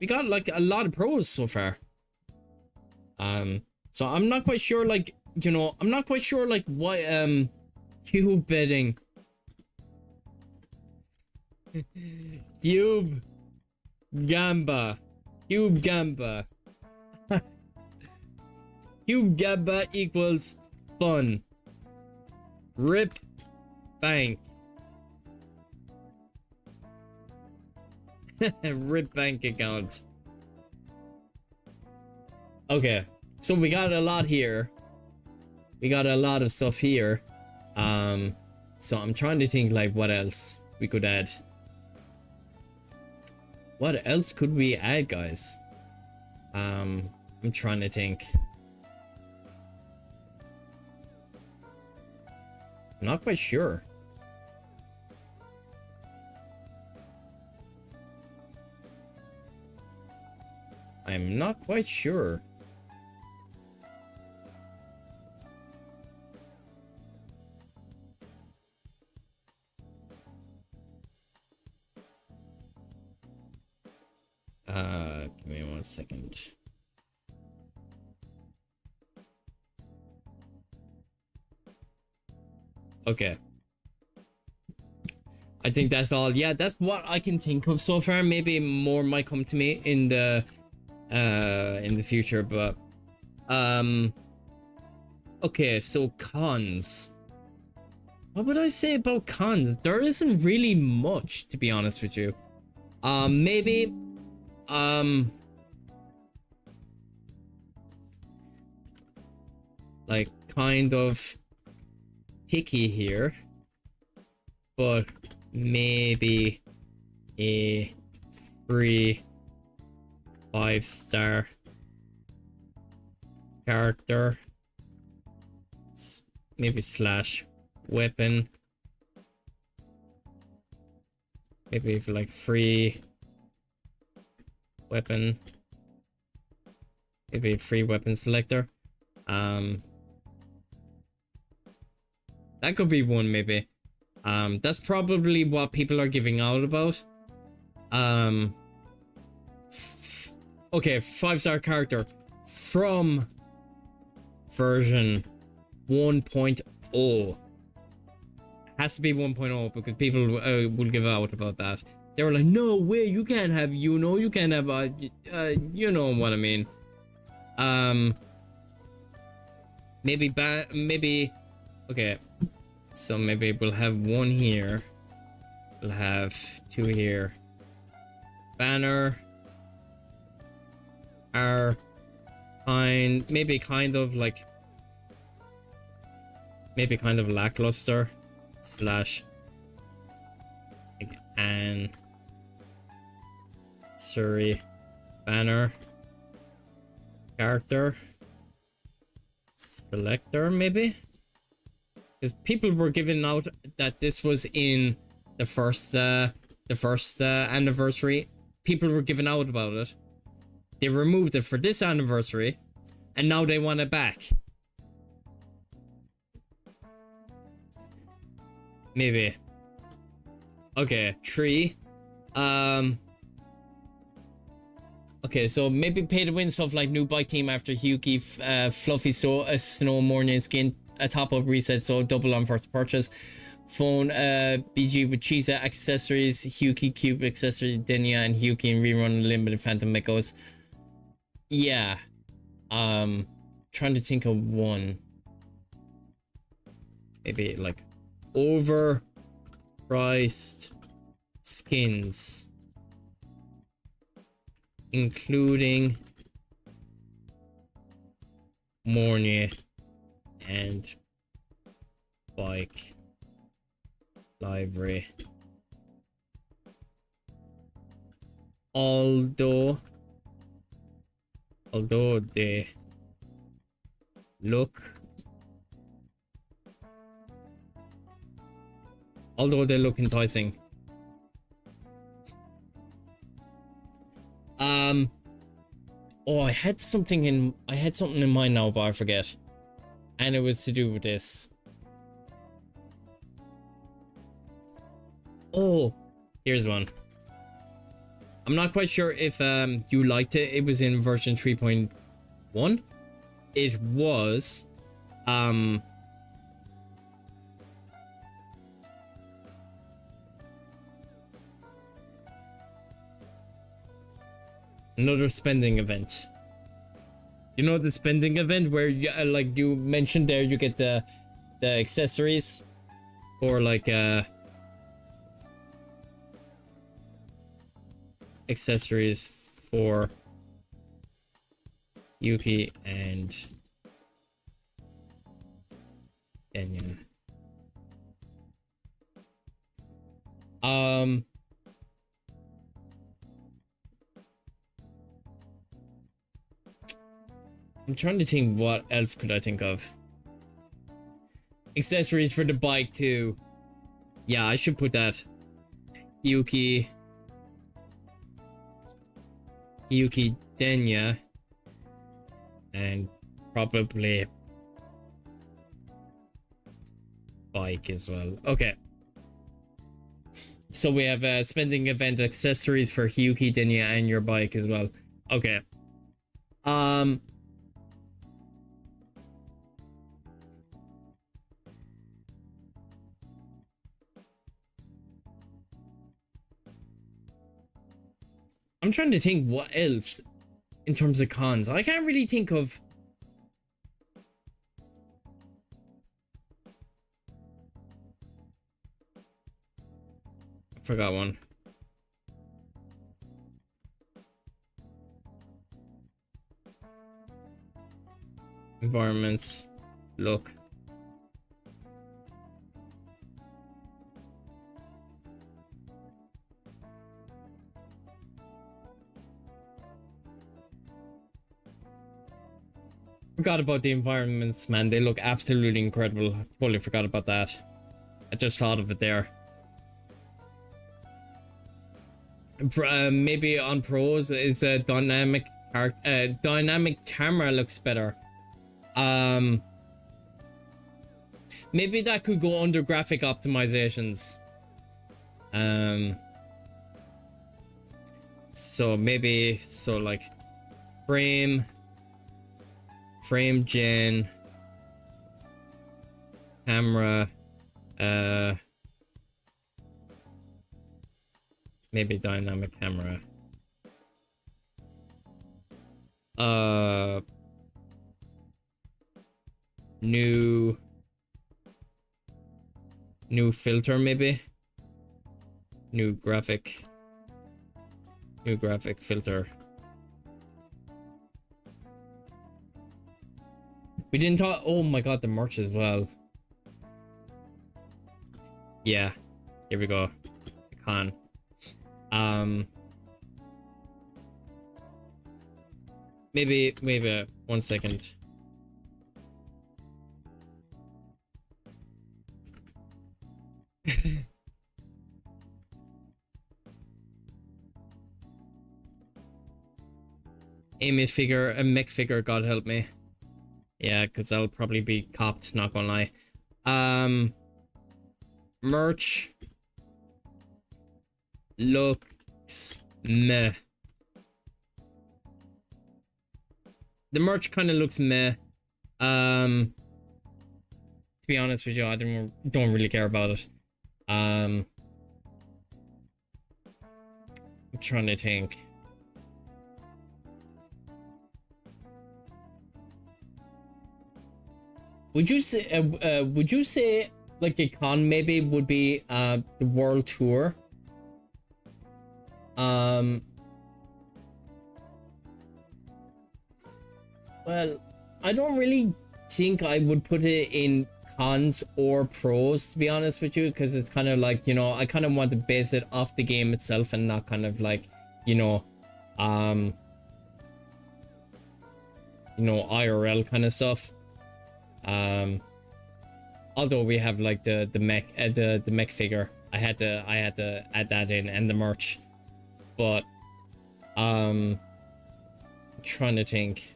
We got like a lot of pros so far. So I'm not quite sure, like, you know, I'm not quite sure like why cube bidding. Cube Gamba. Cube Gamba. Cube Gamba equals fun. Rip bank. Rip bank account. Okay, so we got a lot here. We got a lot of stuff here. So I'm trying to think like what else we could add. What else could we add, guys? I'm trying to think. I'm not quite sure. I'm not quite sure. Give me 1 second. Okay. I think that's all. Yeah, that's what I can think of so far. Maybe more might come to me in the future, but okay, so cons. What would I say about cons? There isn't really much, to be honest with you. Maybe like kind of picky here, but maybe a free 5-star character, maybe slash weapon, maybe if like free weapon, maybe a free weapon selector. That could be one, maybe. That's probably what people are giving out about. Okay, 5-star character from version 1.0. Has to be 1.0 because people will give out about that. They were like, no way, you can't have, you can't have, you know what I mean. Maybe, okay. So maybe we'll have 1 here. We'll have 2 here. Banner are maybe kind of lackluster slash and Surrey banner character selector, maybe, because people were giving out that this was in the first anniversary. People were giving out about it. They removed it for this anniversary, and now they want it back. Maybe. Okay, 3. Okay, so maybe pay to win stuff like new bike team after Hyuki, fluffy snow morning skin, a top up reset, so double on first purchase. Phone, BG with Chiza accessories, Hyuki Cube accessories, Denya and Hyuki and rerun limited Phantom Mechos. Yeah. Trying to think of one. Maybe like overpriced skins, including Mornia and bike library. Although they look enticing. Oh, I had something in mind now, but I forget. And it was to do with this. Oh, here's one. I'm not quite sure if you liked it. It was in version 3.1. It was another spending event. You know the spending event where you, like you mentioned there, you get the accessories or like accessories for Yuki and Kenya. I'm trying to think what else could I think of. Accessories for the bike too. Yeah, I should put that. Yuki Denya. And probably bike as well. Okay. So we have spending event accessories for Yuki Denya and your bike as well. Okay. I'm trying to think what else in terms of cons. I can't really think of. I forgot one. Environments. Look. Forgot about the environments, man. They look absolutely incredible. I totally forgot about that. I just thought of it there. Maybe on pros is a dynamic camera looks better. Maybe that could go under graphic optimizations. So maybe like frame gen, camera, maybe dynamic camera, new filter, maybe new graphic filter. We didn't talk. Oh my god, the merch as well. Yeah, here we go. Con. Maybe 1 second. Amy figure, a mech figure, God help me. Yeah, because that'll probably be copped, not gonna lie. Merch looks meh. The merch kind of looks meh. To be honest with you, I don't really care about it. I'm trying to think. Would you say like a con maybe would be the world tour? Well, I don't really think I would put it in cons or pros, to be honest with you, because it's kind of like, you know, I kind of want to base it off the game itself and not kind of like, you know, IRL kind of stuff. Although we have like the mech figure, I had to add that in, and the merch, but I'm trying to think.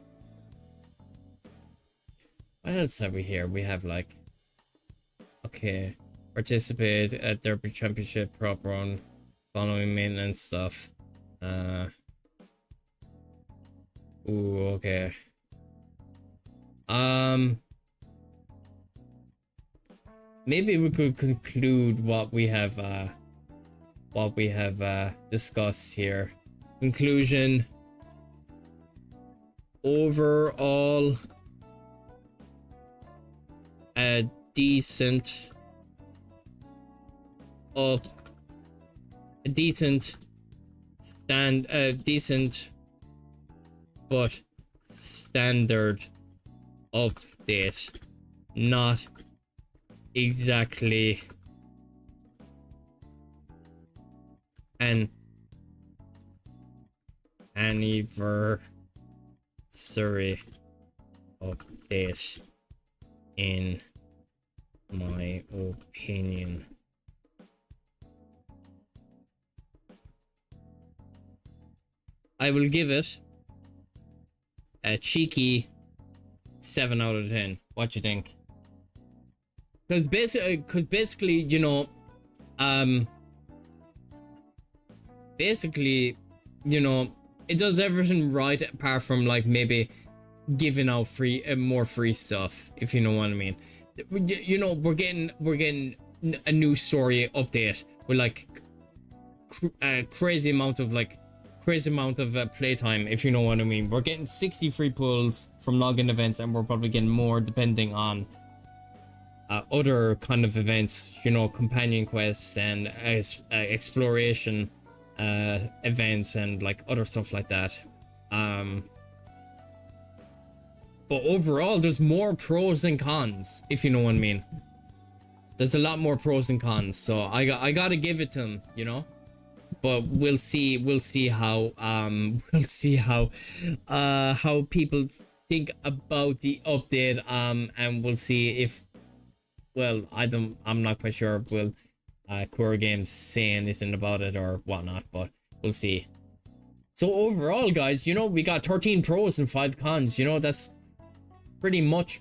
What else have we here? We have like, okay, participate at Derby Championship prop run, following maintenance stuff. Ooh, okay. Maybe we could conclude what we have discussed here. Conclusion. Overall, a decent but standard update, not exactly an anniversary update in my opinion. I will give it a cheeky 7 out of 10. What you think? Because basically, you know, basically, you know, it does everything right apart from like maybe giving out free more free stuff, if you know what I mean. You know, we're getting a new story update with like crazy amount of playtime, if you know what I mean. We're getting 60 free pulls from login events, and we're probably getting more depending on other kind of events, you know, companion quests and exploration events and like other stuff like that. But overall, there's more pros than cons, if you know what I mean. There's a lot more pros and cons, so I gotta give it to them, you know. But we'll see how how people think about the update, and we'll see if, well, I'm not quite sure will Core Games say anything about it or whatnot, but we'll see. So overall, guys, you know, we got 13 pros and 5 cons. You know, that's pretty much,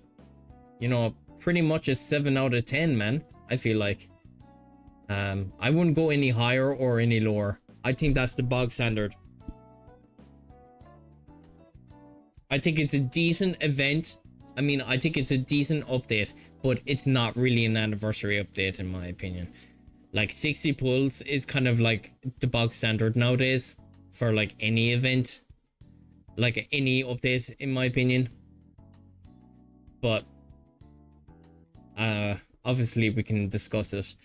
you know, pretty much a 7 out of 10, man. I feel like I wouldn't go any higher or any lower. I think that's the bog standard. I think it's a decent event. I mean, I think it's a decent update, but it's not really an anniversary update in my opinion. Like 60 pulls is kind of like the bog standard nowadays for like any event, like any update in my opinion. But obviously we can discuss it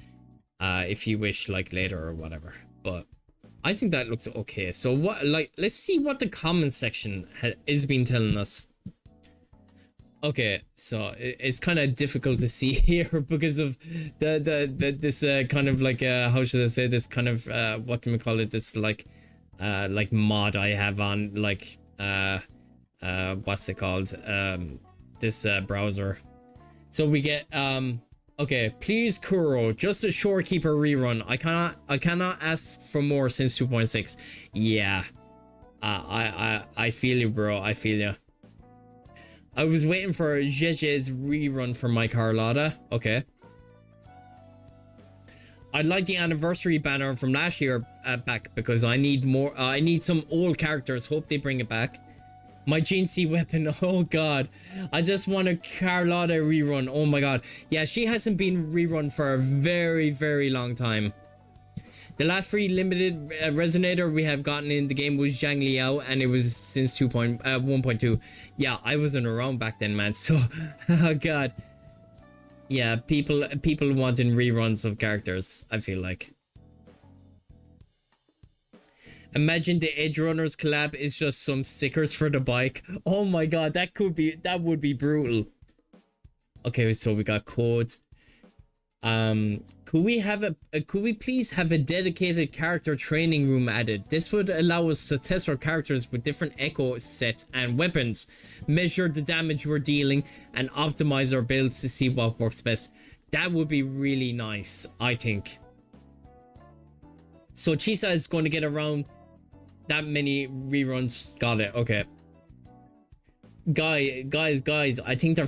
if you wish, like later or whatever. But I think that looks okay. So what, like, let's see what the comment section has been telling us. Okay, so it's kind of difficult to see here because of this kind of like how should I say, this kind of what do we call it, this like mod I have on, like what's it called, this browser. So we get okay, please Kuro, just a Shorekeeper rerun. I cannot ask for more since 2.6. Yeah, I feel you, bro. I feel you. I was waiting for JJ's rerun for my Carlotta. Okay. I'd like the anniversary banner from last year back because I need more. I need some old characters. Hope they bring it back. My GNC weapon. Oh god. I just want a Carlotta rerun. Oh my god. Yeah, she hasn't been rerun for a very, very long time. The last free limited resonator we have gotten in the game was Zhang Liao, and it was since 1.2. Yeah, I wasn't around back then, man. So, oh god. Yeah, people wanting reruns of characters, I feel like. Imagine the Edge Runners collab is just some stickers for the bike. Oh my god, that would be brutal. Okay, so we got codes. Could we please have a dedicated character training room added? This would allow us to test our characters with different echo sets and weapons, measure the damage we're dealing, and optimize our builds to see what works best. That would be really nice, I think. So Chisa is going to get around that many reruns. Got it. Okay. Guys, I think they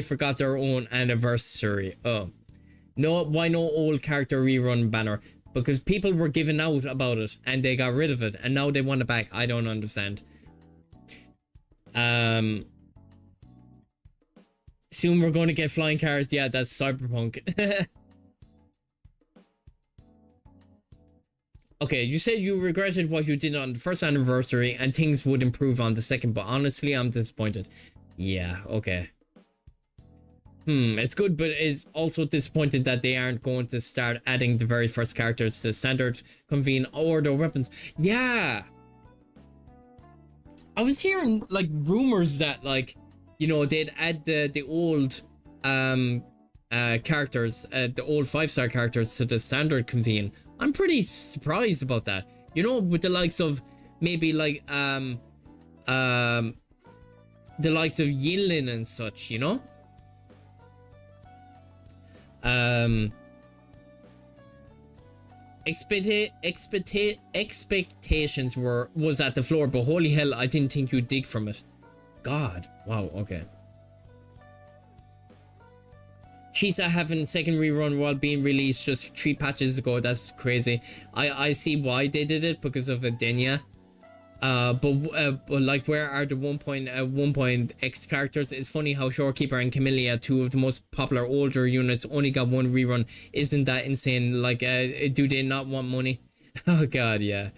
forgot their own anniversary. Oh. No, why no old character rerun banner? Because people were giving out about it and they got rid of it and now they want it back. I don't understand. Soon we're going to get flying cars. Yeah, that's Cyberpunk. Okay, you said you regretted what you did on the first anniversary and things would improve on the second, but honestly, I'm disappointed. Yeah, okay. It's good, but it's also disappointed that they aren't going to start adding the very first characters to standard, convene, or their weapons. Yeah! I was hearing, like, rumors that, like, you know, they'd add the old, characters, the old 5-star characters to the standard convene. I'm pretty surprised about that. You know, with the likes of maybe like the likes of Yinlin and such, you know? Expectations was at the floor, but holy hell, I didn't think you'd dig from it. God, wow, okay. Chisa having second rerun while being released just 3 patches ago, that's crazy. I see why they did it, because of Adenia. But like, where are the 1.x characters? It's funny how Shorekeeper and Camellia, 2 of the most popular older units, only got 1 rerun. Isn't that insane? Like, do they not want money? Oh god, yeah.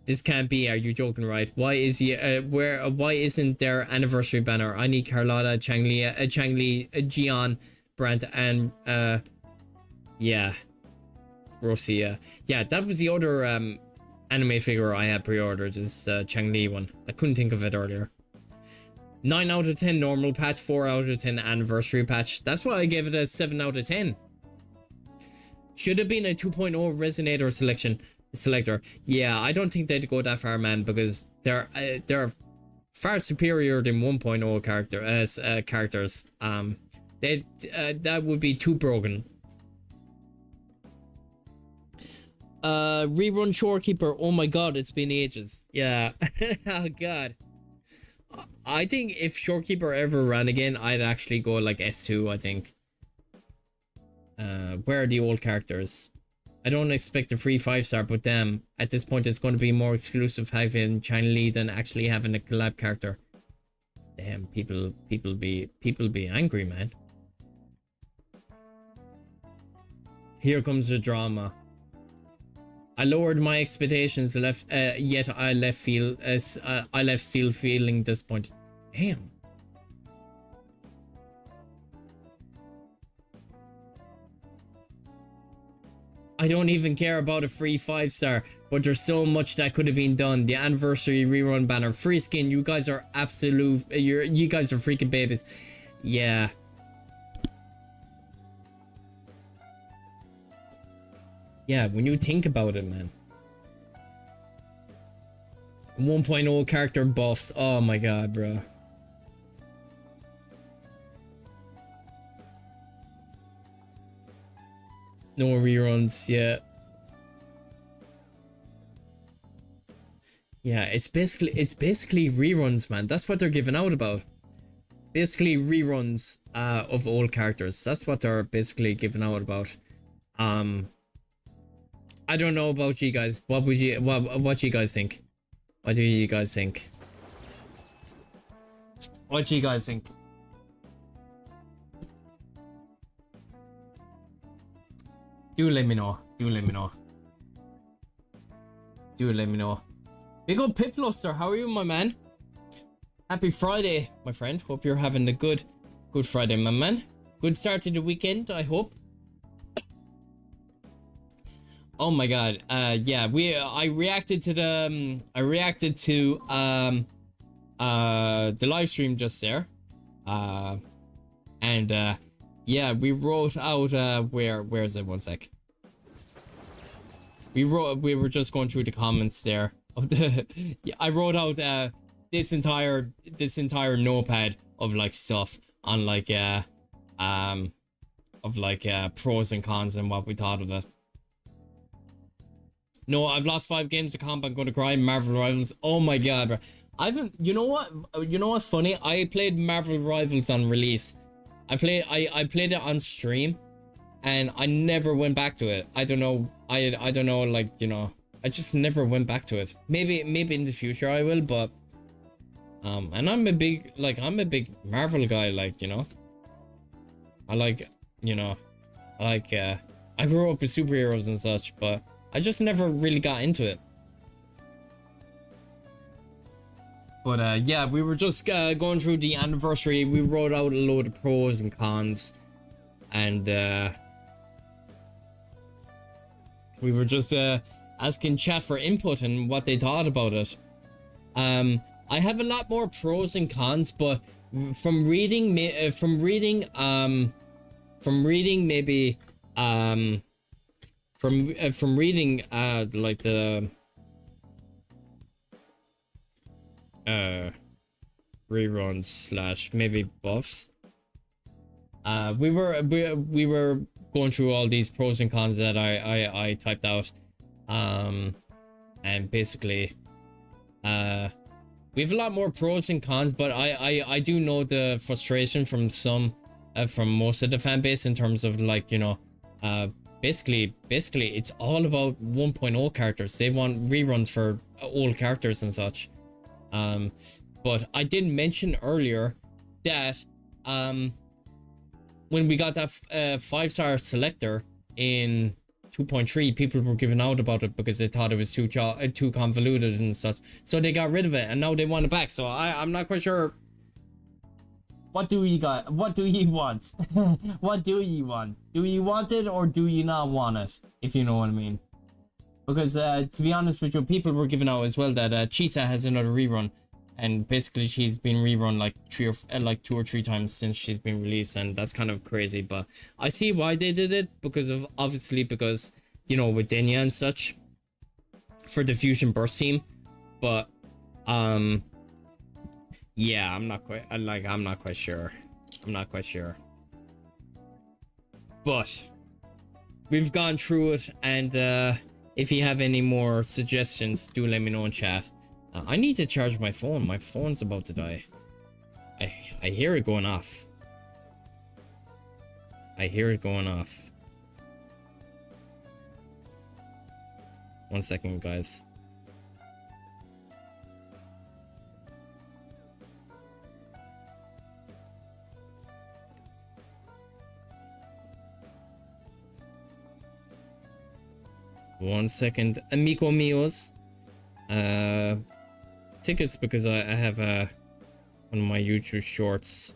This can't be. Are you joking, right? Why isn't there anniversary banner? I need Carlotta, Changli, Gian, Brandt, and yeah, Rosia. Yeah, that was the other anime figure I had pre-ordered, is Changli one. I couldn't think of it earlier. 9 out of 10 normal patch, 4 out of 10 anniversary patch. That's why I gave it a 7 out of 10. Should have been a 2.0 resonator selector. Yeah, I don't think they'd go that far, man, because they're far superior than 1.0 characters. That would be too broken. Rerun Shorekeeper. Oh my god, it's been ages. Yeah. Oh god. I think if Shorekeeper ever ran again, I'd actually go like S2, I think. Where are the old characters? I don't expect a free 5-star, but damn, at this point it's going to be more exclusive having China Lee than actually having a collab character. Damn, people be angry, man. Here comes the drama. I lowered my expectations, yet I left still feeling disappointed. Damn. I don't even care about a free 5-star, but there's so much that could have been done. The anniversary rerun banner, free skin. You guys are absolute. You guys are freaking babies. Yeah. Yeah, when you think about it, man. 1.0 character buffs. Oh my god, bro. No reruns, yeah. Yeah, it's basically reruns, man. That's what they're giving out about. Basically reruns of old characters. That's what they're basically giving out about. I don't know about you guys. What do you guys think? What do you guys think? What do you guys think? Do let me know. Do let me know. Do let me know. Big old Pipluster, how are you, my man? Happy Friday, my friend. Hope you're having a good Friday, my man. Good start to the weekend, I hope. Oh my god. Yeah, I reacted to the the live stream just there. And yeah, we wrote out where is it? One sec. We were just going through the comments there of the yeah, I wrote out this entire notepad of like stuff on like of like pros and cons and what we thought of it. No, I've lost 5 games of comp. I'm going to cry. Marvel Rivals. Oh my god, bro. You know what? You know what's funny? I played Marvel Rivals on release. I played it on stream, and I never went back to it. I don't know. I don't know. Like, you know, I just never went back to it. Maybe in the future I will, but and I'm a big Marvel guy. Like, you know, I grew up with superheroes and such, but I just never really got into it. But yeah, we were just going through the anniversary. We wrote out a load of pros and cons, and we were just asking chat for input and what they thought about it. I have a lot more pros and cons, but from reading like the reruns / maybe buffs, we were going through all these pros and cons that I typed out, and basically we have a lot more pros and cons, but I do know the frustration from from most of the fan base in terms of, like, you know, basically it's all about 1.0 characters. They want reruns for old characters and such. But I did mention earlier that when we got that 5-star selector in 2.3, people were giving out about it because they thought it was too convoluted and such. So they got rid of it, and now they want it back. So I'm not quite sure. What do you got? What do you want? What do you want? Do you want it or do you not want it? If you know what I mean. Because to be honest with you, people were giving out as well that Chisa has another rerun, and basically she's been rerun like 2 or 3 times since she's been released, and that's kind of crazy. But I see why they did it, because you know, with Denya and such for the Fusion Burst team. But yeah, I'm not quite sure. But we've gone through it, and if you have any more suggestions, do let me know in chat. I need to charge my phone. My phone's about to die. I hear it going off. I hear it going off. 1 second, guys. One second, amigo míos. Tickets, because I have one of my YouTube shorts.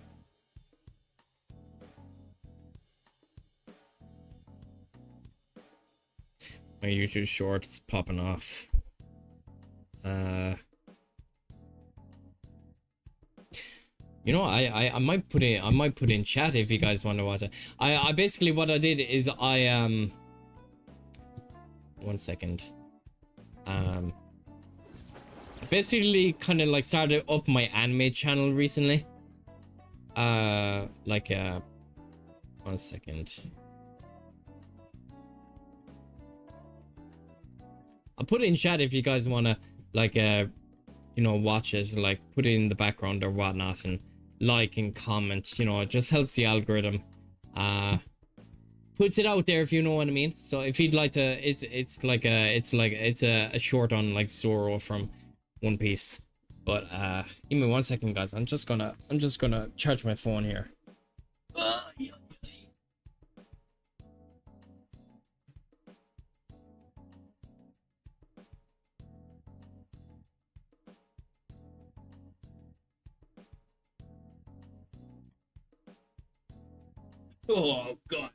My YouTube shorts popping off. You know, I might put in chat if you guys want to watch it. I basically, what I did is I 1 second. Basically kind of like started up my anime channel recently. 1 second. I'll put it in chat if you guys want to, like, you know, watch it, like put it in the background or whatnot, and like and comment. You know, it just helps the algorithm. Puts it out there, if you know what I mean. So if you'd like to, it's a short on like Zoro from One Piece. But give me 1 second, guys. I'm just gonna charge my phone here. Oh god.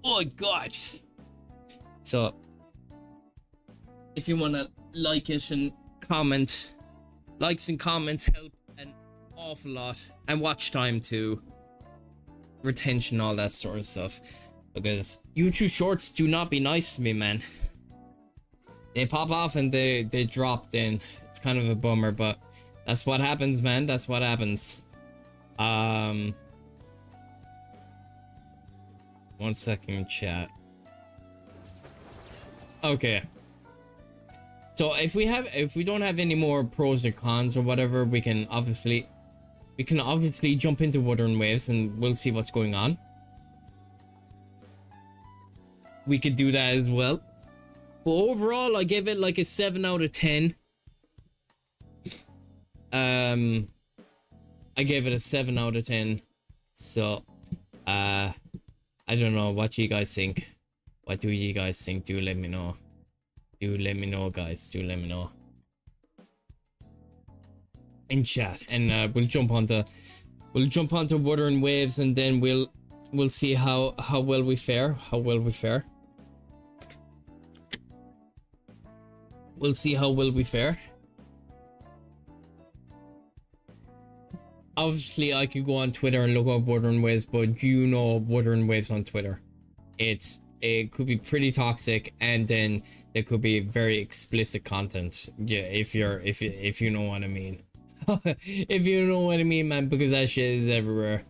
Oh god. So if you want to like it and comment, likes and comments help an awful lot, and watch time too, retention, all that sort of stuff, because YouTube shorts do not be nice to me, man. They pop off and they drop, then it's kind of a bummer, but that's what happens, man. That's what happens. 1 second, chat. Okay. So if we don't have any more pros or cons or whatever, we can obviously jump into Wuthering Waves and we'll see what's going on. We could do that as well. But overall, I give it like a 7 out of 10. I gave it a 7 out of 10. So, I don't know what you guys think. What do you guys think? Do let me know. Do let me know, guys. Do let me know in chat, and we'll jump onto Wuthering Waves, and then we'll see how well we fare. We'll see how well we fare. Obviously, I could go on Twitter and look up Wuthering Waves, but you know Wuthering Waves on Twitter. It could be pretty toxic, and then there could be very explicit content. Yeah, if you know what I mean. If you know what I mean, man, because that shit is everywhere.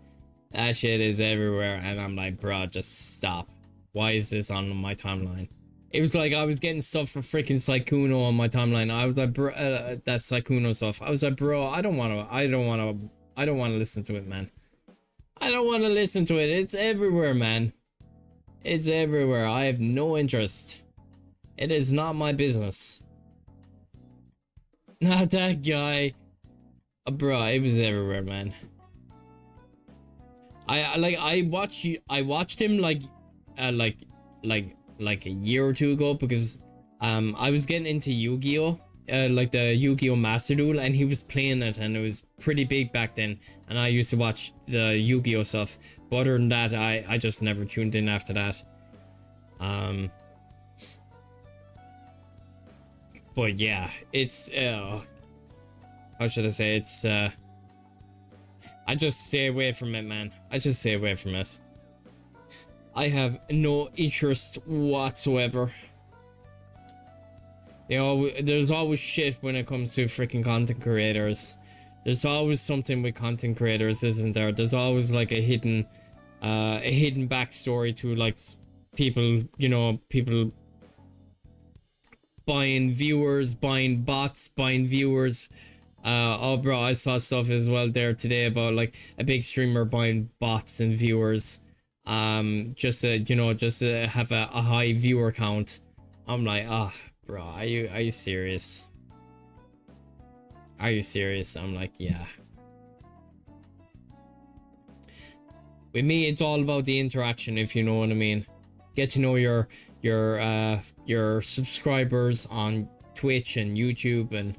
That shit is everywhere, and I'm like, bro, just stop. Why is this on my timeline? It was like I was getting stuff for freaking Sykkuno on my timeline. I was like, bro, that Sykkuno stuff. I was like, bro, I don't want to listen to it, man. I don't want to listen to it. It's everywhere, man. It's everywhere. I have no interest. It is not my business. Not that guy. Bro, it was everywhere, man. I watched him like a year or two ago because I was getting into Yu-Gi-Oh! Like the Yu-Gi-Oh! Master Duel, and he was playing it, and it was pretty big back then, and I used to watch the Yu-Gi-Oh! Stuff, but other than that, I just never tuned in after that. But yeah, it's how should I say, it's I just stay away from it, man. I just stay away from it. I have no interest whatsoever. There's always shit when it comes to freaking content creators. There's always something with content creators, isn't there? There's always like a hidden backstory to like people, you know, people buying viewers, buying bots, buying viewers. Oh bro, I saw stuff as well there today about like a big streamer buying bots and viewers, just to have a high viewer count. I'm like, ah, bro, are you serious? Are you serious? I'm like, yeah. With me, it's all about the interaction, if you know what I mean. Get to know your subscribers on Twitch and YouTube, and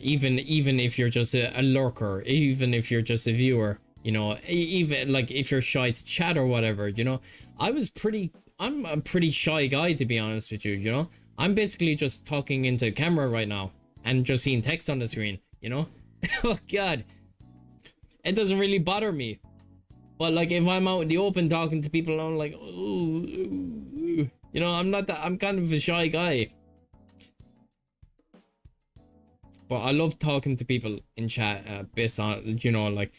even if you're just a lurker, even if you're just a viewer, you know, even like if you're shy to chat or whatever, you know. I'm a pretty shy guy, to be honest with you, you know. I'm basically just talking into camera right now and just seeing text on the screen, you know. Oh god, it doesn't really bother me. But like if I'm out in the open talking to people, I'm like, ooh, you know, I'm kind of a shy guy. But I love talking to people in chat, based on, you know, like,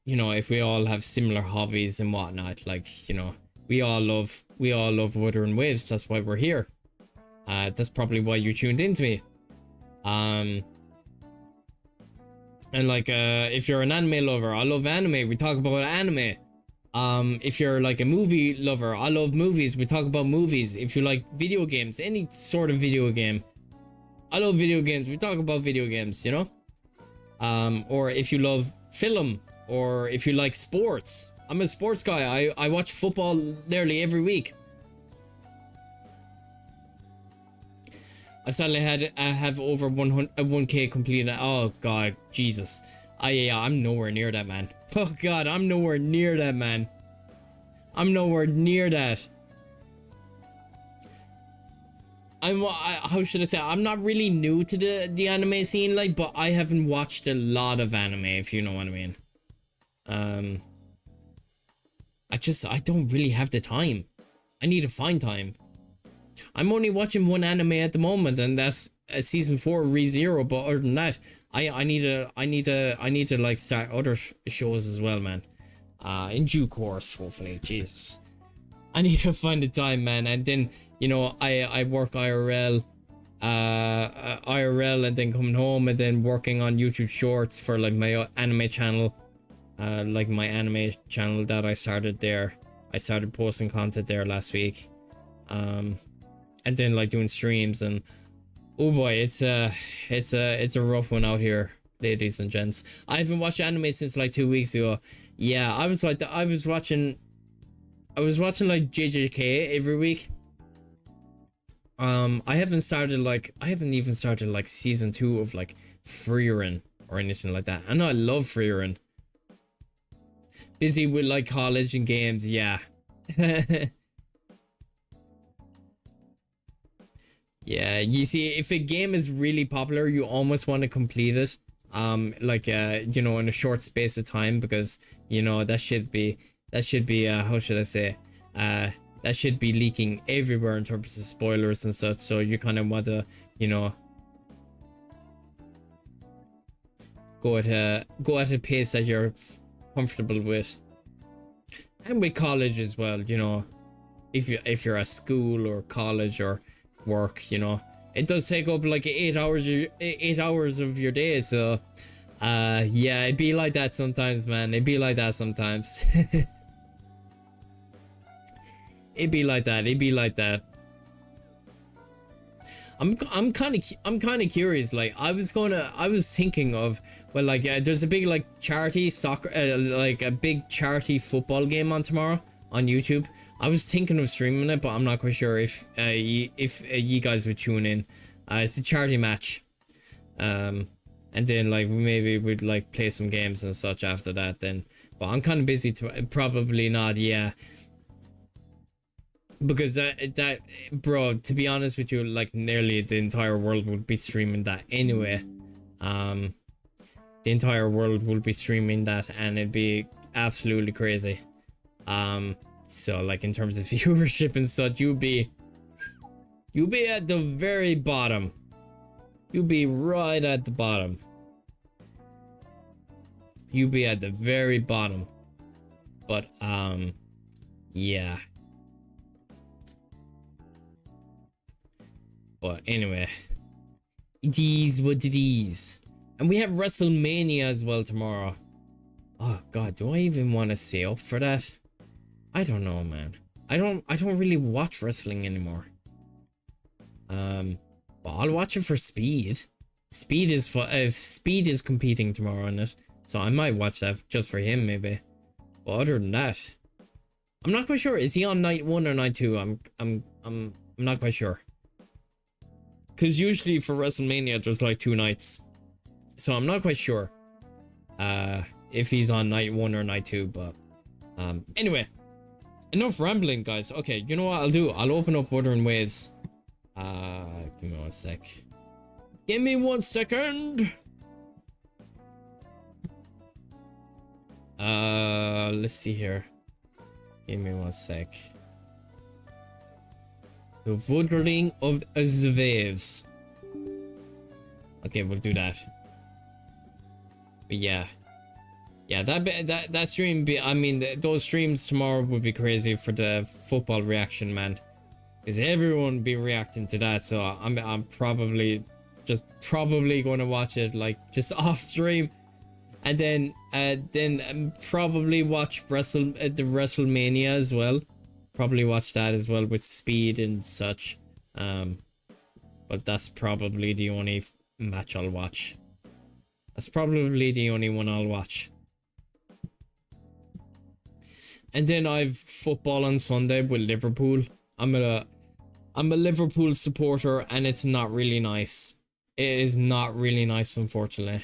you know, if we all have similar hobbies and whatnot, like, you know, we all love Wuthering Waves. That's why we're here. That's probably why you tuned into me. And like, if you're an anime lover, I love anime. We talk about anime. If you're like a movie lover, I love movies. We talk about movies. If you like video games, any sort of video game, I love video games. We talk about video games, you know? Or if you love film, or if you like sports. I'm a sports guy. I watch football nearly every week. I suddenly have over 1k completed. Oh god, Jesus. Yeah, I'm nowhere near that, man. Oh god, I'm nowhere near that, man. I'm nowhere near that. How should I say? I'm not really new to the anime scene, like, but I haven't watched a lot of anime, if you know what I mean. I don't really have the time. I need to find time. I'm only watching one anime at the moment, and that's season 4 ReZero. But other than that, I need to like start other shows as well, man. In due course, hopefully. Jesus, I need to find the time, man. And then, you know, I work IRL, and then coming home, and then working on YouTube Shorts for like my anime channel, like my anime channel that I started there. I started posting content there last week, and then like doing streams, and oh boy, it's a rough one out here, ladies and gents. I haven't watched anime since like 2 weeks ago. Yeah, I was watching like JJK every week. I haven't even started like season 2 of like Frieren or anything like that. I know I love Frieren. Busy with like college and games, yeah. Yeah, you see, if a game is really popular, you almost want to complete it, like you know, in a short space of time, because you know that should be how should I say, that should be leaking everywhere in terms of spoilers and such. So you kind of want to, you know, go at a pace that you're comfortable with. And with college as well, you know, if you're at school or college or work, you know, it does take up like 8 hours of your day. So yeah, it'd be like that sometimes, man. It'd be like that sometimes. It'd be like that. I'm kind of curious. Like I was thinking of, well, like there's a big like charity soccer, like a big charity football game on tomorrow on YouTube. I was thinking of streaming it, but I'm not quite sure if you guys would tune in. It's a charity match, and then like maybe we'd like play some games and such after that. Then, but I'm kind of busy to probably not. Yeah. Because that bro, to be honest with you, like nearly the entire world would be streaming that anyway. The entire world will be streaming that, and it'd be absolutely crazy. So like in terms of viewership and such, you'll be at the very bottom. You'll be right at the bottom. You'll be at the very bottom. But yeah. But anyway, it is what it is. And we have WrestleMania as well tomorrow. Oh god, do I even want to stay up for that? I don't know, man. I don't really watch wrestling anymore. But I'll watch it for Speed. Speed is competing tomorrow on it, so I might watch that just for him maybe. But other than that, I'm not quite sure. Is he on night 1 or night 2? I'm not quite sure. Because usually for WrestleMania there's like 2 nights, so I'm not quite sure if he's on night 1 or night 2. But anyway, enough rambling, guys. Okay, you know what I'll do? I'll open up Wuthering Waves. Give me 1 sec. Give me 1 second. Let's see here. Give me 1 sec. The Wuthering of the Waves. Okay, we'll do that. But yeah, that stream. I mean, those streams tomorrow would be crazy for the football reaction, man. Because everyone would be reacting to that. So I'm probably going to watch it like just off stream, and then probably watch the WrestleMania as well. Probably watch that as well with Speed and such. But that's probably the only match I'll watch. That's probably the only one I'll watch. And then I've football on Sunday with Liverpool. I'm a Liverpool supporter, and it's not really nice. It is not really nice, unfortunately.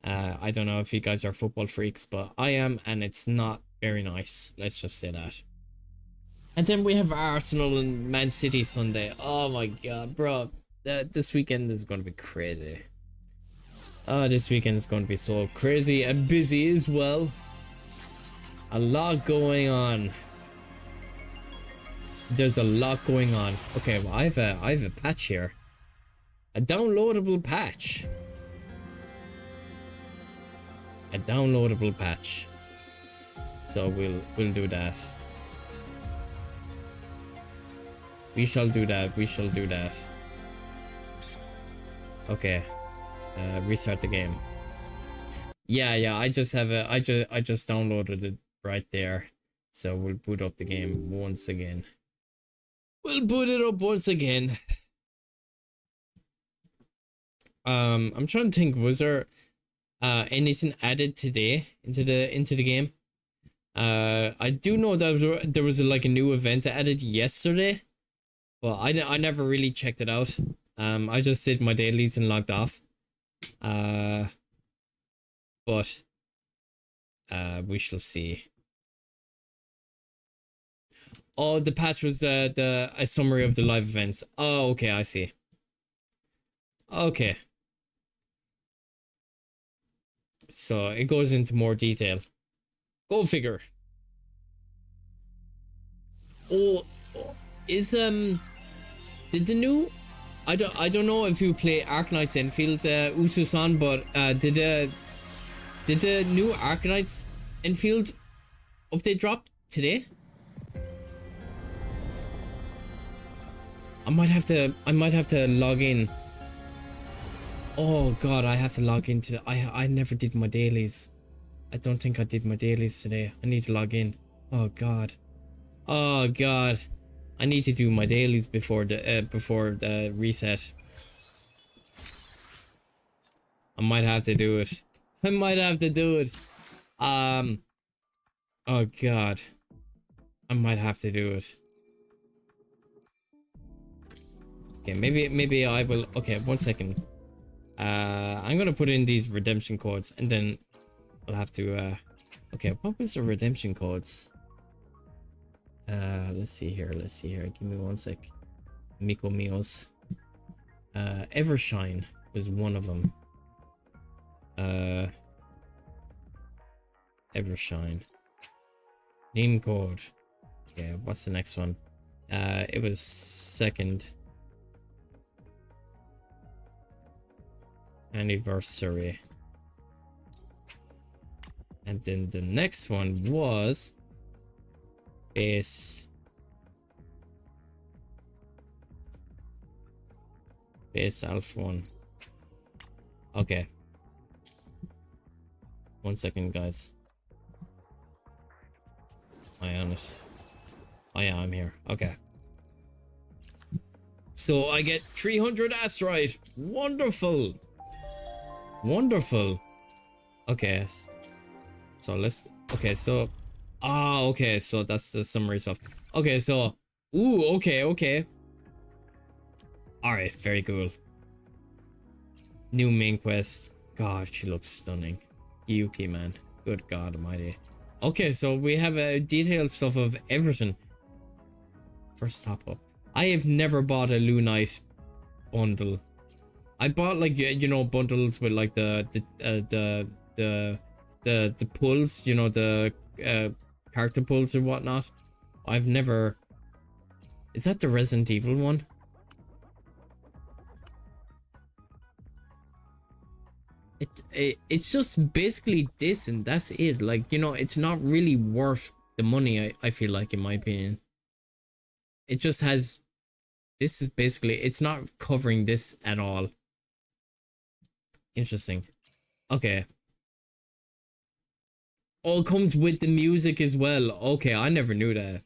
I don't know if you guys are football freaks, but I am, and it's not very nice. Let's just say that. And then we have Arsenal and Man City Sunday. Oh my god, bro. This weekend is going to be crazy. This weekend is going to be so crazy and busy as well. A lot going on. There's a lot going on. Okay, well, I have a patch here. A downloadable patch. A downloadable patch. So we'll do that. We shall do that. We shall do that. Okay. Restart the game. Yeah. I just downloaded it right there. So we'll boot up the game once again. We'll boot it up once again. I'm trying to think. Was there anything added today into the game? I do know that there was like a new event added yesterday. Well, I never really checked it out. I just did my dailies and logged off. But we shall see. Oh, the patch was a summary of the live events. Oh, okay, I see. Okay. So it goes into more detail. Go figure. Oh, is did the new? I don't know if you play Ark Knights Enfield, Usu-san, but did Did the new Arcanite's Enfield update drop today? I might have to log in. Oh god, I have to log into I never did my dailies. I don't think I did my dailies today. I need to log in. Oh god. Oh god. I need to do my dailies before the reset. I might have to do it. I might have to do it. Oh god. I might have to do it. Okay, maybe I will. Okay, 1 second. I'm gonna put in these redemption codes and then I'll have to okay, what was the redemption codes? Let's see here. Give me 1 sec. Miko Mios. Evershine was one of them. Evershine. Name code. Okay, what's the next one? It was second anniversary. And then the next one was base alpha 1. Okay. 1 second, guys. Am I on it? Oh yeah, I'm here. Okay. So I get 300 asteroid. Wonderful. Wonderful. Okay. So let's. Okay, so. Ah, okay. So that's the summary stuff. Okay, so. Ooh, okay. Alright, very cool. New main quest. God, she looks stunning. Yuki, man. Good God almighty. Okay, so we have a detailed stuff of everything. First top up. I have never bought a Lunite bundle. I bought like, you know, bundles with like the pulls, you know, the character pulls and whatnot. I've never. Is that the Resident Evil one? It's just basically this and that's it. Like, you know, it's not really worth the money, I feel like, in my opinion. It just has. This is basically. It's not covering this at all. Interesting. Okay. Oh, it comes with the music as well. Okay, I never knew that.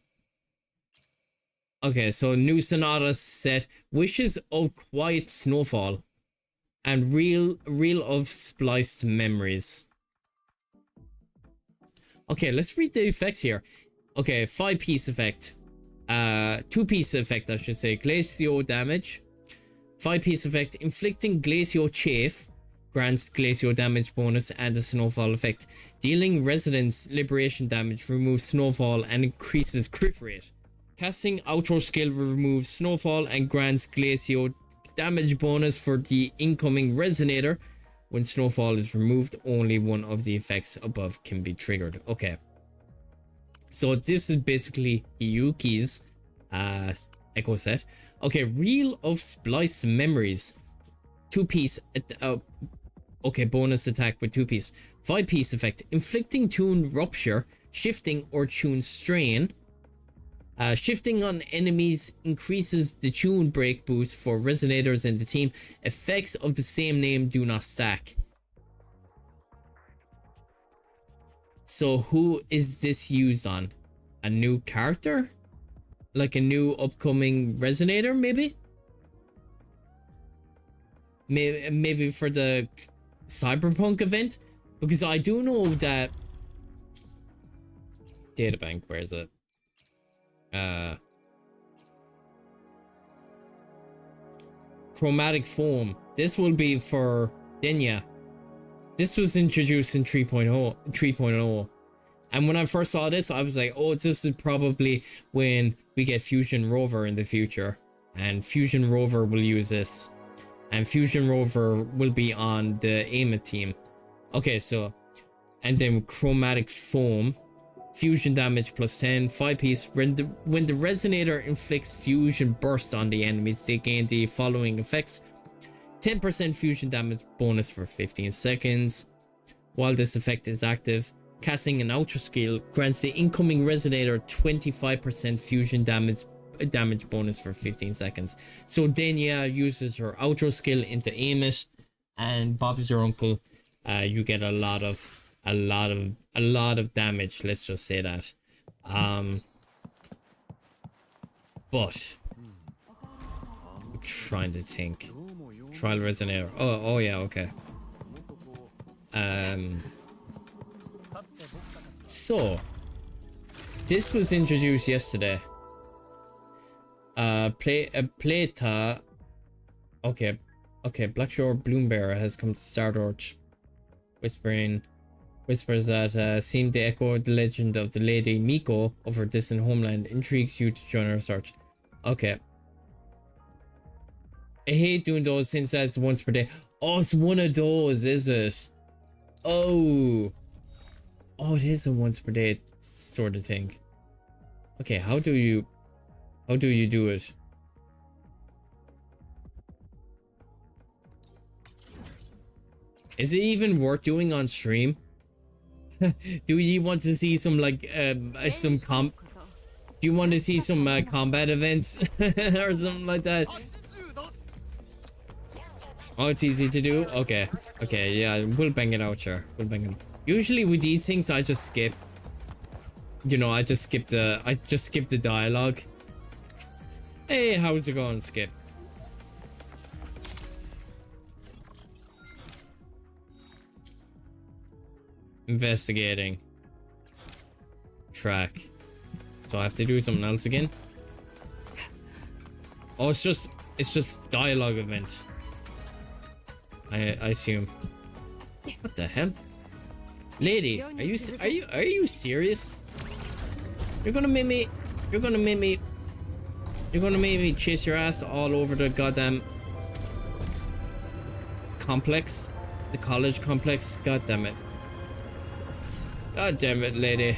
Okay, so new Sonata set. Wishes of Quiet Snowfall. And Reel of Spliced Memories. Okay, let's read the effects here. Okay, 5-piece effect. 2-piece effect, I should say. Glacio damage. 5-piece effect. Inflicting Glacio Chafe. Grants Glacio damage bonus and a Snowfall effect. Dealing Residence Liberation damage removes Snowfall and increases crit rate. Casting Outro skill removes Snowfall and grants Glacio damage bonus for the incoming Resonator. When Snowfall is removed, only one of the effects above can be triggered. Okay. So this is basically Yuki's Echo set. Okay, Reel of Splice Memories. 2-piece. Okay, bonus attack with 2-piece. 5-piece effect. Inflicting Tune Rupture, Shifting or Tune Strain. Shifting on enemies increases the tune break boost for resonators in the team. Effects of the same name do not stack. So who is this used on? A new character? Like a new upcoming resonator, maybe? Maybe for the Cyberpunk event? Because I do know that... Databank, where is it? Chromatic Foam. This will be for Denya. This was introduced in 3.0. And when I first saw this, I was like, oh, this is probably when we get Fusion Rover in the future. And Fusion Rover will use this. And Fusion Rover will be on the Aimit team. Okay, so... And then Chromatic Foam. Fusion damage plus 10, 5-piece. When the Resonator inflicts Fusion Burst on the enemies, they gain the following effects. 10% Fusion damage bonus for 15 seconds. While this effect is active, casting an ultra skill grants the incoming resonator 25% fusion damage bonus for 15 seconds. So Dania uses her outro skill into aim it, and Bob's your uncle. You get a lot of damage. Let's just say that. But I'm trying to think. Trial resonator. Oh yeah, okay. So this was introduced yesterday. Plata. Okay, Blackshore Bloombearer has come to Startorch. Whispers that seem to echo the legend of the Lady Miko of her distant homeland. Intrigues you to join her search. Okay. I hate doing those since that's once per day. Oh, it's one of those, is it? Oh, it is a once per day sort of thing. Okay, how do you do it? Is it even worth doing on stream? Do you want to see some like do you want to see some combat events or something like that? Oh, it's easy to do? Okay, yeah, we'll bang it out, sure. We'll bang it. Usually with these things I just skip. You know, I just skip the dialogue. Hey, how's it going, Skip? Investigating. Track. So I have to do something else again? Oh, it's just dialogue event. I assume. What the hell? Lady, are you serious? You're gonna make me chase your ass all over the goddamn complex, the college complex. God damn it, lady.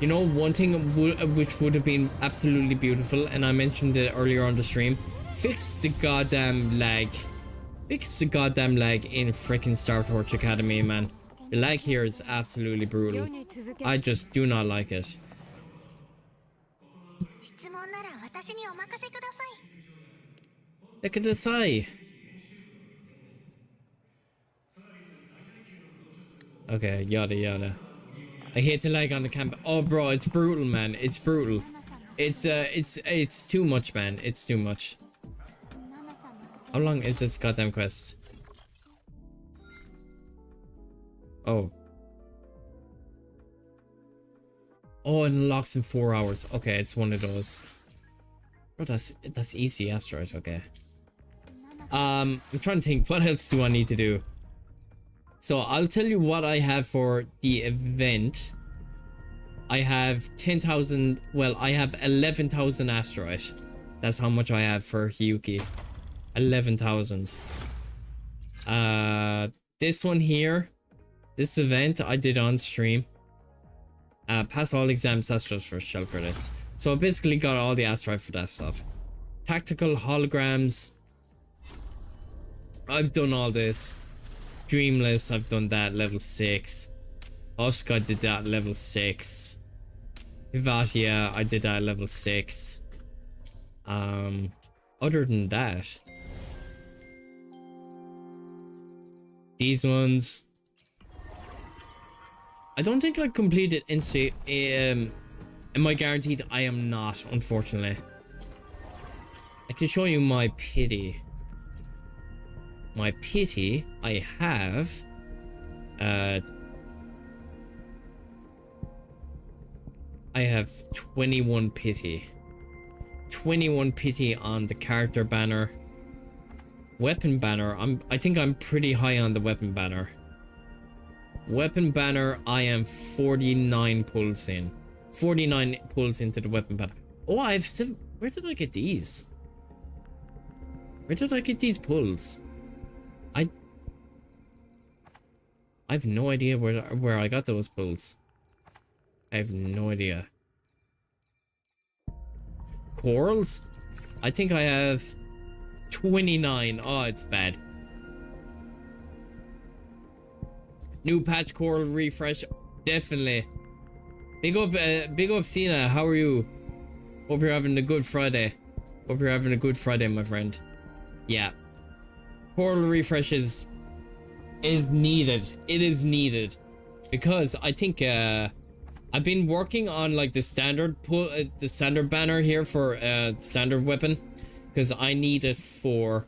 You know, one thing which would have been absolutely beautiful, and I mentioned it earlier on the stream, fix the goddamn lag in frickin' Startorch Academy, man. The lag here is absolutely brutal. I just do not like it. Look at this eye. Okay, yada yada. I hate the lag on the camp. Oh, bro, it's brutal, man. It's brutal. It's too much, man. It's too much. How long is this goddamn quest? Oh. Oh, it unlocks in 4 hours. Okay, it's one of those. Bro, that's easy asteroid. Okay. I'm trying to think. What else do I need to do? So I'll tell you what I have for the event. I have 10,000. Well, I have 11,000 asteroid. That's how much I have for Hiyuki. 11,000. This one here. This event I did on stream. Pass all exams, that's just for shell credits. So I basically got all the asteroid for that stuff. Tactical holograms. I've done all this. Dreamless, I've done that, level 6. Husk, I did that, level 6. Hivatia, I did that, level 6. Other than that, these ones, I don't think I completed am I guaranteed? I am not, unfortunately. I can show you my pity. My pity, I have I have 21 pity. 21 pity on the character banner. Weapon banner, I think I'm pretty high on the weapon banner. Weapon banner, I am 49 pulls in. 49 pulls into the weapon banner. Oh, I have 7. Where did I get these? Where did I get these pulls? I have no idea where I got those pulls. I have no idea. Corals? I think I have 29. Oh, it's bad. New patch, coral refresh, definitely. Big up, Cena. How are you? Hope you're having a good Friday. Hope you're having a good Friday, my friend. Yeah, coral refresh is needed. It is needed because I think I've been working on like the standard the standard banner here for standard weapon because I need it for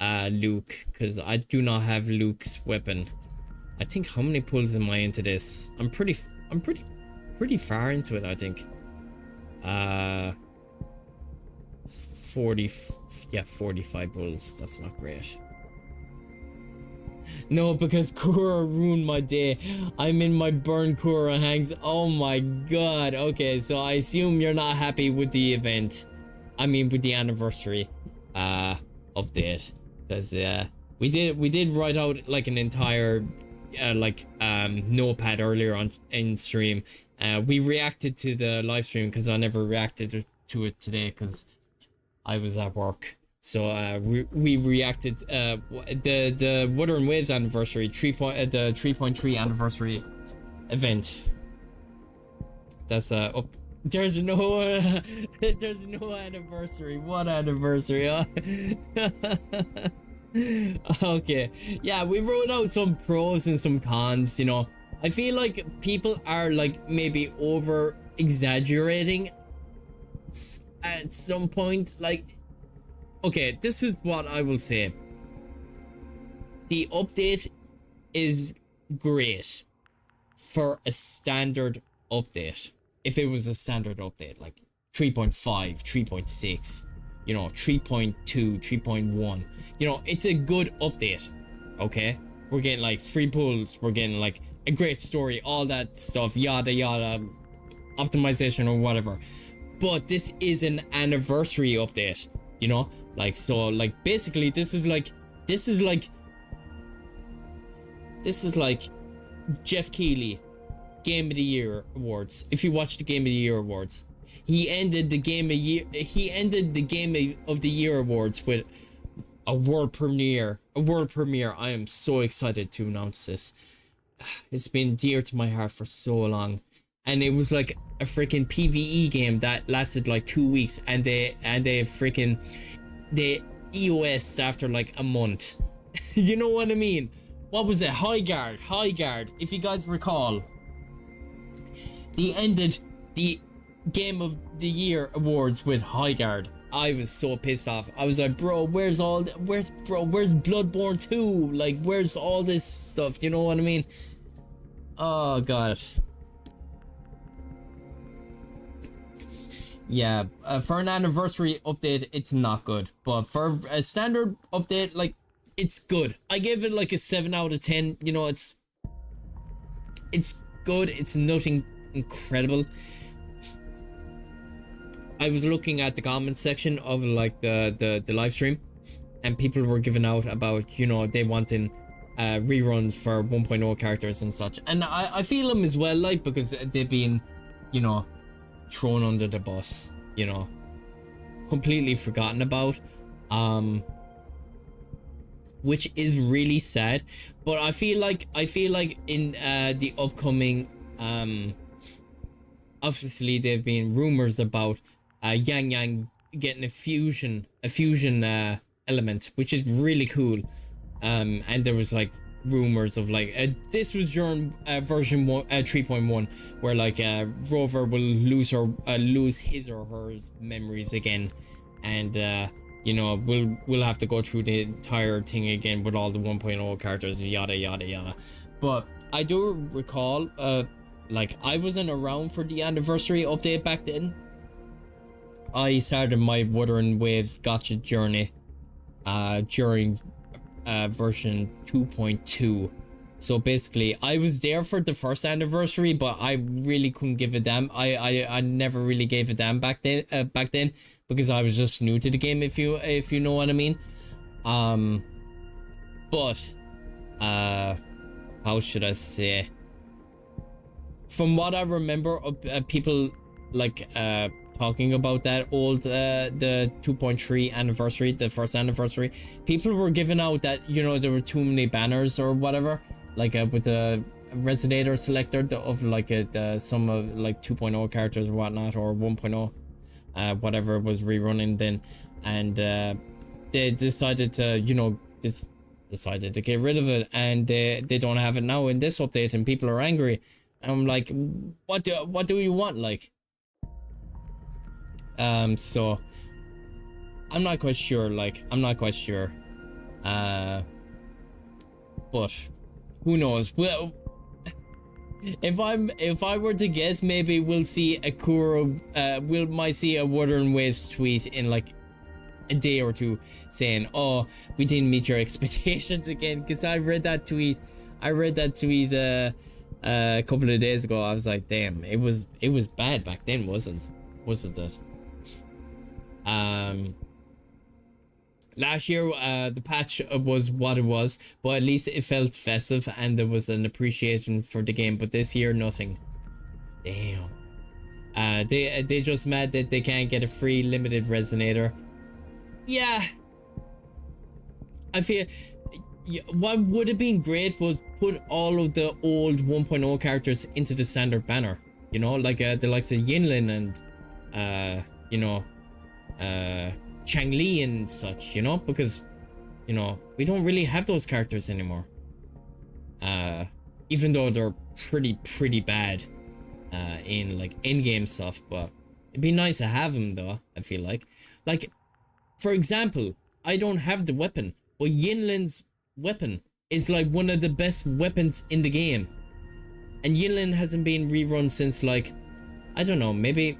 Luke because I do not have Luke's weapon. I think how many pulls am I into this? I'm pretty far into it, I think. 45 pulls. That's not great. No, because Kura ruined my day. I'm in my burn Kura hangs. Oh my god. Okay, so I assume you're not happy with the event. I mean with the anniversary update. Because we did write out like an entire notepad earlier on in stream. We reacted to the live stream because I never reacted to it today because I was at work. So we reacted the Wuthering Waves anniversary, the 3.3 anniversary event. That's up. There's no anniversary. What anniversary? Huh? Okay. Yeah, we wrote out some pros and some cons, you know. I feel like people are like maybe over exaggerating at some point. Like, okay, this is what I will say. The update is great for a standard update. If it was a standard update, like 3.5, 3.6, you know, 3.2, 3.1, you know, it's a good update. Okay, we're getting like free pulls, we're getting like a great story, all that stuff, yada yada, optimization or whatever. But this is an anniversary update, you know, like, so like basically this is like Jeff Keighley Game of the Year awards. If you watch the Game of the Year awards, he ended the Game of the Year awards with a world premiere. I am so excited to announce this. It's been dear to my heart for so long, and it was like a freaking PvE game that lasted like 2 weeks, and they EOS after like a month. You know what I mean? What was it? High Guard, if you guys recall. They ended the Game of the Year awards with High Guard. I was so pissed off. I was like, bro, where's Bloodborne 2? Like, where's all this stuff? You know what I mean? Oh god. Yeah, for an anniversary update, it's not good. But for a standard update, like, it's good. I give it like a 7 out of 10. You know, it's good. It's nothing incredible. I was looking at the comment section of like the live stream, and people were giving out about, you know, they wanting reruns for 1.0 characters and such, and I feel them as well, like, because they've been, you know, thrown under the bus, you know, completely forgotten about, which is really sad. But I feel like in the upcoming obviously there've been rumors about Yang Yang getting a fusion element, which is really cool, and there was like rumors of like this was during version 3.1 where like Rover will lose his or her memories again, and you know, we'll have to go through the entire thing again with all the 1.0 characters, yada yada yada. But I do recall like, I wasn't around for the anniversary update back then. I started my Wuthering Waves gacha journey during version 2.2. So basically, I was there for the first anniversary, but I really couldn't give a damn. I never really gave a damn back then because I was just new to the game, if you know what I mean. But how should I say? From what I remember, people like talking about that old the 2.3 anniversary, the first anniversary, people were giving out that, you know, there were too many banners or whatever, like with the resonator selector of like some of like 2.0 characters or whatnot, or 1.0 whatever was rerunning then, and they decided to, you know, decided to get rid of it, and they don't have it now in this update, and people are angry. I'm like, what do you want? Like, so I'm not quite sure. Like, I'm not quite sure. But who knows? Well, if I were to guess, maybe we'll see a might see a Wuthering Waves tweet in like a day or two saying, "Oh, we didn't meet your expectations again." Because I read that tweet a couple of days ago. I was like, damn, it was bad back then, wasn't it? Last year the patch was what it was, but at least it felt festive and there was an appreciation for the game. But this year, nothing. Damn. They just mad that they can't get a free limited resonator. Yeah, I feel what would have been great was put all of the old 1.0 characters into the standard banner, you know, like the likes of Yinlin and you know, Chang Li and such, you know, because, you know, we don't really have those characters anymore, even though they're pretty bad in like in-game stuff. But it'd be nice to have them though. I feel like for example, I don't have the weapon, but Yinlin's weapon is like one of the best weapons in the game, and Yinlin hasn't been rerun since like, I don't know, maybe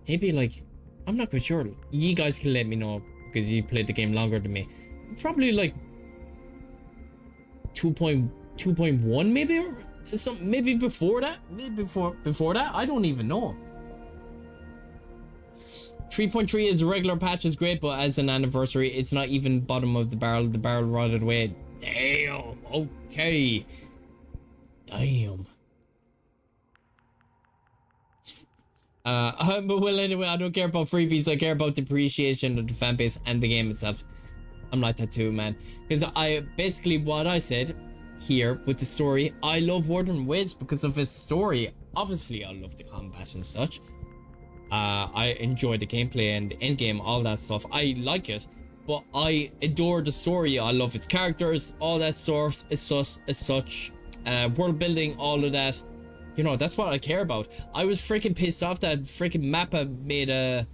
like, I'm not quite sure. You guys can let me know because you played the game longer than me. Probably like 2.1 maybe, or some, maybe before that, before that, I don't even know. 3.3 as a regular patch is great, but as an anniversary, it's not even bottom of the barrel. The barrel rotted away. Damn. Okay. Damn. But well, anyway, I don't care about freebies. I care about the appreciation of the fan base and the game itself. I'm like that too, man. Because I basically what I said here with the story, I love Wuthering Waves because of its story. Obviously, I love the combat and such. I enjoy the gameplay and the end game, all that stuff. I like it, but I adore the story. I love its characters, all that stuff. It's such world building, all of that. You know, that's what I care about. I was freaking pissed off that freaking Mappa made a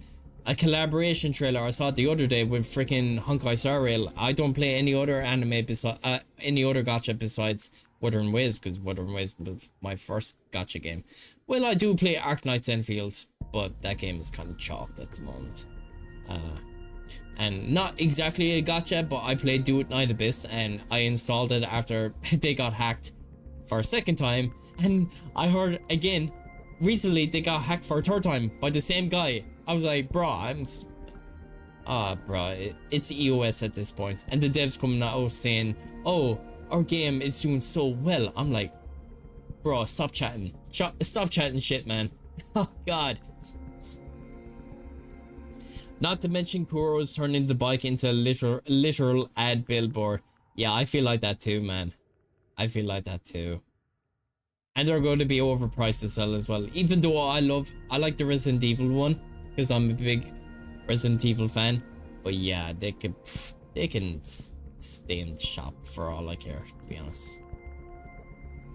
collaboration trailer. I saw it the other day with freaking Honkai Star Rail. I don't play any other anime besides any other gacha besides Wuthering Waves, because Wuthering Waves was my first gacha game. Well, I do play Arknights Enfield, but that game is kind of chalked at the moment. And not exactly a gacha, but I played Do It Night Abyss, and I installed it after they got hacked for a second time. And I heard again recently they got hacked for a third time by the same guy. I was like, bro, it's EOS at this point. And the devs coming out saying, oh, our game is doing so well. I'm like, bro, stop chatting. Stop chatting shit, man. Oh, God. Not to mention Kuro's turning the bike into a literal ad billboard. Yeah, I feel like that too, man. I feel like that too. And they're going to be overpriced to sell as well. Even though I like the Resident Evil one, because I'm a big Resident Evil fan. But yeah, they can stay in the shop for all I care, to be honest.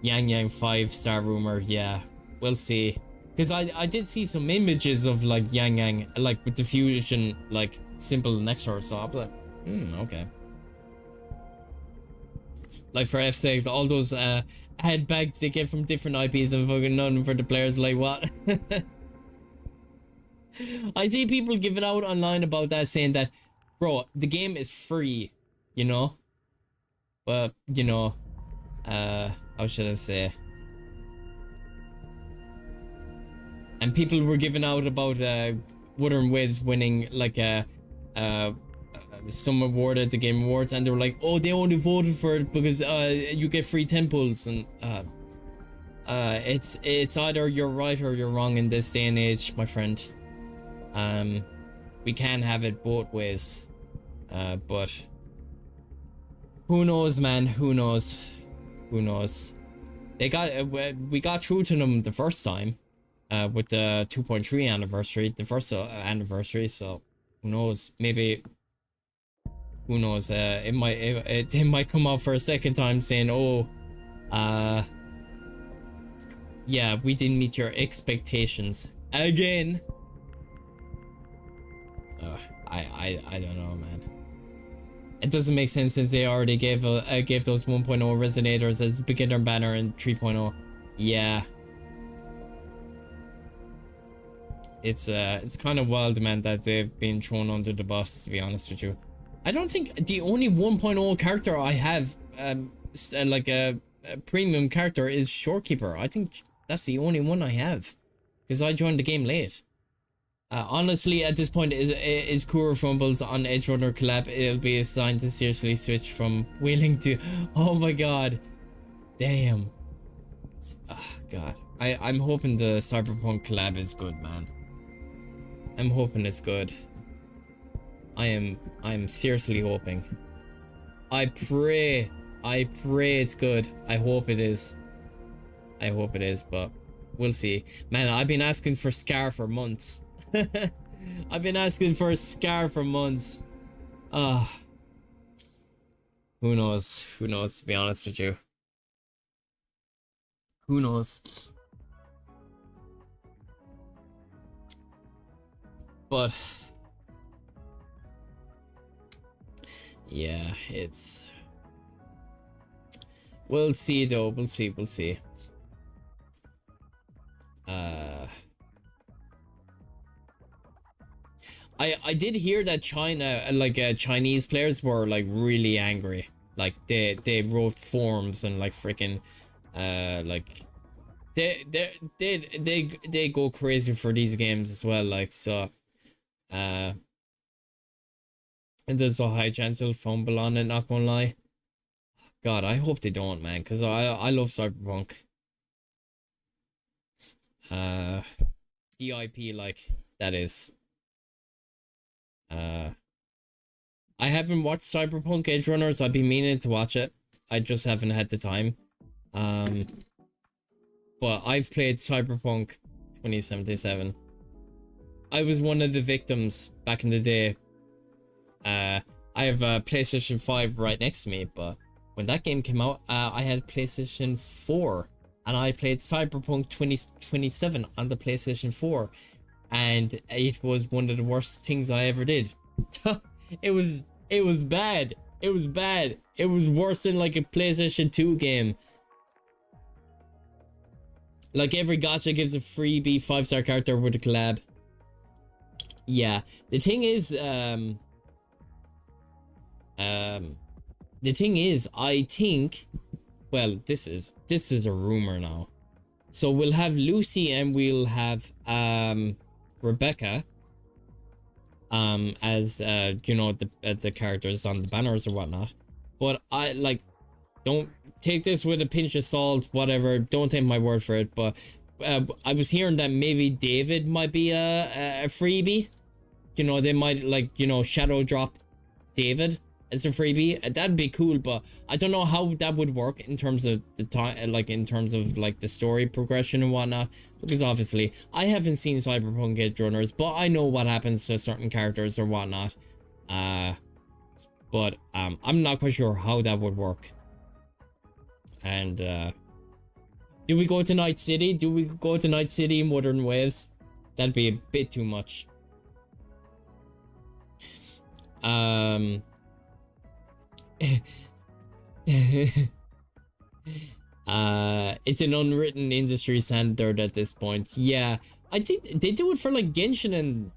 Yang 5-star rumor, yeah, we'll see. Because I did see some images of like Yang, like with the fusion like symbol next to her, so I was like, okay. Like for F6, all those ad bags they get from different IPs and fucking none for the players, like what? I see people giving out online about that, saying that, bro, the game is free, you know? But, you know, how should I say? And people were giving out about Wuthering Waves winning like some award at the Game Awards, and they were like, oh, they only voted for it because you get free temples, and It's either you're right or you're wrong in this day and age, my friend. We can have it both ways. But who knows, man? Who knows? Who knows? We got through to them the first time, with the 2.3 anniversary, the first anniversary. So who knows? Maybe. Who knows? It might come out for a second time saying, "Oh, yeah, we didn't meet your expectations again." I don't know, man. It doesn't make sense since they already gave those 1.0 resonators as beginner banner in 3.0. Yeah. It's kind of wild, man, that they've been thrown under the bus, to be honest with you. I don't think the only 1.0 character I have, like a premium character, is Shorekeeper. I think that's the only one I have, because I joined the game late. Honestly, at this point, is Kura Fumbles on Edge Runner collab? It'll be a sign to seriously switch from wheeling to. Oh my god, damn. Oh god, I'm hoping the Cyberpunk collab is good, man. I'm hoping it's good. I'm seriously hoping. I pray it's good. I hope it is. I hope it is, but we'll see. Man, I've been asking for Scar for months. I've been asking for a Scar for months. Who knows? Who knows, to be honest with you? Who knows? But yeah, it's, we'll see though. We'll see. I did hear that China, like Chinese players were like really angry. Like they wrote forums and like freaking like they go crazy for these games as well, like, so and there's a high chance it'll fumble on it, not gonna lie. God, I hope they don't, man, because I love Cyberpunk. The IP, like, that is. I haven't watched Cyberpunk Edge Runners. I've been meaning to watch it. I just haven't had the time. But I've played Cyberpunk 2077. I was one of the victims back in the day. I have a PlayStation 5 right next to me, but when that game came out, I had PlayStation 4, and I played Cyberpunk 2077 on the PlayStation 4, and it was one of the worst things I ever did. It was bad. It was bad. It was worse than like a PlayStation 2 game. Like every gacha gives a freebie 5-star character with a collab. Yeah, the thing is, I think, well, this is a rumor now. So we'll have Lucy and we'll have Rebecca as you know, the characters on the banners or whatnot. But I, like, don't take this with a pinch of salt, whatever, don't take my word for it, but I was hearing that maybe David might be a freebie. You know, they might, like, you know, shadow drop David as a freebie. That'd be cool, but I don't know how that would work in terms of the time, like in terms of like the story progression and whatnot, because obviously I haven't seen Cyberpunk Edge Runners, but I know what happens to certain characters or whatnot. But I'm not quite sure how that would work. And do we go to Night City? Do we go to Night City in Wuthering Waves? That'd be a bit too much. It's an unwritten industry standard at this point. Yeah, I think they do it for like Genshin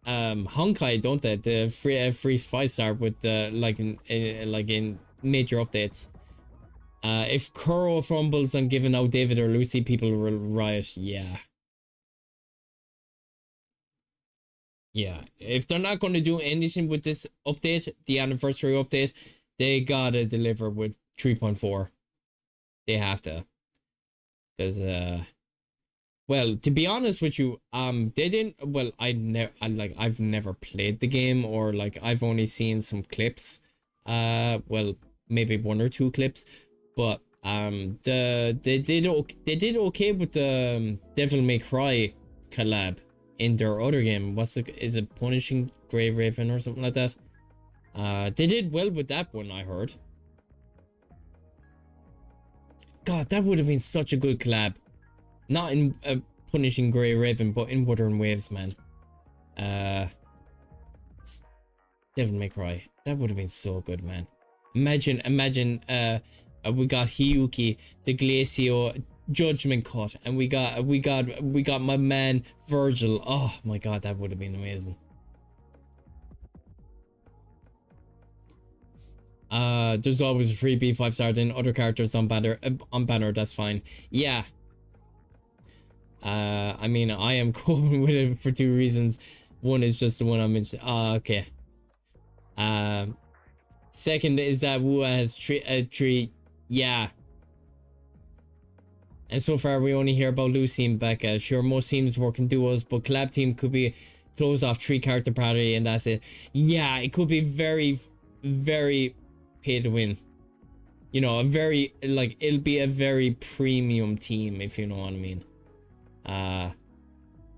and Honkai, don't they? The free 5-star with the like in major updates. If Kuro fumbles on giving out David or Lucy, people will riot. Yeah, if they're not going to do anything with this update, the anniversary update, they gotta deliver with 3.4. They have to. because well, to be honest with you, they didn't. Well, I've never played the game, or like I've only seen some clips. Well, maybe 1 or 2 clips, but they did okay with the Devil May Cry collab in their other game. Is it Punishing Grave Raven or something like that? They did well with that one, I heard. God, that would have been such a good collab. Not in Punishing Grey Raven, but in Wuthering Waves, man. Devil May Cry. That would have been so good, man. Imagine, we got Hiyuki, the Glacio Judgment Cut, and we got my man Virgil. Oh my god, that would have been amazing. There's always a freebie 5-star, then other characters on banner, that's fine. Yeah. I mean, I am coping with it for 2 reasons. One is just the one I mentioned. Okay. Second is that wuwa has three. Yeah. And so far we only hear about Lucy and Becca. Sure, most teams work in duos, but collab team could be close off 3 character party and that's it. Yeah, it could be very, very pay to win. You know, it'll be a very premium team, if you know what I mean.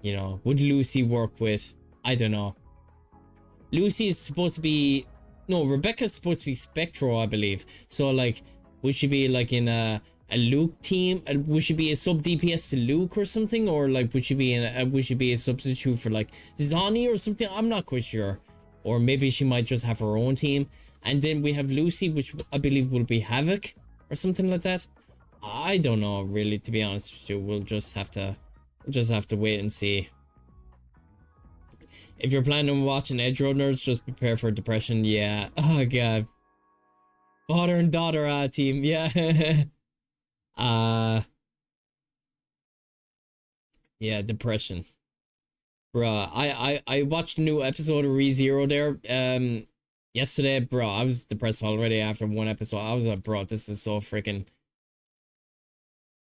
You know, would Lucy work with? I don't know. Lucy is supposed to be... No, Rebecca's supposed to be Spectro, I believe. So, like, would she be, like, in a Luke team? Would she be a sub DPS to Luke or something? Or, like, would she be a substitute for, like, Zani or something? I'm not quite sure. Or maybe she might just have her own team. And then we have Lucy, which I believe will be Havoc or something like that. I don't know, really, to be honest with you. We'll just have to wait and see. If you're planning on watching Edge Runners, just prepare for depression. Yeah. Oh god. Father and daughter team. Yeah. Yeah, depression. Bruh, I watched a new episode of ReZero there yesterday. Bro, I was depressed already after 1 episode. I was like, bro, this is so freaking...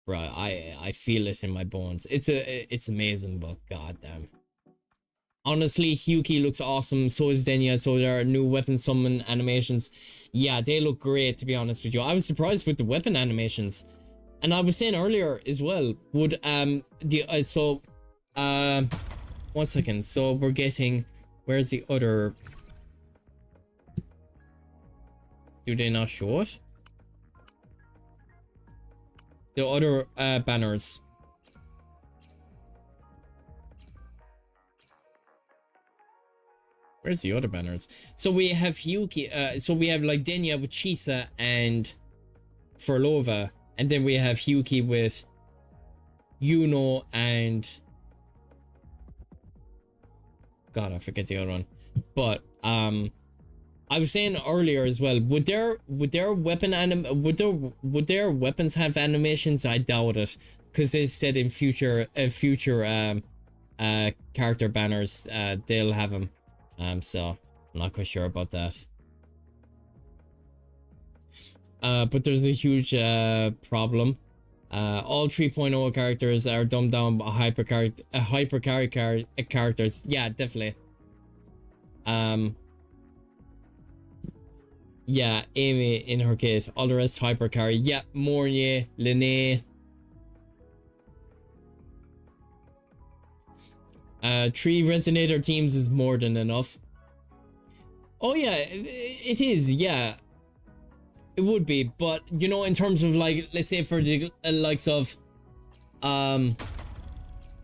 Bro, I feel it in my bones. It's amazing, but goddamn. Honestly, Hyuki looks awesome. So is Denya. So there are new weapon summon animations. Yeah, they look great, to be honest with you. I was surprised with the weapon animations. And I was saying earlier as well, would 1 second. So we're getting... Where's the other... Do they not show it? The other banners. Where's the other banners? So we have Hyuki, so we have like Denya with Chisa and Furlova, and then we have Hyuki with Yuno and... God, I forget the other one. But I was saying earlier as well, would their weapons have animations? I doubt it, because they said in future character banners they'll have them. So I'm not quite sure about that. But there's a huge problem. All 3.0 characters are dumbed down by hyper characters. Yeah, definitely. Yeah, Amy in her kit. All the rest hyper carry. Yeah, Mornier, Linné. 3 Resonator teams is more than enough. Oh yeah, it is, yeah. It would be, but you know, in terms of like, let's say for the likes of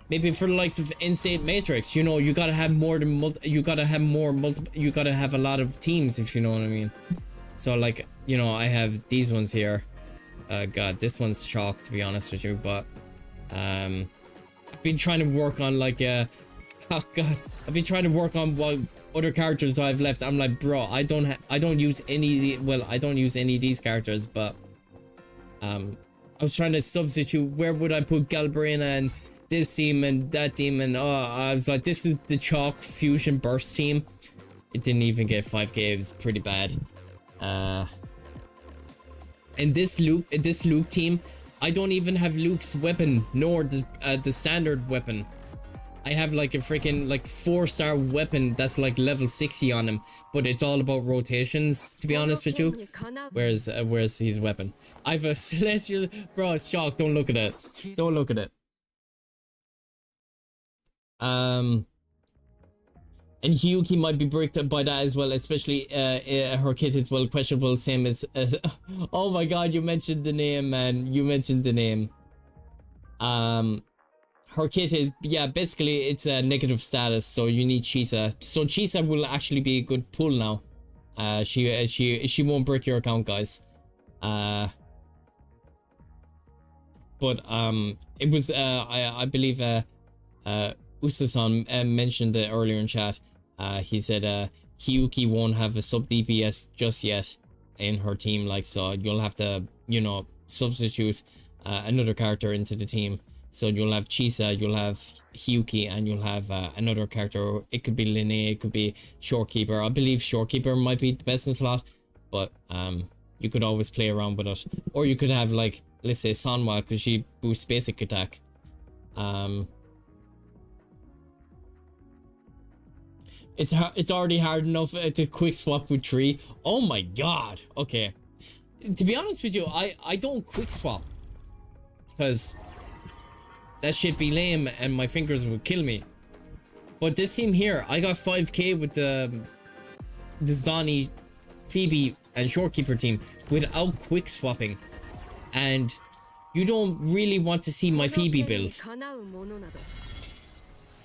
maybe for the likes of Insane Matrix, you know, you gotta have more than you gotta have a lot of teams, if you know what I mean. So like, you know, I have these ones here. God, this one's chalk, to be honest with you, but I've been trying to work on like oh god, I've been trying to work on what other characters I've left. I'm like, bro, I don't use any, well, I don't use any of these characters, but I was trying to substitute, where would I put Galbrina and this team and that team, and I was like, this is the chalk fusion burst team. It didn't even get 5k. It was pretty bad. And this Luke team, I don't even have Luke's weapon, nor the standard weapon. I have like a freaking like 4-star weapon that's like level 60 on him, but it's all about rotations, to be honest with you. Where's his weapon? I've a celestial, bro. It's shock. Don't look at it. Don't look at it. And Hyuki might be bricked by that as well, especially her kit is well questionable, same as oh my god, you mentioned the name, man. You mentioned the name. Her kit is, yeah, basically it's a negative status, so you need Chisa. So Chisa will actually be a good pull now. She won't break your account, guys. But it was I believe Usta-san mentioned it earlier in chat. He said Hyuki won't have a sub DPS just yet in her team, like, so you'll have to, you know, substitute another character into the team. So you'll have Chisa, you'll have Hyuki, and you'll have another character. It could be Linnea, it could be Shorekeeper. I believe Shorekeeper might be the best in slot, but you could always play around with it. Or you could have, like, let's say Sanwa, because she boosts basic attack. It's already hard enough to quick swap with 3. Oh my god. Okay. To be honest with you, I don't quick swap, because that shit be lame and my fingers would kill me. But this team here, I got 5k with the Zani, Phoebe, and Shorekeeper team without quick swapping. And you don't really want to see my Phoebe build,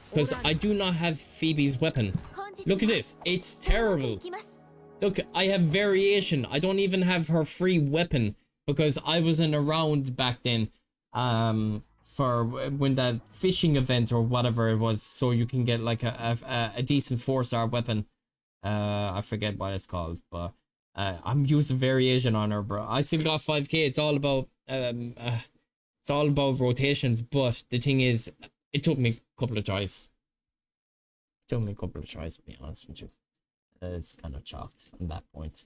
because I do not have Phoebe's weapon. Look at this. It's terrible. Look, I have variation. I don't even have her free weapon, because I wasn't around back then for when that fishing event or whatever it was, so you can get like a decent 4-star weapon. I forget what it's called, but I'm using variation on her, bro. I still got 5k. It's all about rotations, but the thing is, it took me a couple of tries. To be honest with you. It's kind of chalked on that point.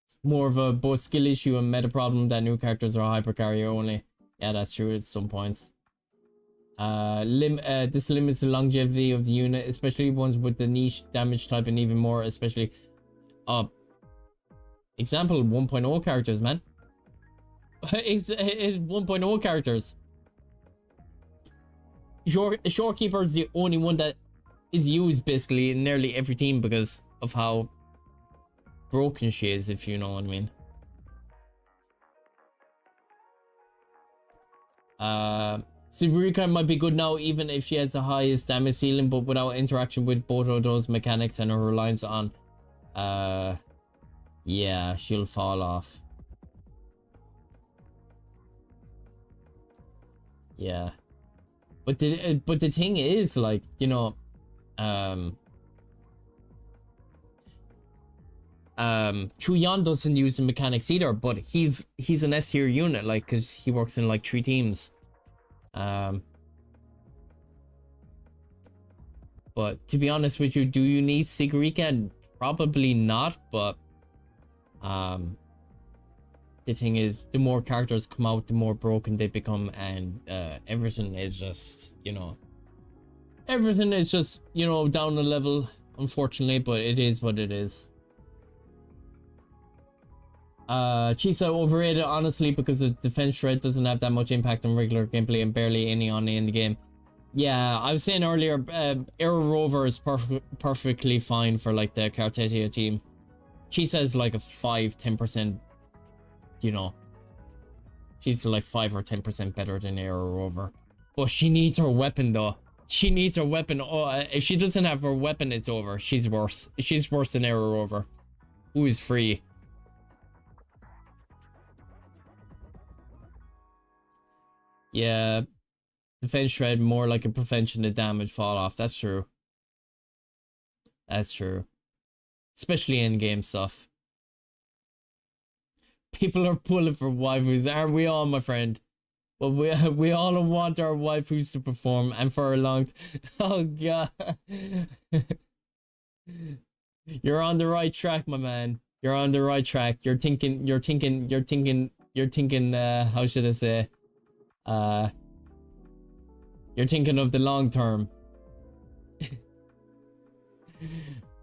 It's more of a both skill issue and meta problem that new characters are hyper carrier only. Yeah, that's true at some points. This limits the longevity of the unit, especially ones with the niche damage type, and even more, especially example 1.0 characters, man. It's 1.0 characters. Shorekeeper is the only one that is used basically in nearly every team because of how broken she is, if you know what I mean. Sabrina might be good now even if she has the highest damage ceiling, but without interaction with both of those mechanics and her reliance on yeah, she'll fall off. Yeah. But the thing is, like, you know, Chuyan doesn't use the mechanics either, but he's an S tier unit, like, because he works in like 3 teams. But to be honest with you, do you need Sigurika? Probably not, but the thing is, the more characters come out, the more broken they become, and everything is just, you know, down a level, unfortunately, but it is what it is. Chisa overrated, honestly, because the defense shred doesn't have that much impact on regular gameplay and barely any on the end game. Yeah, I was saying earlier, Arrow Rover is perfectly fine for like the Cartesia team. Chisa is like a 5-10%. You know, she's like 5 or 10% better than Arrow Rover, but she needs her weapon though. She needs her weapon. Oh, if she doesn't have her weapon, it's over. She's worse. She's worse than Arrow Rover, who is free. Yeah, defense shred more like a prevention to damage fall off. That's true. That's true, especially in game stuff. People are pulling for waifus, aren't we all, my friend? But we all want our waifus to perform, and for a long oh god. You're on the right track, my man. You're on the right track. You're thinking you're thinking, how should I say, you're thinking of the long term.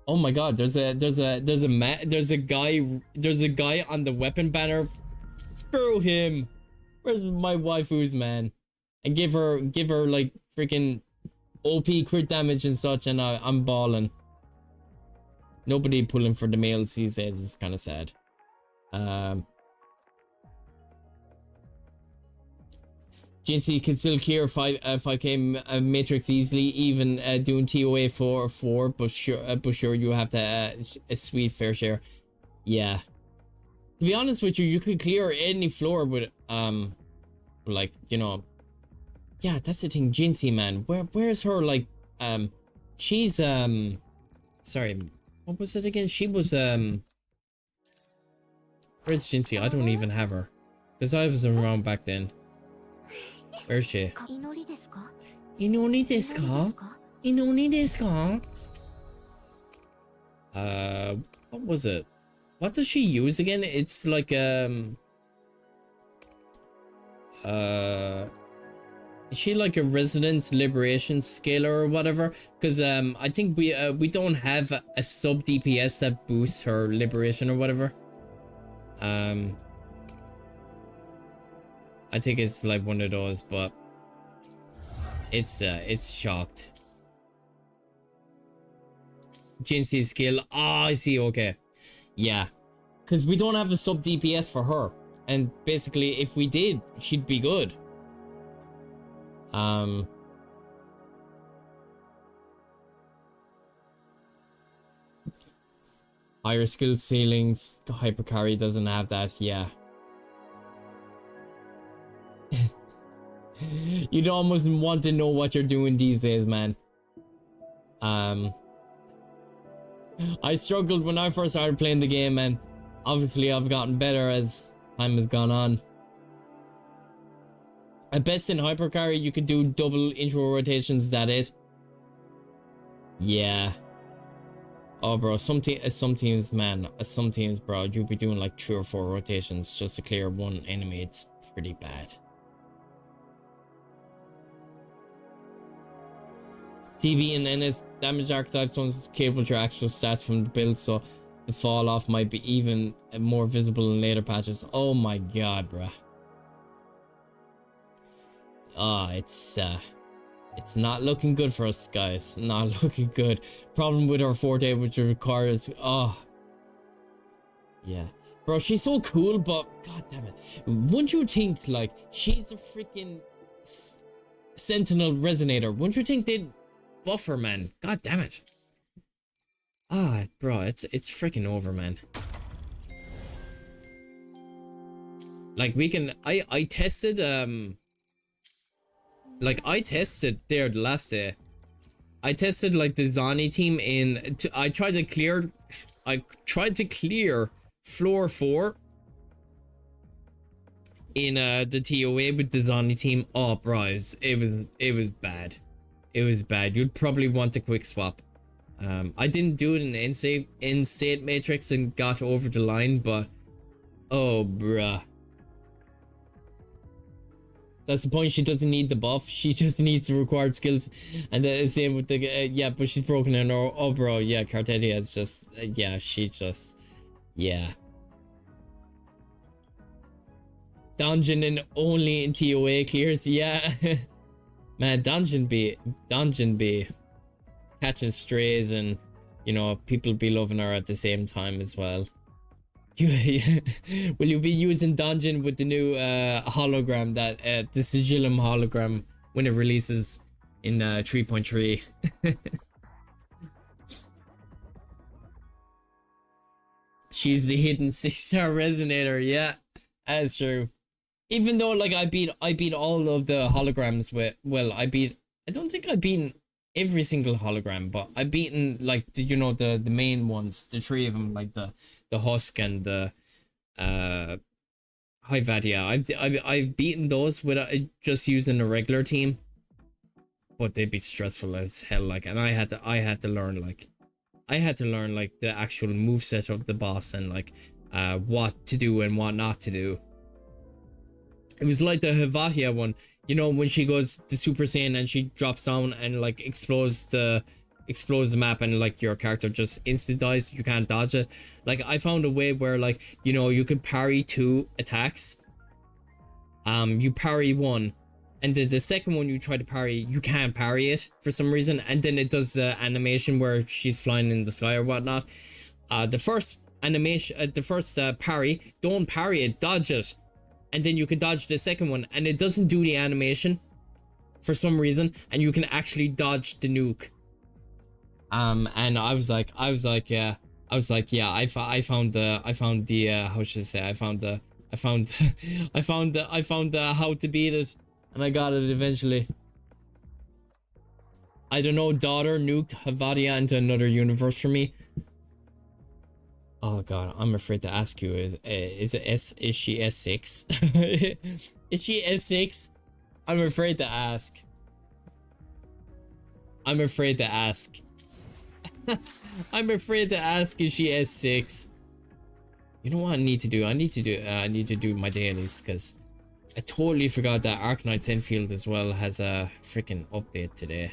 Oh my god, there's a guy on the weapon banner. Screw him. Where's my waifu's, man? And give her like freaking OP crit damage and such, and I'm balling. Nobody pulling for the males these days is kind of sad. GNC can still clear 5k matrix easily, even doing TOA 4, but sure you have to a sweet fair share. Yeah. To be honest with you, you could clear any floor with like, you know. Yeah, that's the thing, GNC, man. Where's her, like, she's sorry, what was it again? She was where's GNC? I don't even have her, because I was around back then. Where is she? Inori desu ka? Inori desu ka? What was it? What does she use again? It's like is she like a resonance liberation scaler or whatever? Because I think we don't have a sub DPS that boosts her liberation or whatever. I think it's like one of those, but it's shocked. GNC skill. Ah, I see. Okay, yeah, because we don't have a sub DPS for her, and basically, if we did, she'd be good. Higher skill ceilings. Hypercarry doesn't have that. Yeah. You'd almost want to know what you're doing these days, man. I struggled when I first started playing the game, and obviously I've gotten better as time has gone on. At best in hypercarry, you could do double intro rotations. Is that it? Yeah. Oh, bro, some teams, man, some teams, bro, you'll be doing like 3 or 4 rotations just to clear one enemy. It's pretty bad. TB and NS damage archetypes don't cable your actual stats from the build, so the fall off might be even more visible in later patches. Oh my god, bruh. It's not looking good for us, guys. Not looking good. Problem with our forte, which requires yeah. Bro, she's so cool, but god damn it. Wouldn't you think, like, she's a freaking sentinel resonator? Wouldn't you think they'd buffer, man? God damn it. Bro, it's freaking over, man. Like, we can I tested like I tested there the last day. I tested like the Zani team in I tried to clear floor 4 in the TOA with the Zani team. Oh, bro, it was bad. It was bad. You'd probably want a quick swap. I didn't do it in in-state matrix and got over the line, but oh, bruh. That's the point. She doesn't need the buff. She just needs the required skills. And the same with the yeah, but she's broken in. Oh, bro, yeah, Cartetia is just yeah, she just yeah. Dungeon and only in TOA clears, yeah. Man, dungeon be catching strays, and you know, people be loving her at the same time as well. Will you be using dungeon with the new hologram, that the sigillum hologram, when it releases in 3.3? She's the hidden 6-star resonator. Yeah, that's true. Even though, like, I beat all of the holograms with, well, I don't think I've beaten every single hologram, but I've beaten, like, the main ones, the 3 of them, like the Husk and the Hivat. Yeah, I've beaten those with just using a regular team, but they'd be stressful as hell. Like, and I had to learn like the actual moveset of the boss, and like what to do and what not to do. It was like the Havatia one. You know, when she goes to Super Saiyan and she drops down and like explodes the map and like your character just instant dies. You can't dodge it. Like I found a way where like, you know, you could parry 2 attacks. You parry one, and then the second one you try to parry, you can't parry it for some reason, and then it does the animation where she's flying in the sky or whatnot. The first animation, the first parry, don't parry it, dodge it. And then you can dodge the second one and it doesn't do the animation for some reason, and you can actually dodge the nuke. And I was like, yeah, I found the how should I say, I found the how to beat it, and I got it eventually. I don't know, daughter nuked Havatia into another universe for me. Oh god, I'm afraid to ask you, is she S6? Is she S6? I'm afraid to ask. I'm afraid to ask. I'm afraid to ask, is she S6? You know what I need to do? I need to do my dailies, because I totally forgot that Arknights Enfield as well has a freaking update today.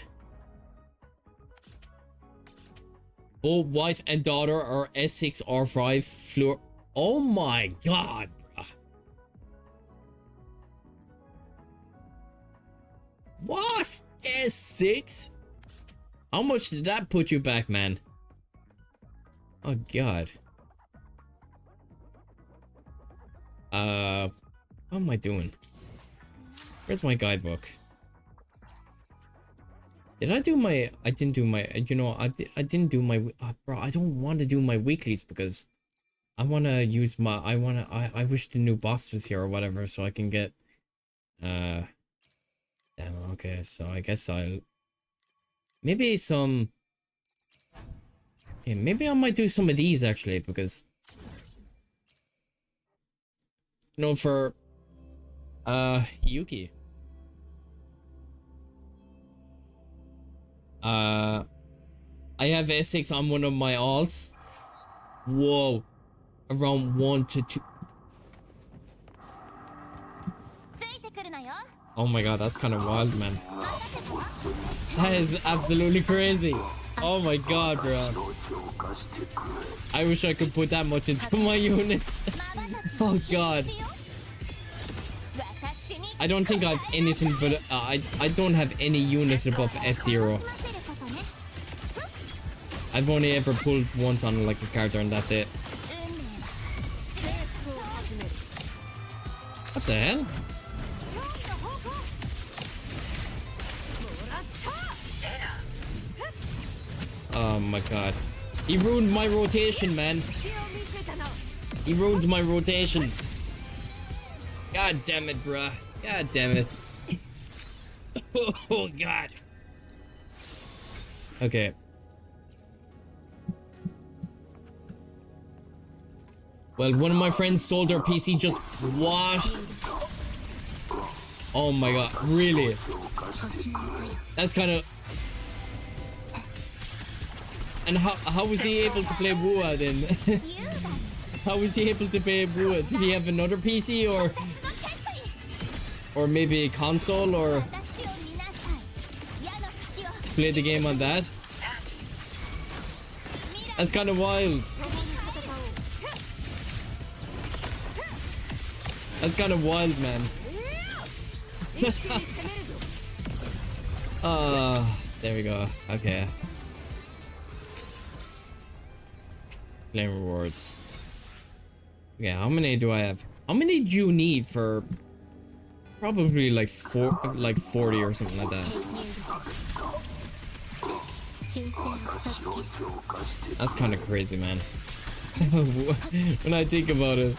Both wife and daughter are S6 R5 fluor. Oh my god, bruh. What? S6? How much did that put you back, man? Oh god. What am I doing? Where's my guidebook? Did I do my... I didn't do my... You know, I didn't do my... bro, I don't want to do my weeklies because I want to use my... I wish the new boss was here or whatever so I can get... Damn, okay, so I guess I'll... Maybe some... Okay, maybe I might do some of these actually, because... You know, for... Yuki. I have S6 on one of my alts. Whoa. Around 1 to 2. Oh my god, that's kind of wild, man. That is absolutely crazy. Oh my god, bro. I wish I could put that much into my units. Oh god. I don't think I have anything but I don't have any unit above S0. I've only ever pulled once on like a character and that's it. What the hell? Oh my god. He ruined my rotation, man. He ruined my rotation. God damn it, bruh. God damn it. Oh god. Okay. Well, one of my friends sold their PC just... What? Oh my god, really? That's kind of... And how was he able to play wuwa then? How was he able to play wuwa? Did he have another PC or maybe a console or to play the game on that? That's kind of wild. That's kind of wild, man. There we go. Okay. Flame rewards. Okay, how many do I have? How many do you need for? Probably like 40 or something like that. That's kind of crazy, man. When I think about it.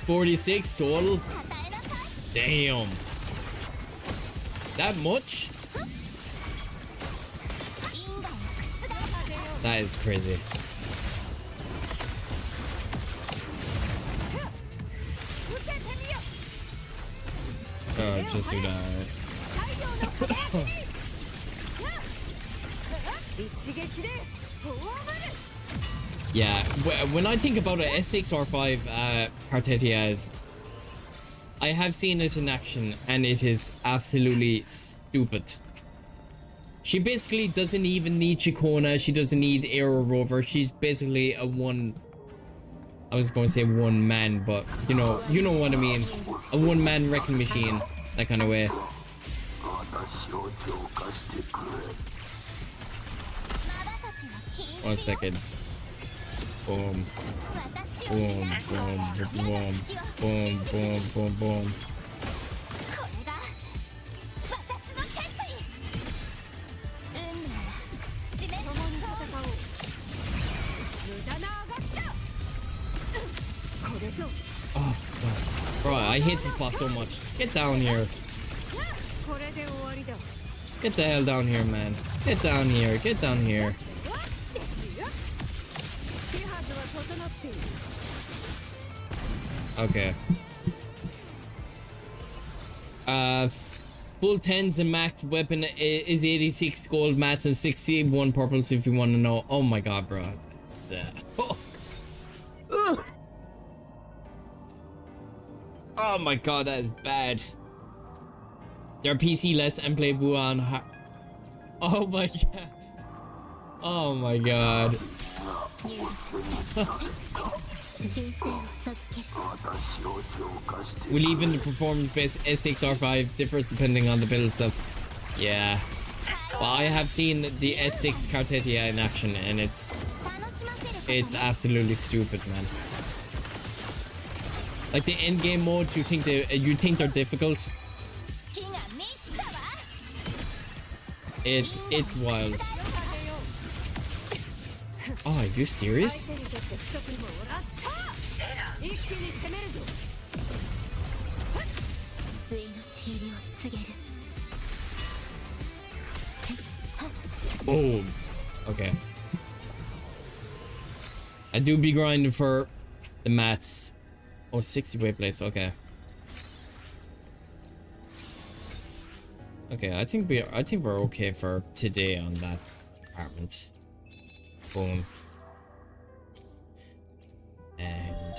46 total? Damn. That much? That is crazy. Oh, just do that. Yeah, when I think about it, S6R5 Cartetias, I have seen it in action and it is absolutely stupid. She basically doesn't even need Chikona, she doesn't need Aero Rover, she's basically a one... I was going to say one man, but you know what I mean. A one man wrecking machine, that kind of way. 1 second. Boom. Boom, boom, boom, boom, boom, boom, boom. Oh, bro, I hate this boss so much. Get down here. Get the hell down here, man. Get down here. Get down here. Okay. Full 10s and max weapon is 86 gold mats and 61 purples if you want to know. Oh my god, bro. It's oh my god, that is bad. They're PC less and play wuwa on oh my god. Oh my god. Will even the performance-based S6R5 differs depending on the build stuff. Yeah. Well, I have seen the S6 Cartetia in action and it's absolutely stupid, man. Like the end game modes, you think they're difficult. It's wild. Oh, are you serious? Boom. Okay. I do be grinding for the mats. Oh, 60 weight plates. Okay. Okay, I think we're okay for today on that department. Boom. And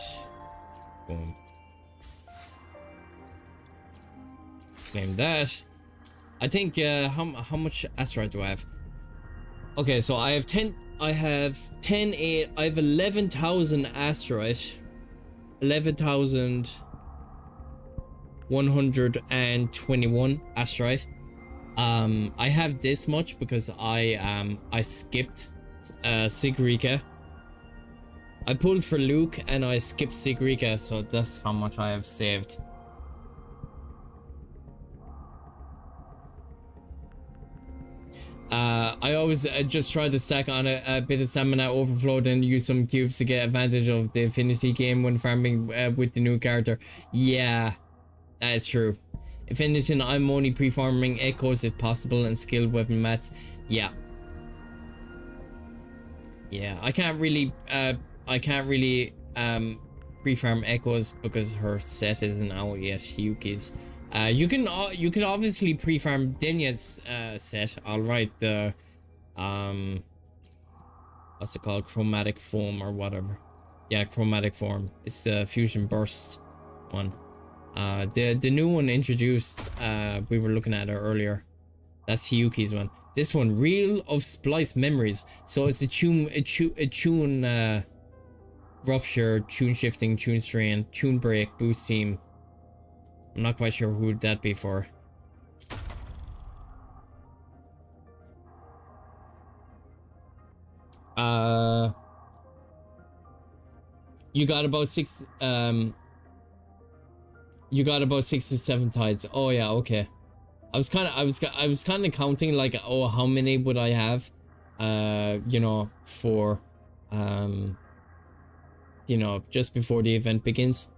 boom. Claim that. I think how much asteroid do I have? Okay, so I have 10 8 I have 11,000 asteroid. 11,121 asteroid. I have this much because I skipped Sigrika. I pulled for Luke and I skipped Sigrika, so that's how much I have saved. I always just try to stack on a bit of stamina overflow, then use some cubes to get advantage of the Infinity game when farming with the new character. Yeah, that is true. If anything, I'm only pre-farming echoes if possible and skilled weapon mats. Yeah. Yeah, I can't really pre-farm echoes because her set isn't out yet. Yuki's. You can obviously pre-farm Denya's set. All right, the what's it called? Chromatic foam or whatever. Yeah, chromatic form. It's the fusion burst one. The new one introduced. We were looking at it earlier. That's Hiyuki's one. This one, Reel of Splice Memories. So it's a tune rupture, tune shifting, tune strain, tune break, boost team. I'm not quite sure who would that be for. You got about 6 to 7 tides. Oh yeah, okay. I was kind of counting like, oh, how many would I have? You know, for you know, just before the event begins.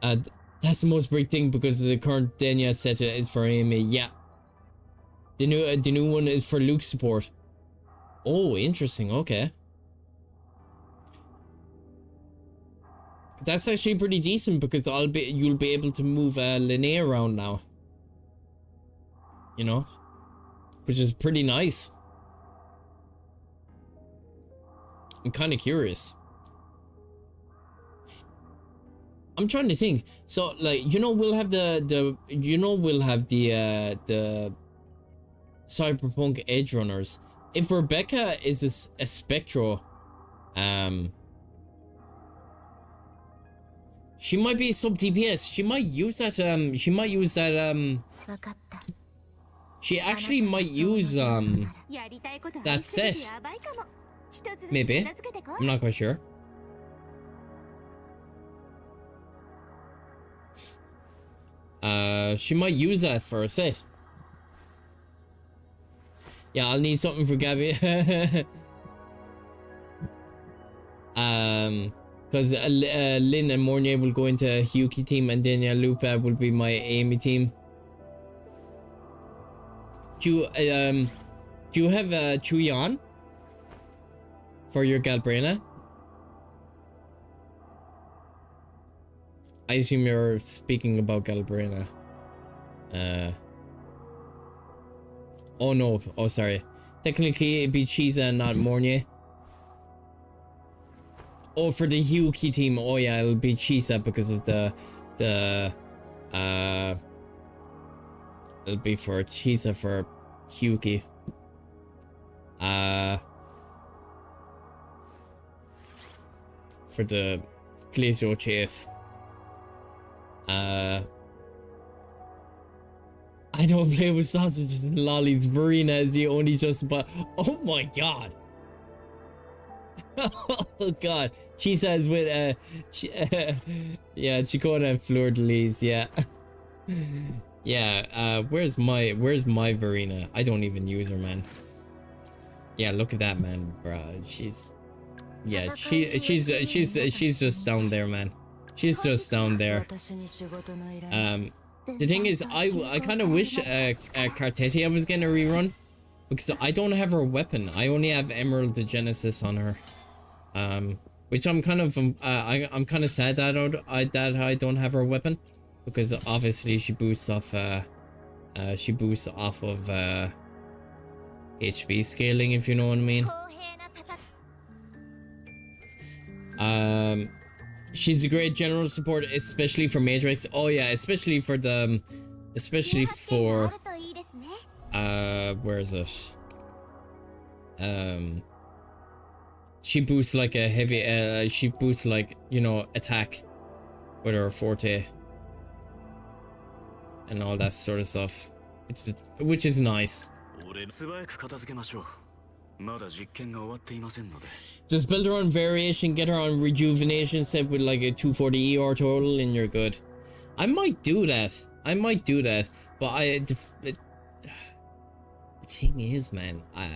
That's the most big thing because the current Denya set is for AMA. Yeah. The new one is for Luke support. Oh, interesting. Okay. That's actually pretty decent because you'll be able to move Linnea around now. You know, which is pretty nice. I'm kind of curious. I'm trying to think. So like, you know, we'll have the Cyberpunk Edge Runners. If Rebecca is a Spectro, she might be sub DPS. She might use that she actually might use that set. Maybe. I'm not quite sure. She might use that for a set. Yeah, I'll need something for Gabby. Because Lynn and Mornier will go into Hyuki team, and then Lupa will be my Amy team. Do you have Chuyan for your Galbrina? I assume you're speaking about Galbrina. Oh no, oh sorry. Technically it'd be Chiza and not Mornier. Oh, for the Hyuki team, oh yeah, it'll be Chiza because of it'll be for Chiza for Hyuki. For the Glacio Chief. I don't play with sausages and lollies. Marina is the only just but oh my god. Oh god. She says with yeah, Chicona and Fleur de Lis, yeah. Yeah, where's my Verena? I don't even use her, man. Yeah, look at that, man, bruh. She's just down there, man. She's just down there. The thing is, I kind of wish Cartetia was gonna rerun, because I don't have her weapon. I only have Emerald the Genesis on her, which I'm kind of I'm kind of sad that I don't have her weapon, because obviously she boosts off of HP scaling, if you know what I mean. She's a great general support, especially for Matrix. Oh yeah, especially for where is it? She boosts like a heavy she boosts like, you know, attack with her forte and all that sort of stuff, which is nice. Just build her on variation, get her on rejuvenation set with like a 240 ER total, and you're good. I might do that. But the thing is, man, I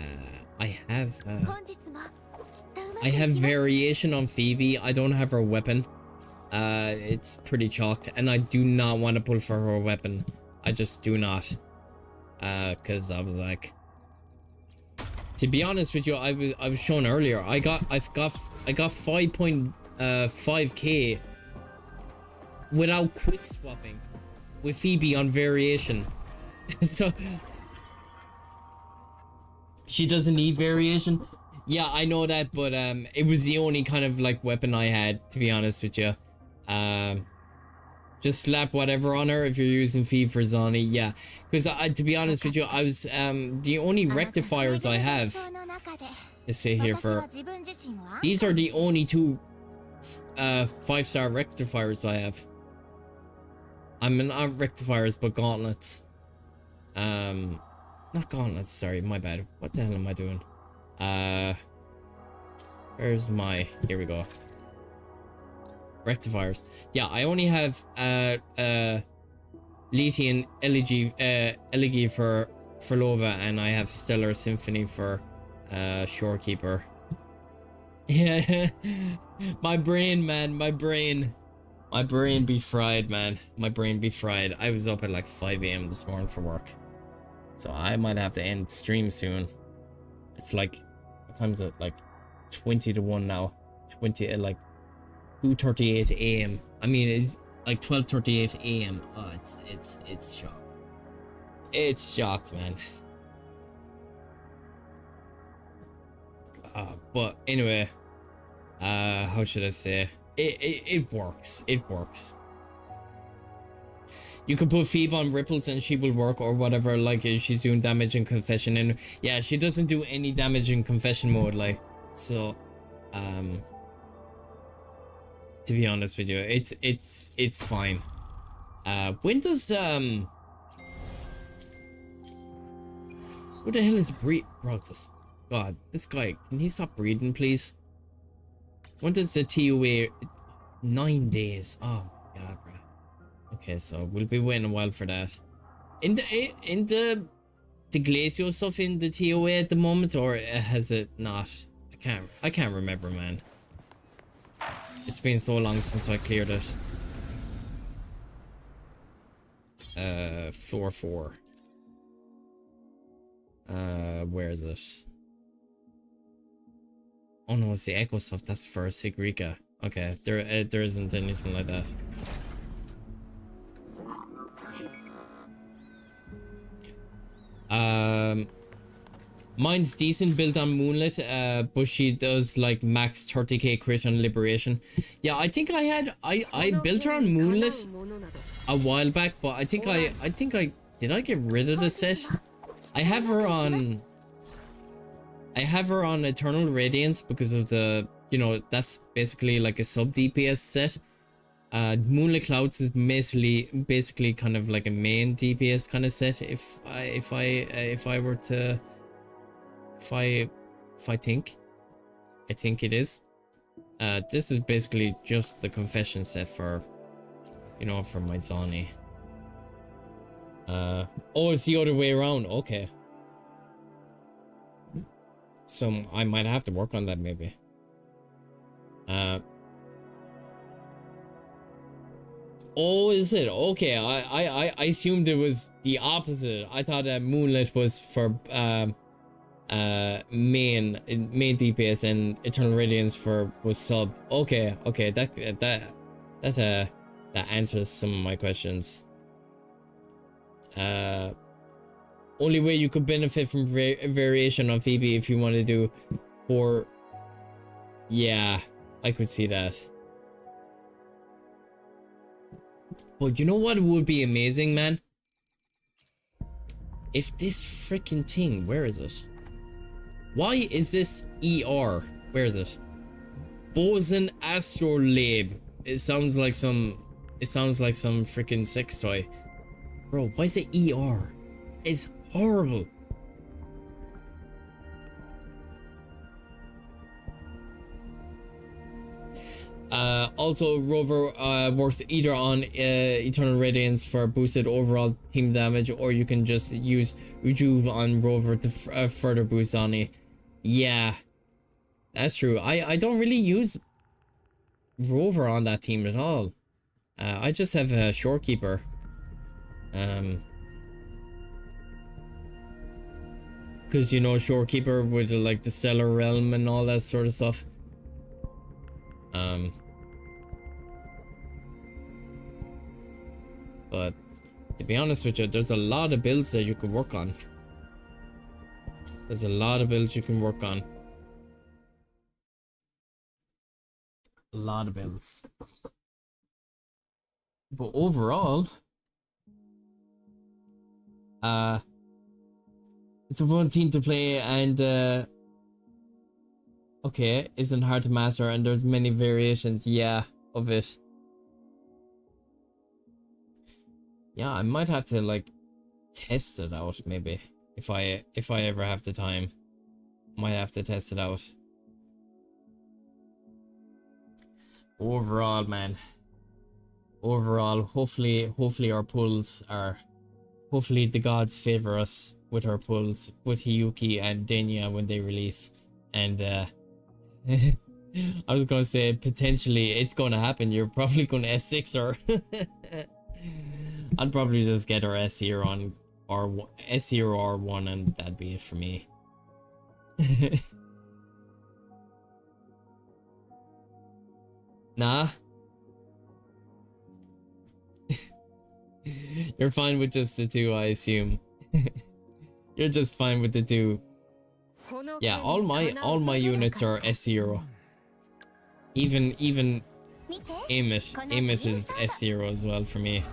have variation on Phoebe. I don't have her weapon. It's pretty chalked, and I do not want to pull for her weapon. I just do not. Cause I was like, to be honest with you, I was shown earlier. I got 5.5k without quick swapping with Phoebe on variation. So she doesn't need variation. Yeah, I know that, but it was the only kind of like weapon I had, to be honest with you. Just slap whatever on her if you're using Phoebe for Zani, yeah. Because to be honest with you, I was the only rectifiers I have. Let's say here for these are the only two 5-star rectifiers I have. I mean, not rectifiers, but gauntlets. Not gauntlets. Sorry, my bad. What the hell am I doing? Where's my? Here we go. Rectifiers. Yeah, I only have Letian Elegy for Lova, and I have Stellar Symphony for Shorekeeper. Yeah. My brain, man, my brain be fried, man. My brain be fried. I was up at like 5 AM this morning for work, so I might have to end stream soon. It's like, what time is it? Like 20 to 1 now. 20 like 2:38 AM. I mean, it's like 12:38 AM. Oh, it's shocked. It's shocked, man. But anyway, how should I say? It works. It works. You could put Phoebe on ripples and she will work or whatever, like if she's doing damage in confession, and yeah, she doesn't do any damage in confession mode, like, so to be honest with you, it's fine. When does who the hell is bro, this god, this guy, can he stop breathing please? When does the TOA 9 days? Oh my god, bro. Okay, so we'll be waiting a while for that. In the Glacio stuff in the TOA at the moment, or has it not? I can't remember, man. It's been so long since I cleared it. Floor 4. Where is it? Oh no, it's the Echo stuff. That's for Sigrika. Okay, there isn't anything like that. Mine's decent built on Moonlit, but she does like max 30k crit on Liberation. Yeah, I think I built her on Moonlit a while back, but I think I did I get rid of the set? I have her on Eternal Radiance because of the, you know, that's basically like a sub DPS set. Moonlit Clouds is basically kind of like a main DPS kind of set. If I think it is. This is basically just the confession set for, you know, for my Zani. Oh, it's the other way around. Okay. So I might have to work on that maybe. Oh, is it? Okay, I assumed it was the opposite. I thought that Moonlit was for main DPS and Eternal Radiance was sub. Okay, that answers some of my questions. Only way you could benefit from variation on Phoebe if you want to do 4. Yeah, I could see that. But you know what would be amazing, man? If this freaking thing, where is it? Why is this ER? Where is it? Boson Astrolabe. It sounds like some freaking sex toy. Bro, why is it ER? It's horrible. Also, Rover works either on Eternal Radiance for boosted overall team damage, or you can just use Rejuve on Rover to further boost on it. Yeah, that's true. I don't really use Rover on that team at all. I just have a Shorekeeper. Because, you know, Shorekeeper with like the Stellar Realm and all that sort of stuff. But to be honest with you, there's a lot of builds that you could work on. There's a lot of builds you can work on. A lot of builds. But overall, it's a fun team to play, and okay, isn't hard to master, and there's many variations, yeah, of it. Yeah, I might have to like test it out maybe if I ever have the time. Might have to test it out. Overall, man. Overall, hopefully our pulls are, hopefully the gods favor us with our pulls with Hiyuki and Denya when they release. And I was gonna say potentially it's gonna happen. You're probably gonna S6 her. I'd probably just get her S tier on, or S tier or R1, and that'd be it for me. Nah. You're fine with just the 2, I assume. You're just fine with the 2. Yeah, all my units are S0. Even Amos is S0 as well for me.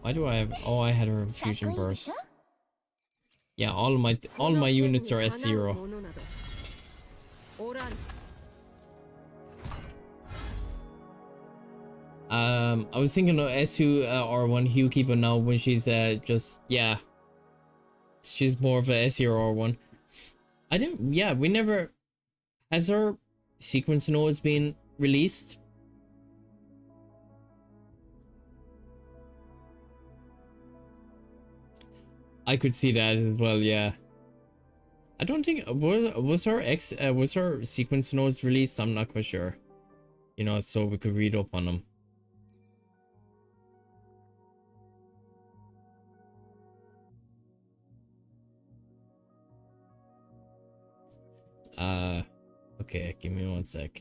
Why do I have? Oh, I had her fusion burst. Yeah, all my units are S0. I was thinking of S2 R1 Hyuki, but now when she's just, yeah, she's more of a S0 R1. I didn't, yeah, we never, has her sequence nodes been released? I could see that as well, yeah. I don't think, was her sequence nodes released? I'm not quite sure. You know, so we could read up on them. Okay, give me 1 sec.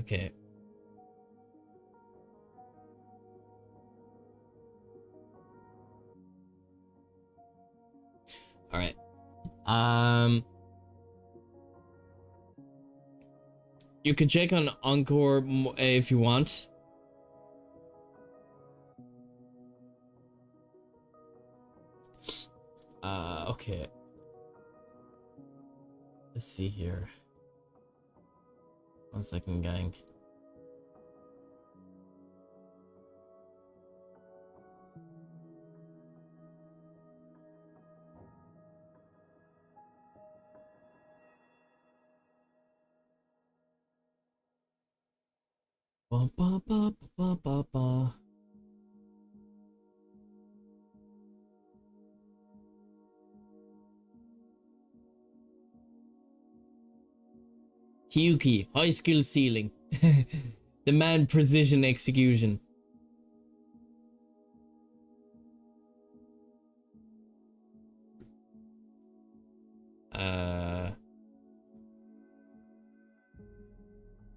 Okay. All right. You can check on Encore if you want. Okay. Let's see here. 1 second, gang. Ba ba ba ba ba ba. Hyuki, high skill ceiling. Demand precision execution.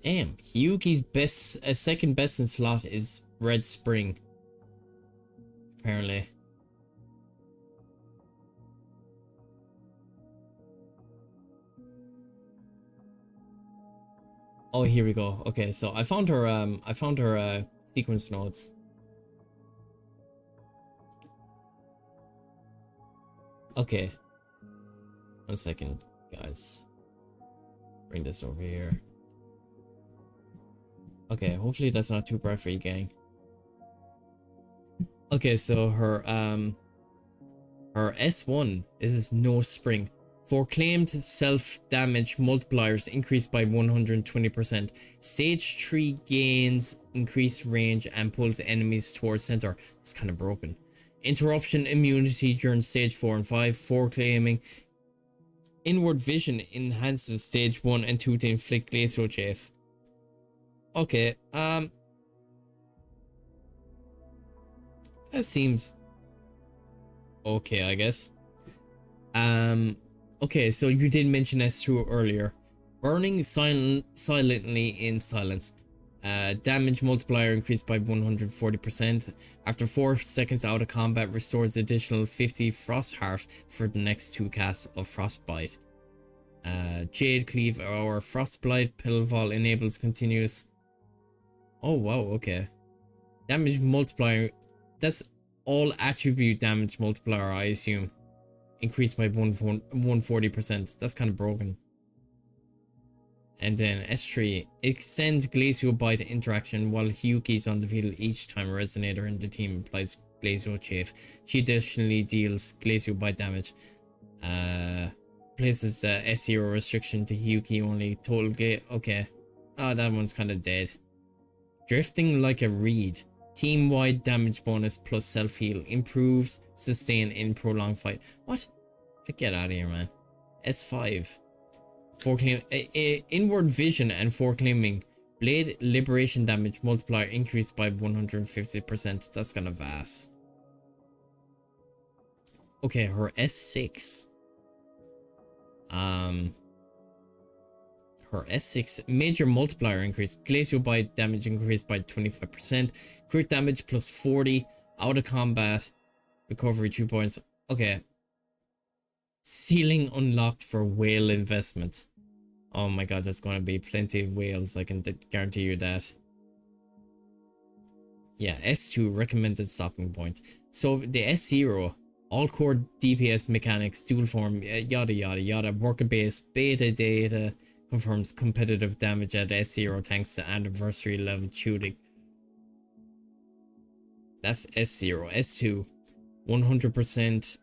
Damn, Hyuki's second best in slot is Red Spring. Apparently. Oh, here we go. Okay, so I found her sequence nodes. Okay. 1 second, guys. Bring this over here. Okay, hopefully that's not too bright for you, gang. Okay, so her S1 is no spring. For claimed self-damage multipliers increased by 120%. Stage 3 gains increased range and pulls enemies towards center. It's kind of broken. Interruption immunity during stage 4 and 5. For claiming inward vision enhances stage 1 and 2 to inflict glacial chafe. Okay, that seems okay, I guess. Okay, so you did mention S2 earlier. Burning silently in silence. Damage multiplier increased by 140%. After 4 seconds out of combat, restores additional 50 frost heart for the next 2 casts of frostbite. Jade cleave or frostbite pillfall enables continuous. Oh wow, okay. Damage multiplier, that's all attribute damage multiplier, I assume. Increased by 140%. That's kind of broken. And then S3 extends glacial bite interaction while Hyuki is on the field each time a resonator in the team applies glacial chafe. She additionally deals glacial bite damage. Places S0 restriction to Hyuki only. Total okay. Oh, that one's kind of dead. Drifting like a reed. Team-wide damage bonus plus self-heal. Improves sustain in prolonged fight. What? Get out of here, man. S5. Inward vision and foreclaiming. Blade liberation damage multiplier increased by 150%. That's kind of vast. Okay, her S6. her S6 major multiplier increase. Glacial bite damage increased by 25%. Crit damage plus 40. Out of combat. Recovery 2 points. Okay. Ceiling unlocked for whale investment. Oh my god, there's going to be plenty of whales. I can guarantee you that. Yeah, S2 recommended stopping point. So the S0, all core DPS mechanics, dual form, yada yada yada, worker base, beta data, confirms competitive damage at S0 thanks to anniversary level tuning. That's S0. S2, 100%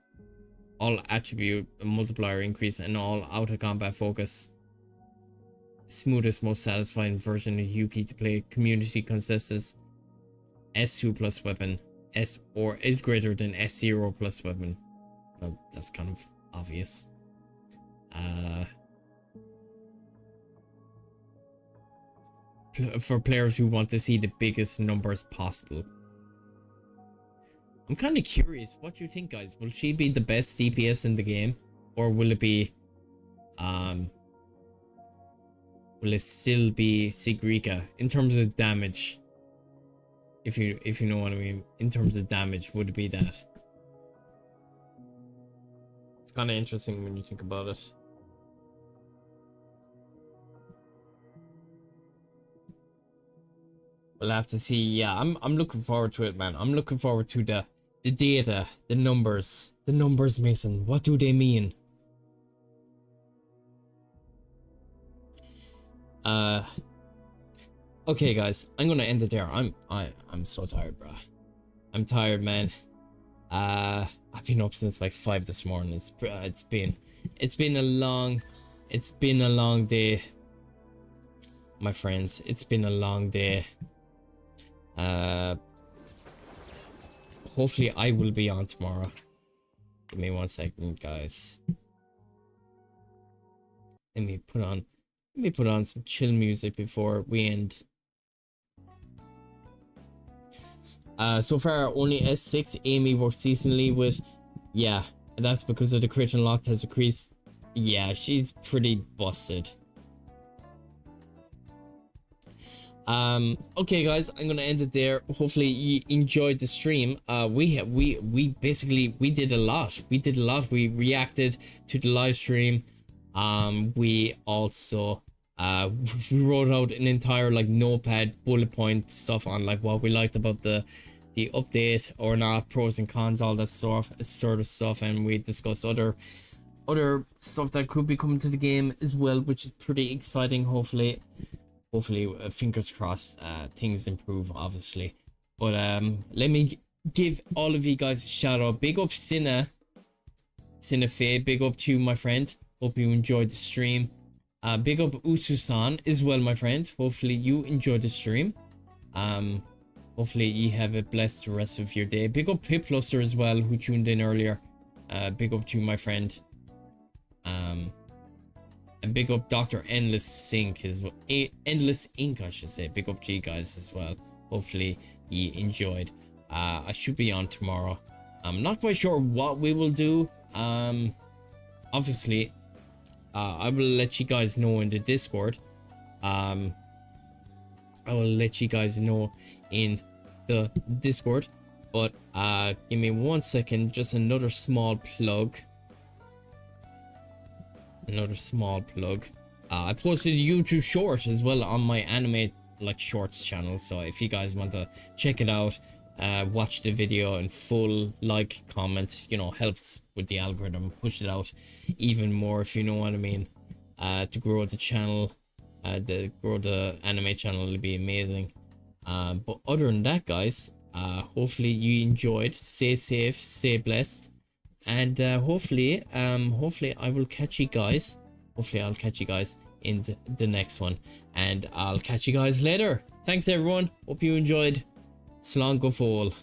all attribute multiplier increase and all out of combat focus. Smoothest, most satisfying version of Yuki to play. Community consensus. S2 plus weapon. S or is greater than S0 plus weapon. Well, that's kind of obvious. For players who want to see the biggest numbers possible. I'm kind of curious. What do you think, guys? Will she be the best DPS in the game, or will it be, will it still be Sigrika in terms of damage? If you know what I mean, in terms of damage, would it be that? It's kind of interesting when you think about it. We'll have to see. Yeah, I'm looking forward to it, man. I'm looking forward to the data, the numbers, Mason. What do they mean? Okay, guys, I'm gonna end it there. I'm so tired, bro. I'm tired, man. I've been up since like 5 this morning. It's been a long day, my friends. It's been a long day. Hopefully I will be on tomorrow. Give me 1 second, guys. Let me put on some chill music before we end. So far only S6 Amy works decently with. Yeah, that's because of the crit unlocked has increased. Yeah, she's pretty busted. Okay, guys, I'm gonna end it there. Hopefully you enjoyed the stream. We basically did a lot. We reacted to the live stream. We also we wrote out an entire like notepad bullet point stuff on like what we liked about the update or not, pros and cons, all that sort of stuff, and we discussed other stuff that could be coming to the game as well, which is pretty exciting. Hopefully fingers crossed, things improve, obviously. But let me give all of you guys a shout out. Big up Cinna Faye, big up to you, my friend. Hope you enjoyed the stream. Big up Utsu-san as well, my friend. Hopefully you enjoyed the stream. Hopefully you have a blessed rest of your day. Big up Pipluster as well, who tuned in earlier. Big up to you, my friend. And big up Dr. Endless Sink as well. Endless Ink, I should say. Big up to you guys as well. Hopefully you enjoyed. I should be on tomorrow. I'm not quite sure what we will do. Obviously, I will let you guys know in the Discord. I will let you guys know in the Discord. But give me 1 second. Just another small plug. I posted a YouTube short as well on my anime like shorts channel, so if you guys want to check it out, watch the video in full, like, comment, you know, helps with the algorithm, push it out even more, if you know what I mean, to grow the channel, grow the anime channel. Will be amazing. But other than that, guys, hopefully you enjoyed. Stay safe, stay blessed. And hopefully I will catch you guys. Hopefully I'll catch you guys in the next one. And I'll catch you guys later. Thanks everyone. Hope you enjoyed. Slán go fóill.